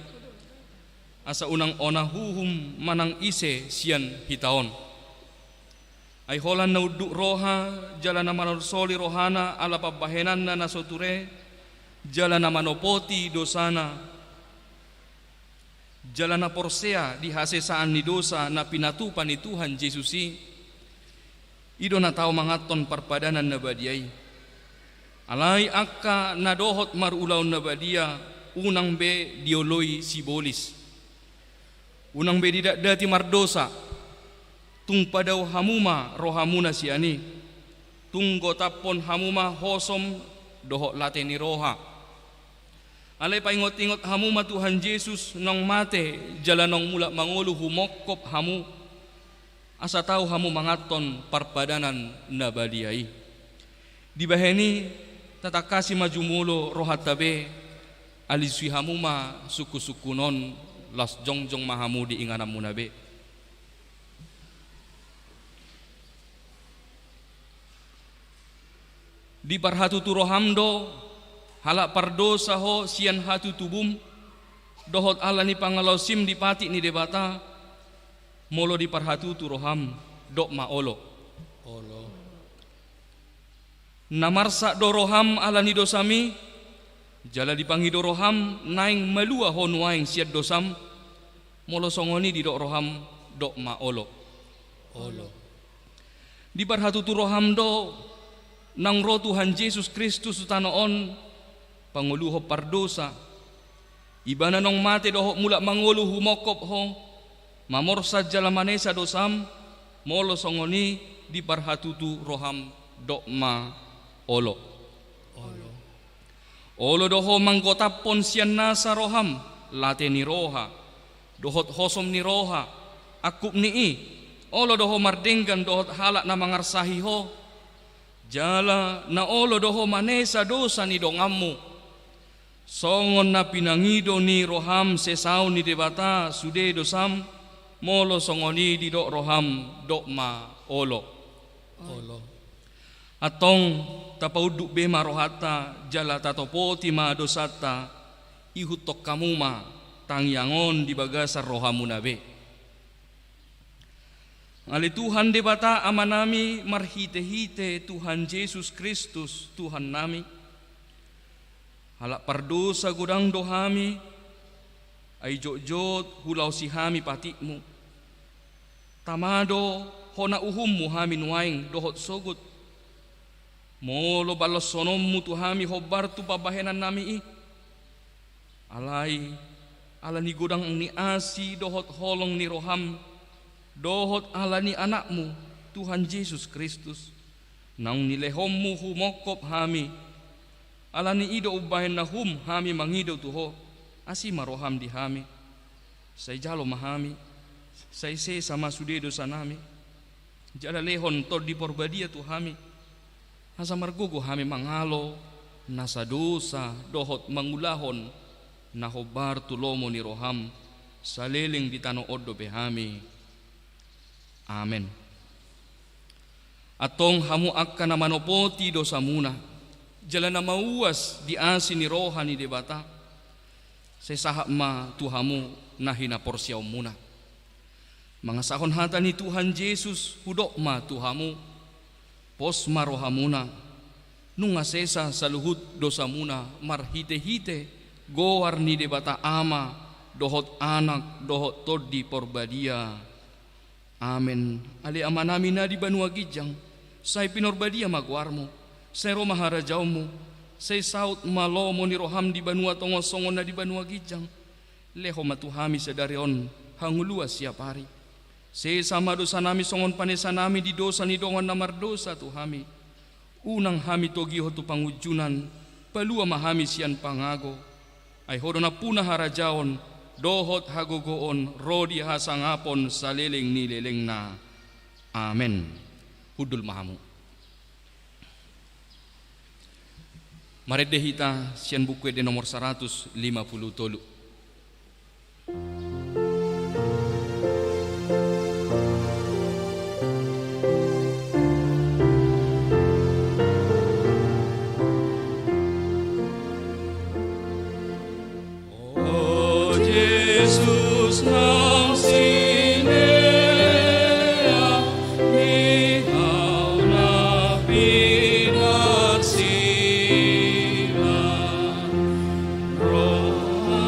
Speaker 4: asa unang ona huhum manang ise siyan hitaon. Ay holan na uduk roha, jala na manorsoli rohana ala pabahenan na nasoture, jala na manopoti dosana, jala na porsea di hasesaan ni dosa na pinatupan ni Tuhan Yesusi, ido na tao mangaton parpadanan na badiay. Alay akka na dohot marulaw na badia, unang be dioloy sibolis, unang be didati mardosa, tung padaw hamuma rohamuna siani, tung gotapon hamuma hosom doho late ni roha. Alay paingot-ingot hamuma Tuhan Yesus nang mate jalanong mula mangulu humokop hamu, asa tau hamu mangaton parpadanan na badiay. Dibaheni tatakasi majumulo rohat tabe, aliswi hamuma suku-sukunon las jongjong mahamu di inganam munabe. Di parhatu turohamdo halak pardosa ho sian hatu tubum dohot ala ni pangalosim di pati ni debata molo di parhatu turoham dok maolo namarsa doroham ala ni dosami jala dipangi doroham naing melua ho nuaing siat dosam molo songoni di dok roham dok maolo di parhatu turoham do nang roh Tuhan Yesus Kristus tanoon panguluho pardosa, ibana nong mate doho mula mangulu humokop ho, mamorsa jalamanesa dosam, molo songoni di parhatutu roham dokma olo. Olo doho manggotapon sian nasa roham, late ni roha, dohot hosom ni roha, akup ni i, olo doho mardenggan dohot halak na mangarsahi ho, jala na olo doho manesa dosa ni dongamu, songon na pinangido ni roham sesau ni debata sude dosam, molo songoni di dok roham dokma olo. Atong tapauduk bema rohata jala tatopoti ma dosata ihutok kamuma tangyangon di bagasar rohamu nabe. Ali Tuhan debata amanami marhite-hite Tuhan Yesus Kristus Tuhan nami, halak pardosa gudang dohami ay jot-jot hulau si hami patikmu, tamado hona uhum muhami nuaing dohot sogut, molo balos sonommu tuhami hobar tu pabahenan nami i, alay ala ni gudang ni asi dohot holong ni roham, dohot ala ni anakmu Tuhan Yesus Kristus, nang nilehommu humokop hami, ala ni ido ubahin na hum hami mangido tuho, asi maroham di hami, say jalo mahami, say se sama sudedo sanami, jala lehon tod di porbadia tu hami, asa margugo hami mangalo, nasa dosa dohot mangulahon, nahobar tulomo ni roham, saliling di tano odo behami. Amen. Atong hamu akka na manopoti dosa muna. Jalan na mauwas di asin ni rohani de bata. Sesahak ma tuhamu na hinaporsyaw muna. Mga sahon hata ni Tuhan Yesus hudok ma tuhamu. Pos marohamuna. Nung asesa sa luhut dosa muna marhite-hite goar ni de bata ama dohot anak dohot todi porbadia. Amen. Ali ama namin na di banua gijang. Say pinorbadia magwarmo. Say romaharajaw mo. Say saut malomo ni roham di banua tongosongon na di banua gijang. Leho matuhami sa darion hanguluas siap hari. Say sama dosa nami songon panesa nami di dosa ni dongon na mardosa tuhami. Unang hami togiho tu pangujunan. Palua mahami sian pangago. Ay hodo na puna harajaon. Dohot hagogoon rodi hasangapon sa leleng ni leleng na. Amen. Hudul mahamu. Maredehita sian buku de nomor 150 tolu. Oh Jesus nang sinea ikaw na pinagsila roha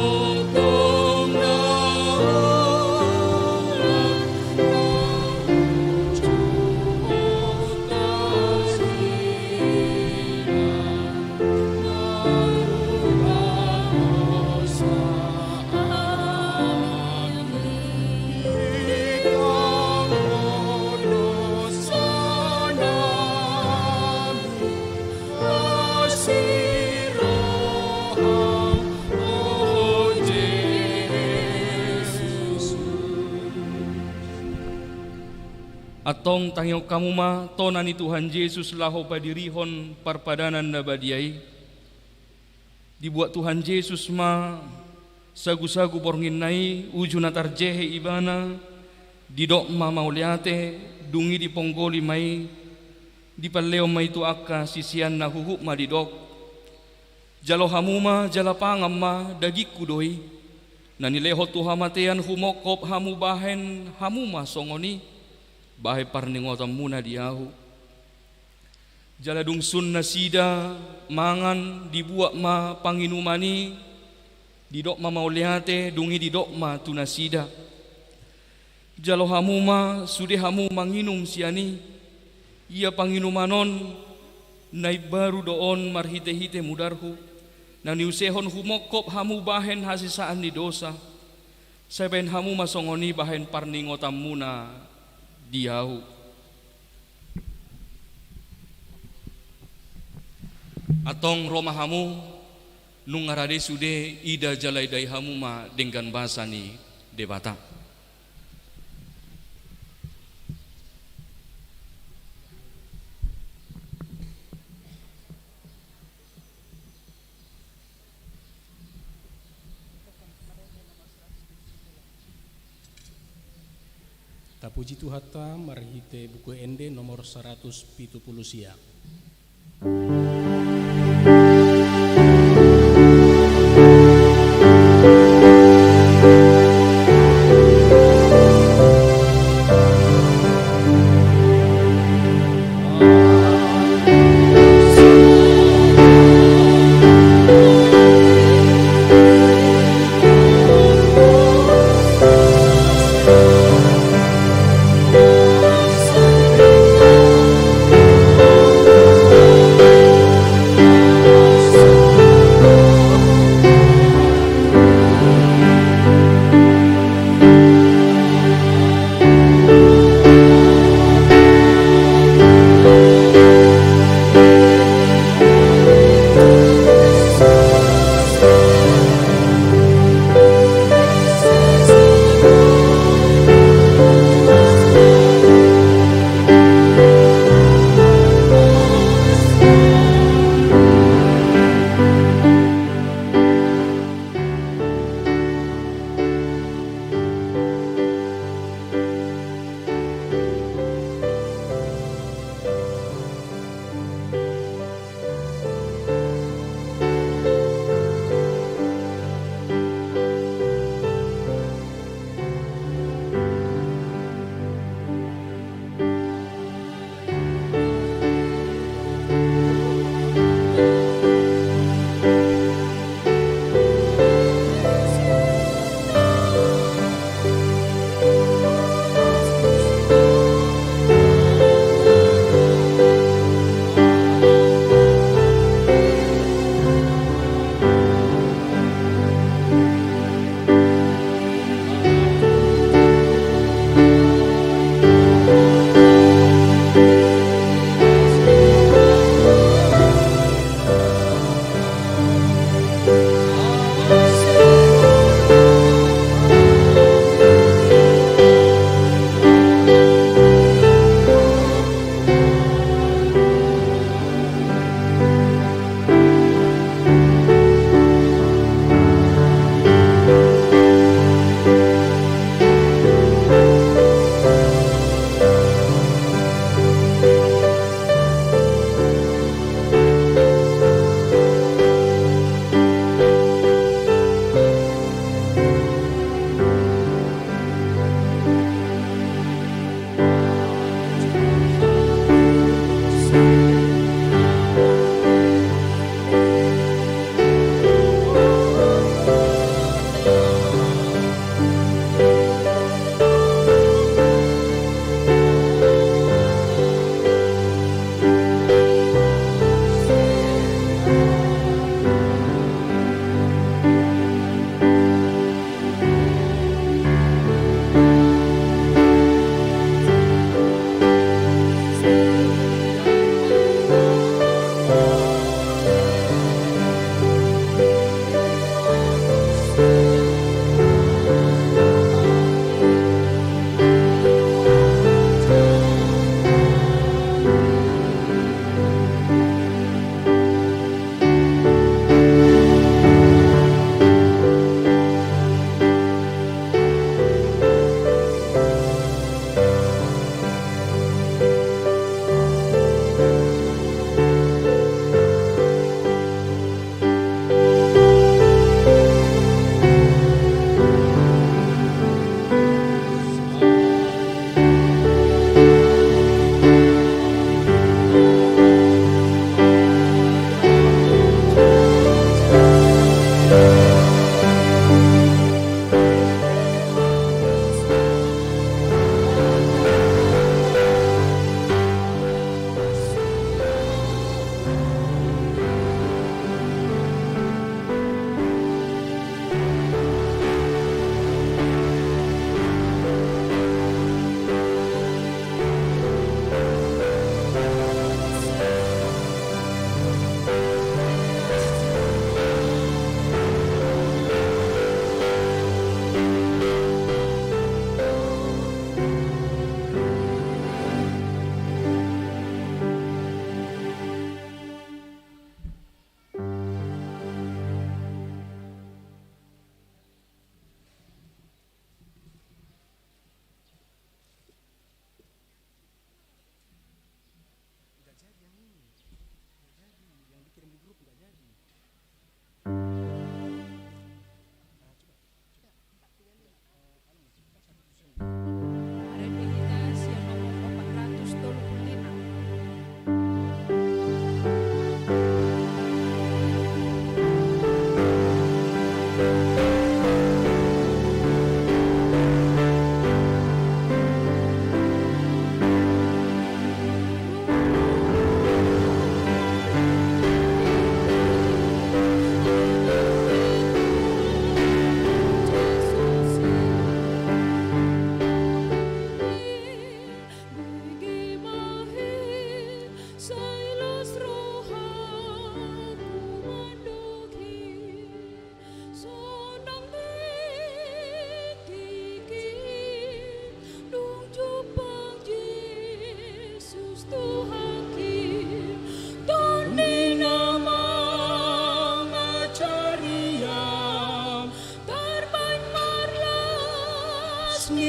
Speaker 4: totong Atong tangyo kamu ma tona ni Tuhan Yesus laho padirihon parpadanan na badiay. Dibuat Tuhan Yesus ma sagu-sagu porngin nai uju na tarjehe ibana didok ma mauliate dungi di ponggoli mai di paleo mai tu akka sisian na huhuk ma didok. Jalo hamuma jalapangam ma dagikku doi nanileho tuhamatean humokop hamu bahen hamuma songoni. Bahay parningotam muna diahu. Jaladung sun na sida mangan dibuat ma panginumani didok ma mauliate dungi didok ma tunasida. Jalo hamu ma sude hamu manginum siani ia panginumanon nai baru doon marhite-hite mudarhu nani usehon humokop hamu bahen hasisaan di dosa. Seben hamu masongoni bahen parningotam muna diahu. Atong romahamu nung ngarade sude ida jalai dai hamu ma dengan bahasa ni debata.
Speaker 7: Puji Tuhan marhite buku ende nomor 170 sia.
Speaker 2: Oh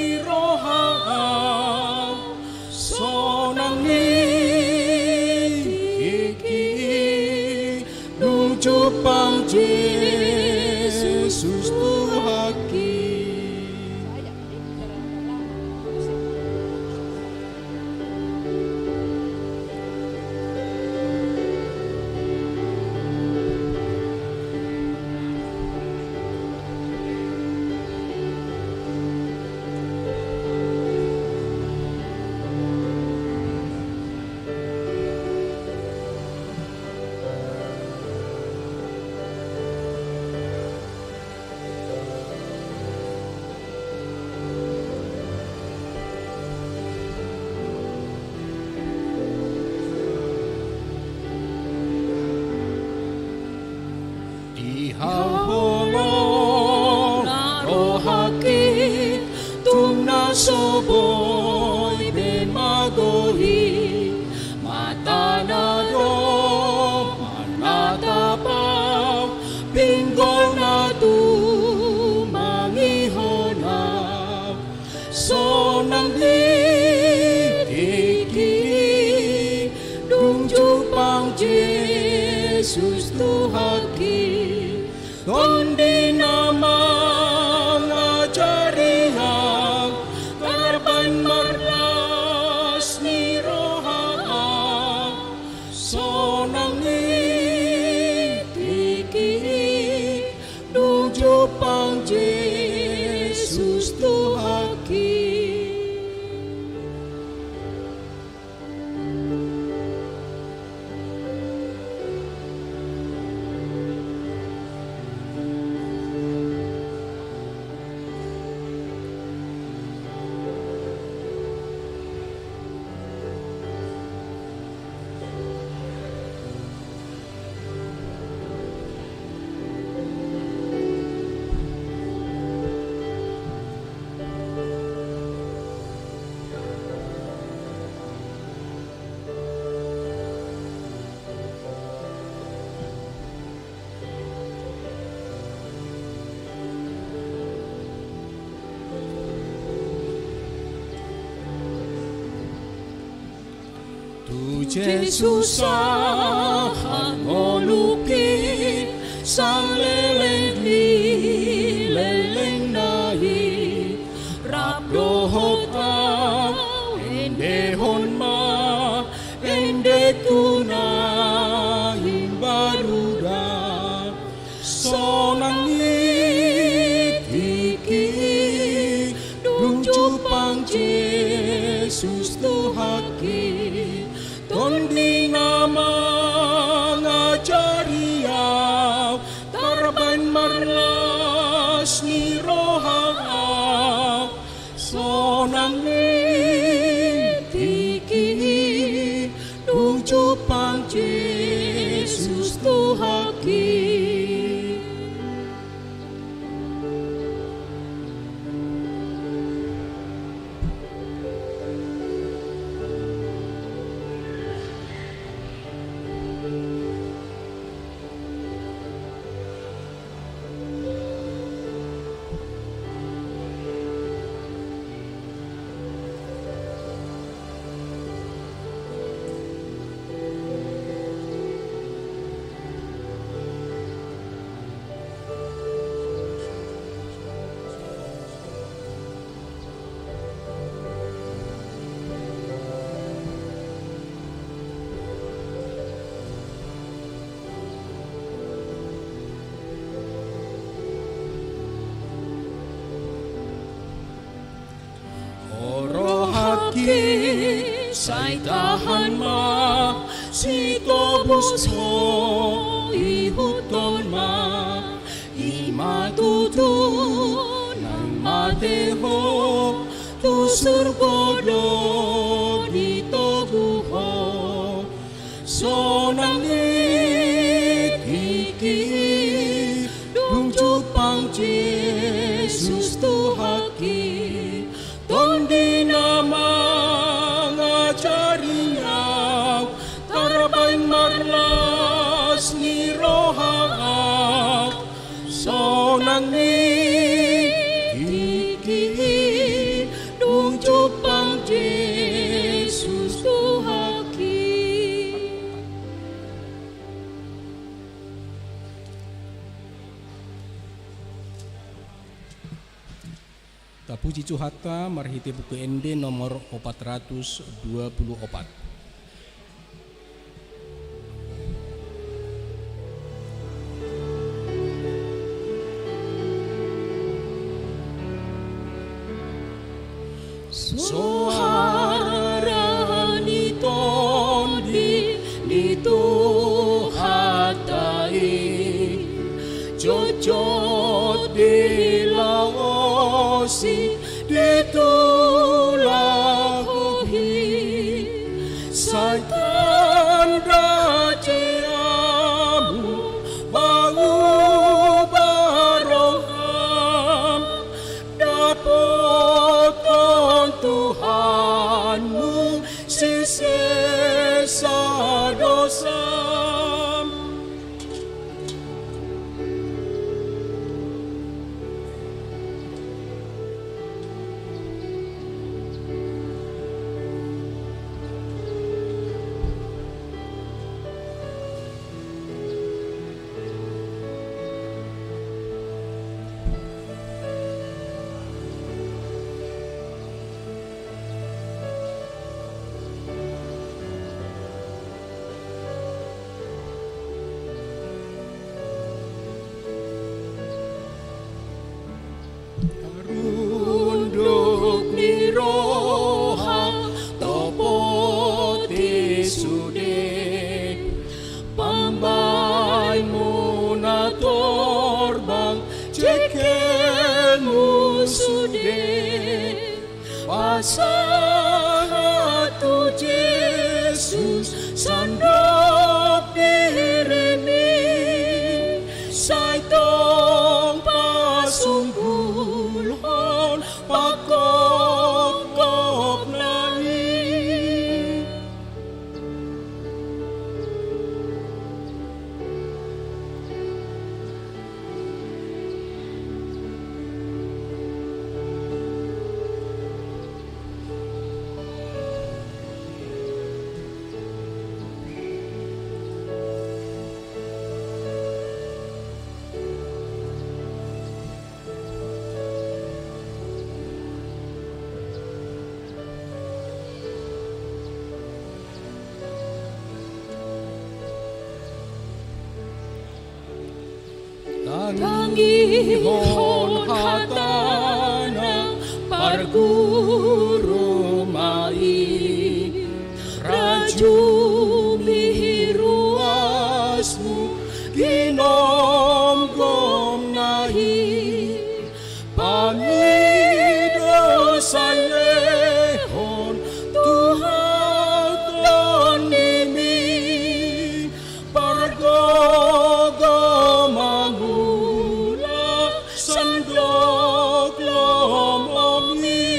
Speaker 7: ni rohang sonang ni kiki nuju pang Yesus Tuhaki. Soboy ben magohi mata na do manatapaw pinggol na tu mangihonaw so nang litiki dungju pang Jesus Tuhaki tondi namang ajarihan marlas ni rohang sonang litiki nuju pang Jesus Tuhaki. Jesus ang molukit sa leleng nahi raplohot ang endehon ma ende tunahing baruda sonang litiki dungju pang Jesus Tuhaki tondi namang ajariaw tarban marlas ni rohang sonang litiki nuju pang Jesus Tuhaki. Say tahan ma si tobus ho ihuton ma imatutu nang mateho tu surgodo di tobuho so nang litiki dungju pang Jesus Tuhaki tondi namang ajariaw tarabay marlas ni rohang so nang litiki Puji Tuhan marhite buku ND nomor 424.
Speaker 11: Soharani tondi dituhatai cocot dilaosi ditulahuhi satan rajamu bangu baroham dapatkan Tuhanmu sisa dosa. Runduk ni roha topoti sude pambai muna torbang cekelmu sude pasahatu Yesus sandok direni saitong pasunggulhon pakop nangis. Tangihon hatana parguru mai raju mihiruasmu ginom gom nahi pamido salehon Tuhan tonimi pargogo mangula sandok lom omni.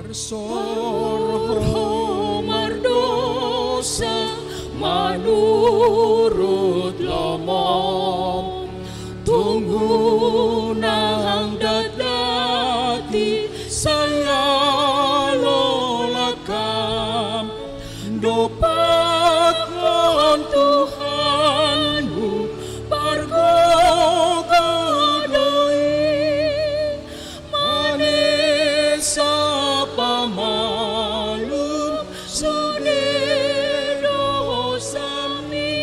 Speaker 11: Sorho mardosa manurut lomong tunggu nang dadati saya lolakam dopatkan Tuhanmu pargogadai manesa pamalum sudiro sami.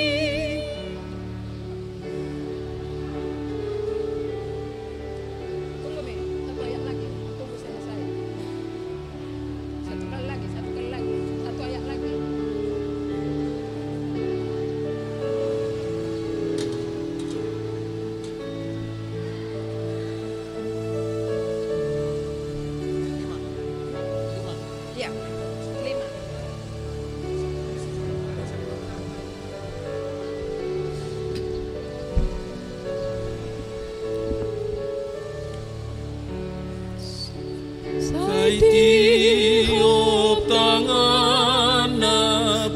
Speaker 11: tiup tangan na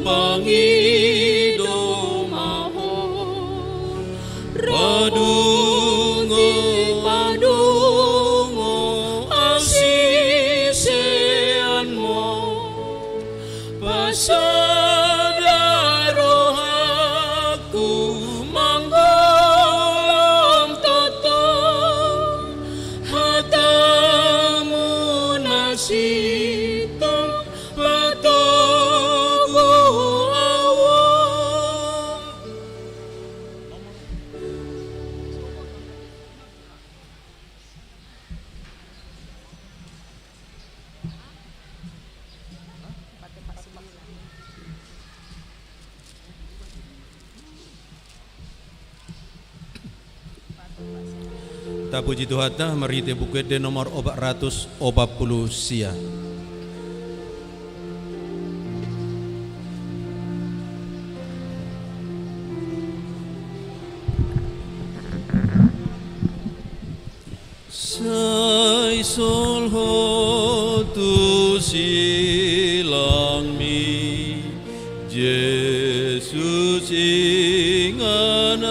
Speaker 11: Panginoon mahon. Padungo asisian mo pasadaro aku manggolong toto hatamu nasitong patogo awong.
Speaker 12: Ta puji Tuhan ta merite buku de nomor 440 sia. Sai sol ho tu silang mi Jesus inganaku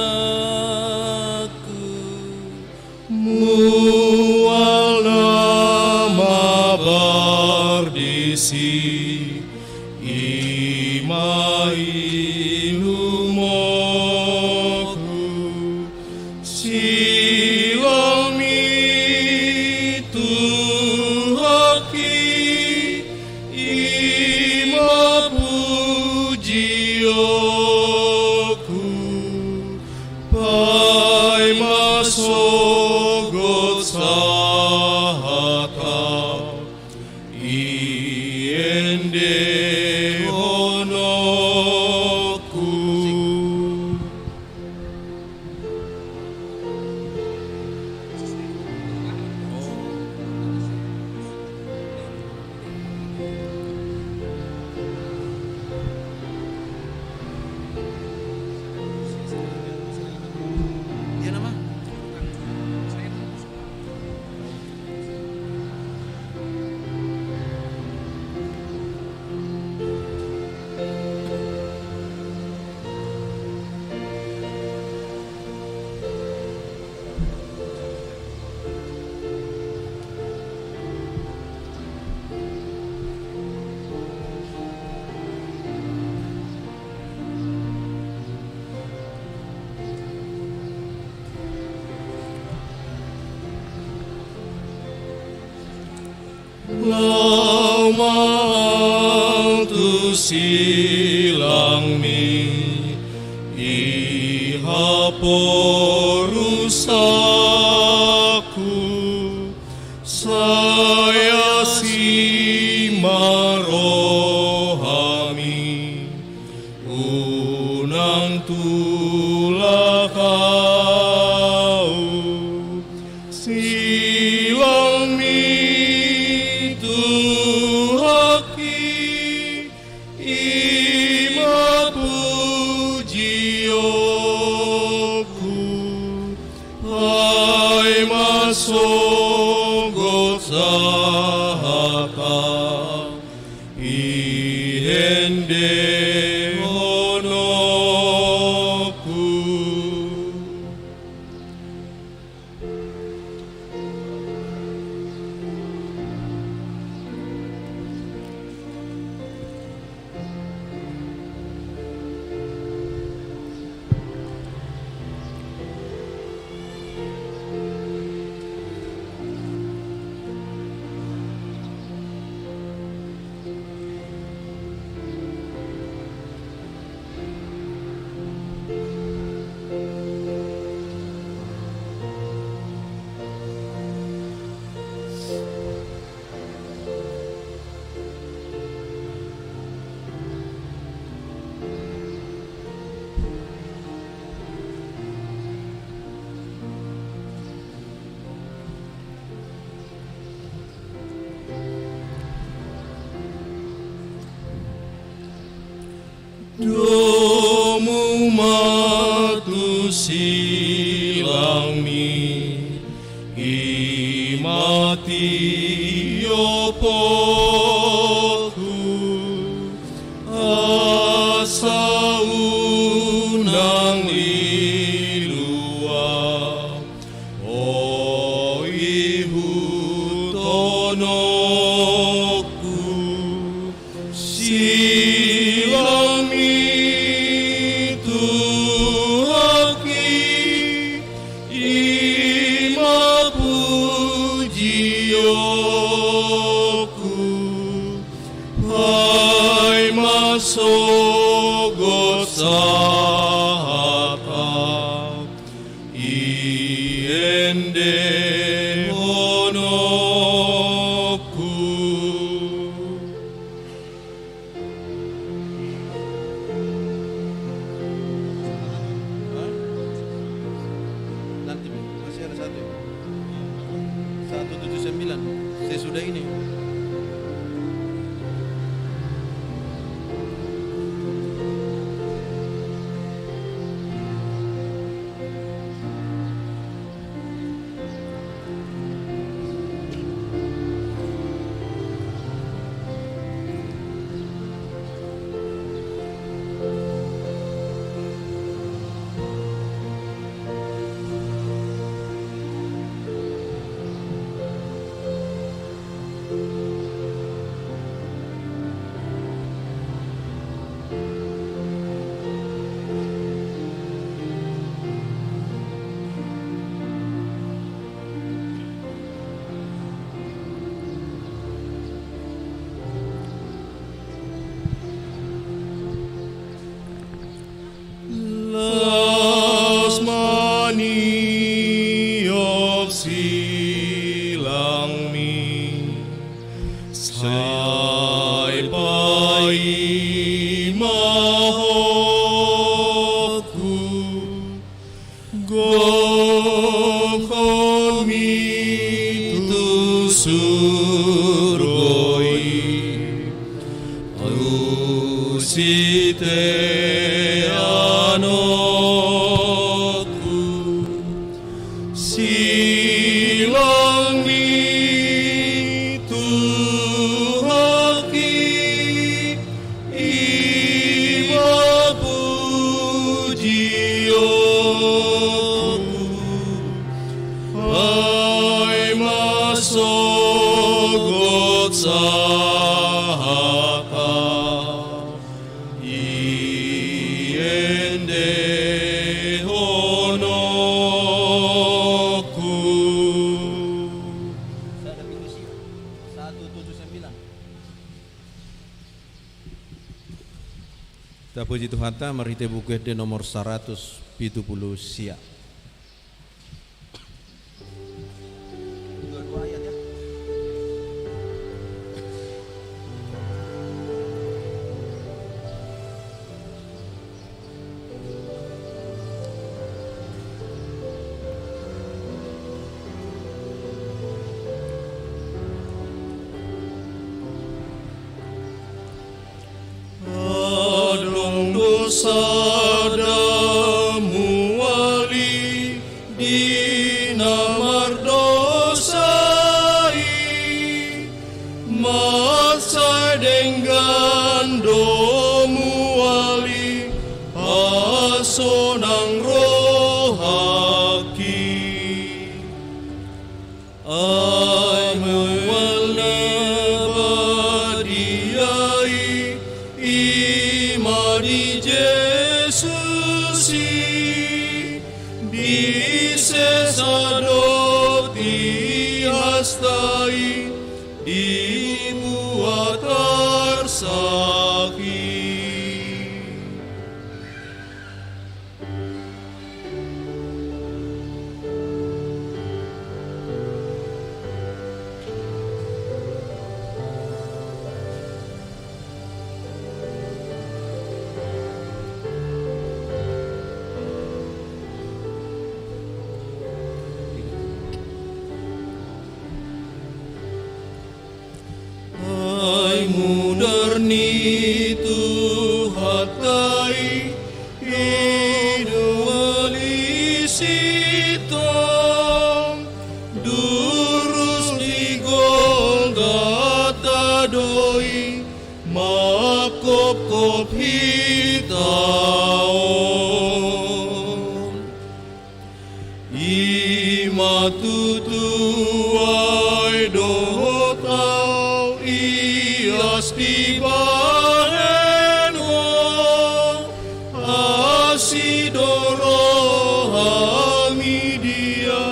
Speaker 12: mual nama bardisi imai lumoku silang mi tuhaki ima pujioku pai masogot sahata iende honoku.
Speaker 9: Dia nama?
Speaker 12: Lau tu silang mi iha porusaku saya si marohami unang tulakau silang mi tuhaki ima pujioku ai masogot sahaka ihende honoku. Domu matu silang mi imati yopoku asa unang ilua o ihutonoku silang itu haki ima pujioku hai masogot sahata iende honoku. Nanti masih ada satu 179 sesudah ini. Lasmani of silang mi sai pai mahoku gokon mi tu surgoi usite anoku silang itu haki ima pujioku hai masogot sahaka iende honoku. 179.
Speaker 13: Kita puji Tuhan, mari kita buka di nomor 170 siap.
Speaker 12: Dua ayat ya. Adong dosa damu wali dinamar dosai masa dengan domu wali asonang rohaki ai muwalna badiai imani Jesusi disesadoti hastai dibuat arsaki. Mudarni Tuhatai inuali sitong durus di Golgota kop hitaon ima tutuai dohotau ias di bahenwo asidoro hamidia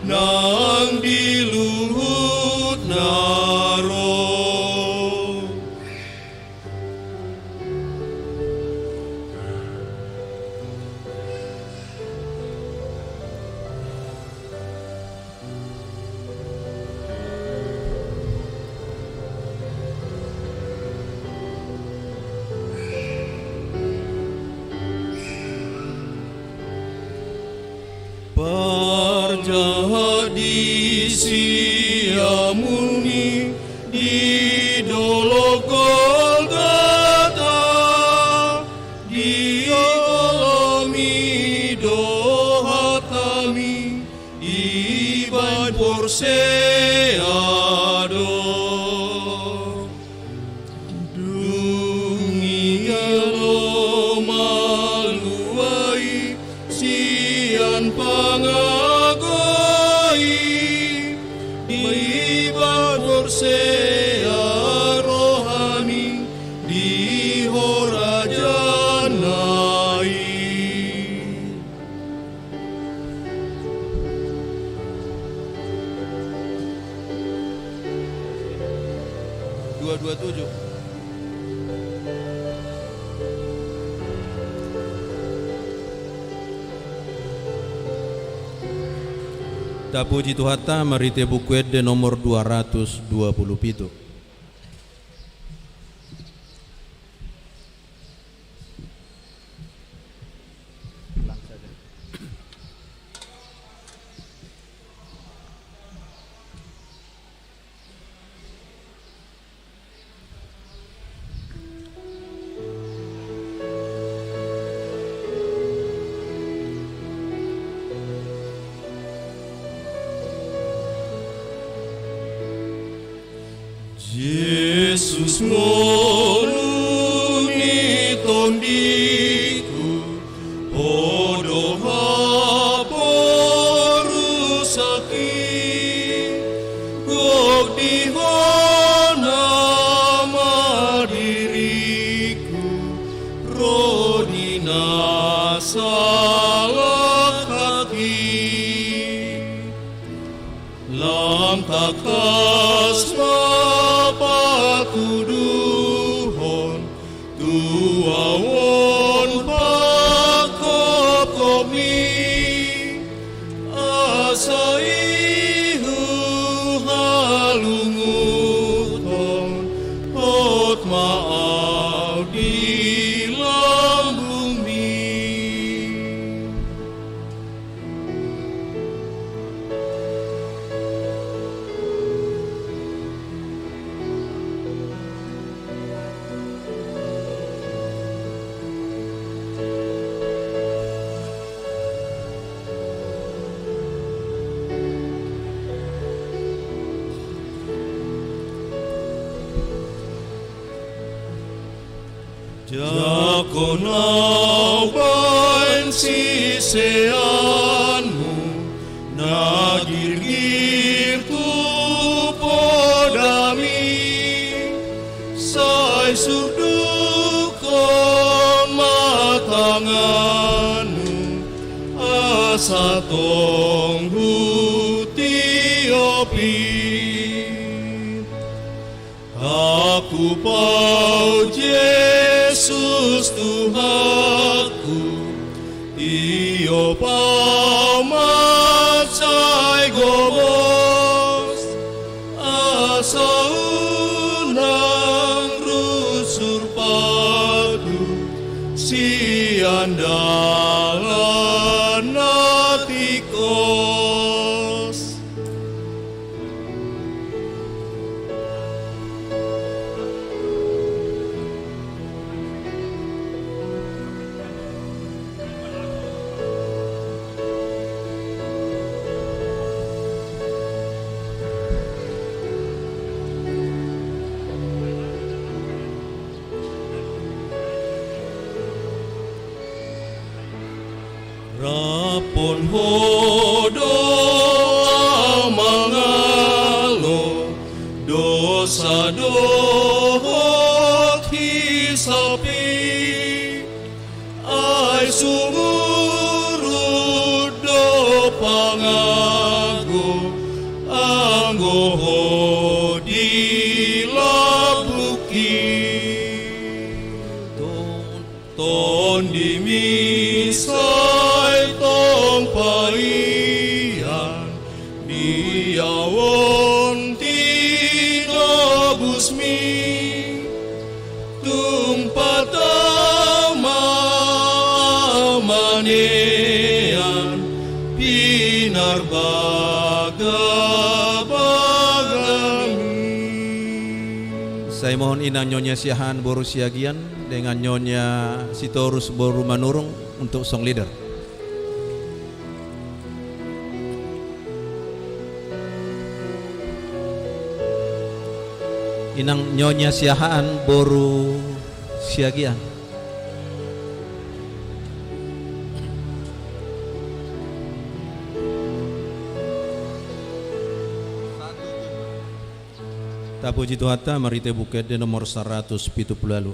Speaker 12: nang diluhut naro. Parjahat di siamuni di dolok Golgota dialami dohatami iban porseado dunia lo maluai sian pangagoi iban porsea rohani di horajanai. 227.
Speaker 13: Tapuji Tuhata marite buku de nomor 227.
Speaker 12: Yesus ngoluni tondiku podo haporu sakit gok dihona madiriku rodina salah hati lam takas tuduhon tuawon pakokomi asaihu halunguton hot maau di lambumi. Jakonau bain siseanmu nagir-gir tu podami sai surdukon matanganu asatong hutiopi aku pau Yesus Tuhanku, iyo pamacay gobos, asa unang rusur padu, si andalan natikos.
Speaker 11: doa mangalo dosa dohot hisapi ai sumurut do pangago anggo dilabuki ton dimisai tong paian diawon tinobusmi tumpatama manean pinarbaga
Speaker 12: Saya mohon inang Nyonya Siahan Boru Siagian dengan Nyonya Sitorus Boru Manurung untuk song leader. Inang Nyonya Siahan Boru Siagian. Tak puji Tuhan, mari te buket di nomor 170 lalu.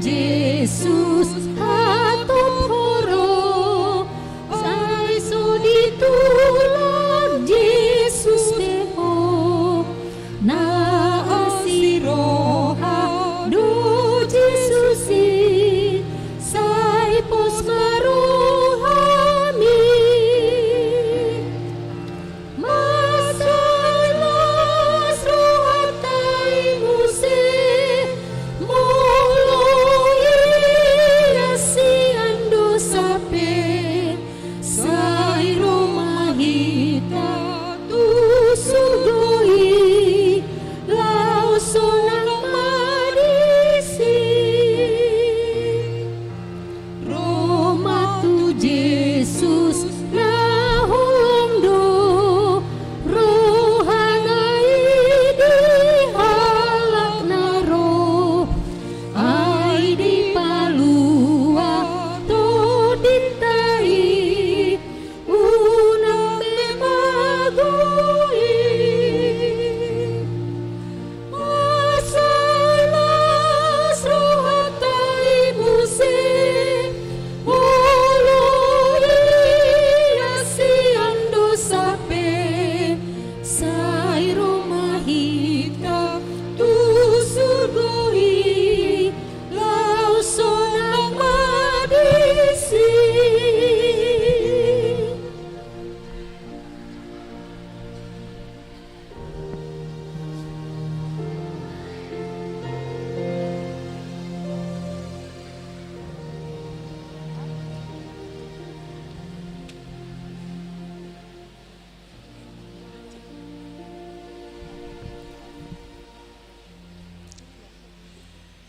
Speaker 2: Yesus hatop horo sai so ditulak Yesus deho na asiroha do Yesusi sai pos marohami masalah rohata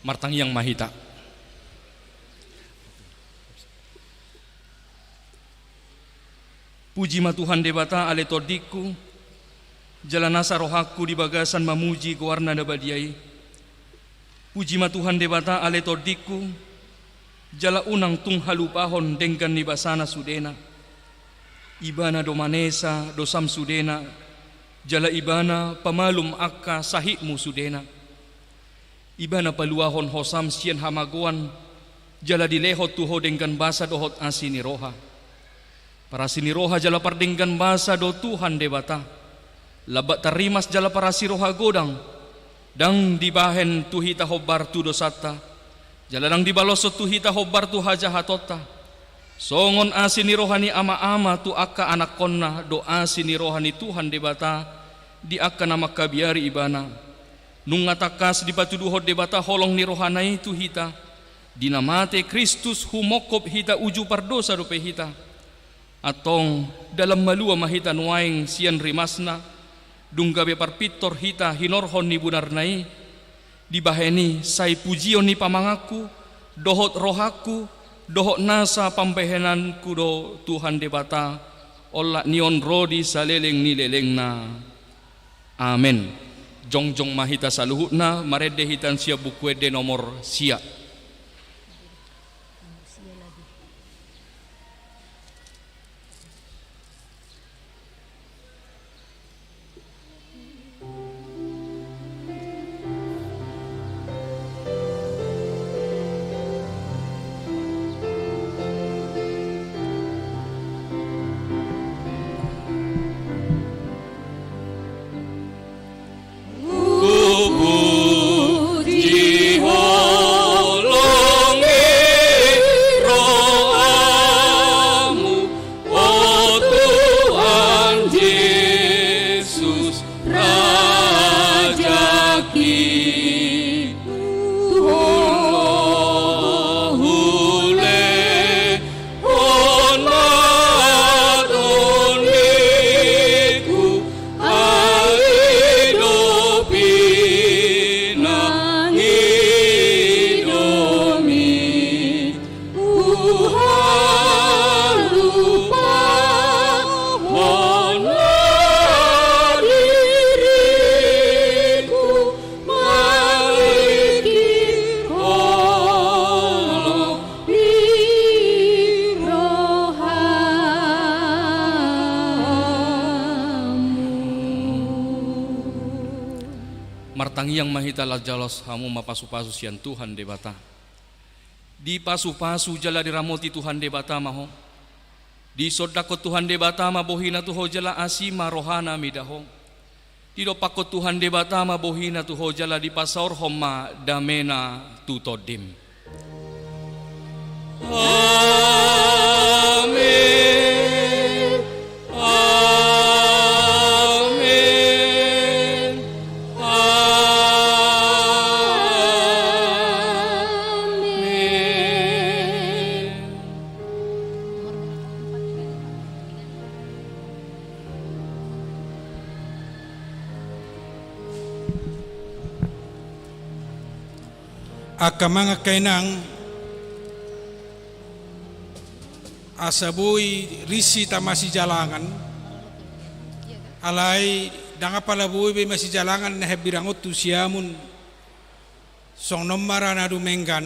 Speaker 4: Martang yang mahita. Puji ma Tuhan debata ale todiku, jalanasa rohaku di bagasan mamuji goarna dabadiai. Puji ma Tuhan debata ale todiku, jala unang tung halupahon dengkan ni basana sudena. Ibana domanesa dosam sudena, jala ibana pamalum akka sahikmu sudena. Ibana paluahon hosam sien hamagoan, jala dilehot tuho dengkan basa dohot asini roha. Para sini roha jala pardengkan basa do Tuhan debata. Labat tarimas jala para si roha godang, dang dibahen tuhita hobar tu dosata. Jala dang dibalosot tuhita hobar tu hajahatota. Songon asini rohani ama-ama tu akka anak konna do asini rohani Tuhan debata di akka nama kabiari ibana. Nungatakas di batu duhot debata holong ni rohanai tu hita. Dinamate Kristus humokop hita uju pardosa dope hita. Atong dalam malua mahita nuaing sian rimasna dunggabe parpitor hita hinorhon ni bunarnai dibaheni sai pujion ni pamangaku dohot rohaku dohot nasa pambehenanku do Tuhan debata ola nion rodi saleleng ni lelengna. Amen. Jongjong mahita saluhutna marede hitan sia bukuede nomor sia. Martangiang mahita lajalos hamu mapasu-pasu sian Tuhan debata. Di pasu-pasu jala diramoti Tuhan debata maho. Di sodako Tuhan debata ma bohina tuho jala asima rohana midaho. Di dopako Tuhan debata ma bohina tuho jala di pasaur homa damena tutodim. Amin. Amin.
Speaker 3: Aka mga kainang asabuy risi ta masih jalangan alai danga palabuy be masih jalangan na hebirangot tu siamun song nomara na dumenggan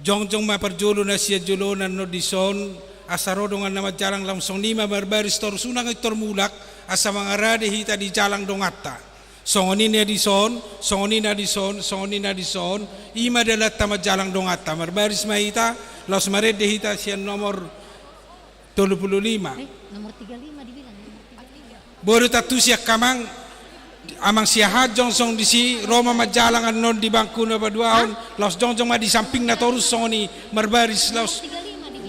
Speaker 3: jongjong maperjulu na siya julunan no dison asarodongan na madjalang langsung lima barbaris tor sunang itor mulak asa mga rade hita di jalang dongatta songoni na dison songoni na dison songoni na dison ima dalat ta madjalang dongatta barbaris mahita los marede hita siya nomor 35
Speaker 2: nomor 35 dibilang
Speaker 3: baru tatu siya kamang amang siya jongsong di si Roma majalang non di bangku na baduahon los jongjong ma di samping na torus songoni marbaris los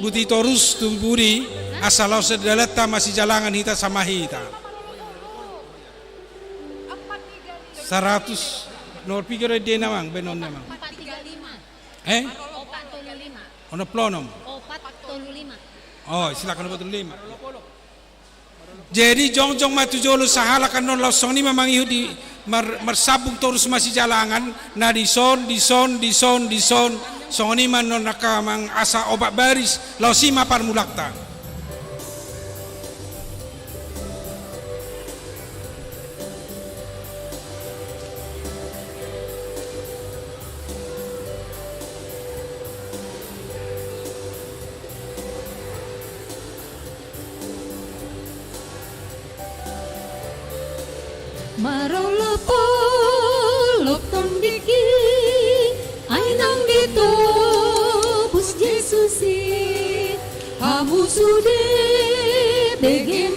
Speaker 3: buti torus tu buri asal los dalat ta masih jalangan hita sama hita 100 nomor pikir de namang benon namang 435 ono plonom
Speaker 2: 435
Speaker 3: oh silakan 45 Jadi jong-jong matu jolo sahala kan non lausong ni mamangihu di mersabung terus masih jalangan na di son song ni man non nakamang asa obat baris lausima parmulakta.
Speaker 2: Marau lepo lop tong diki ainang dito bus Yesusi hamu sude bege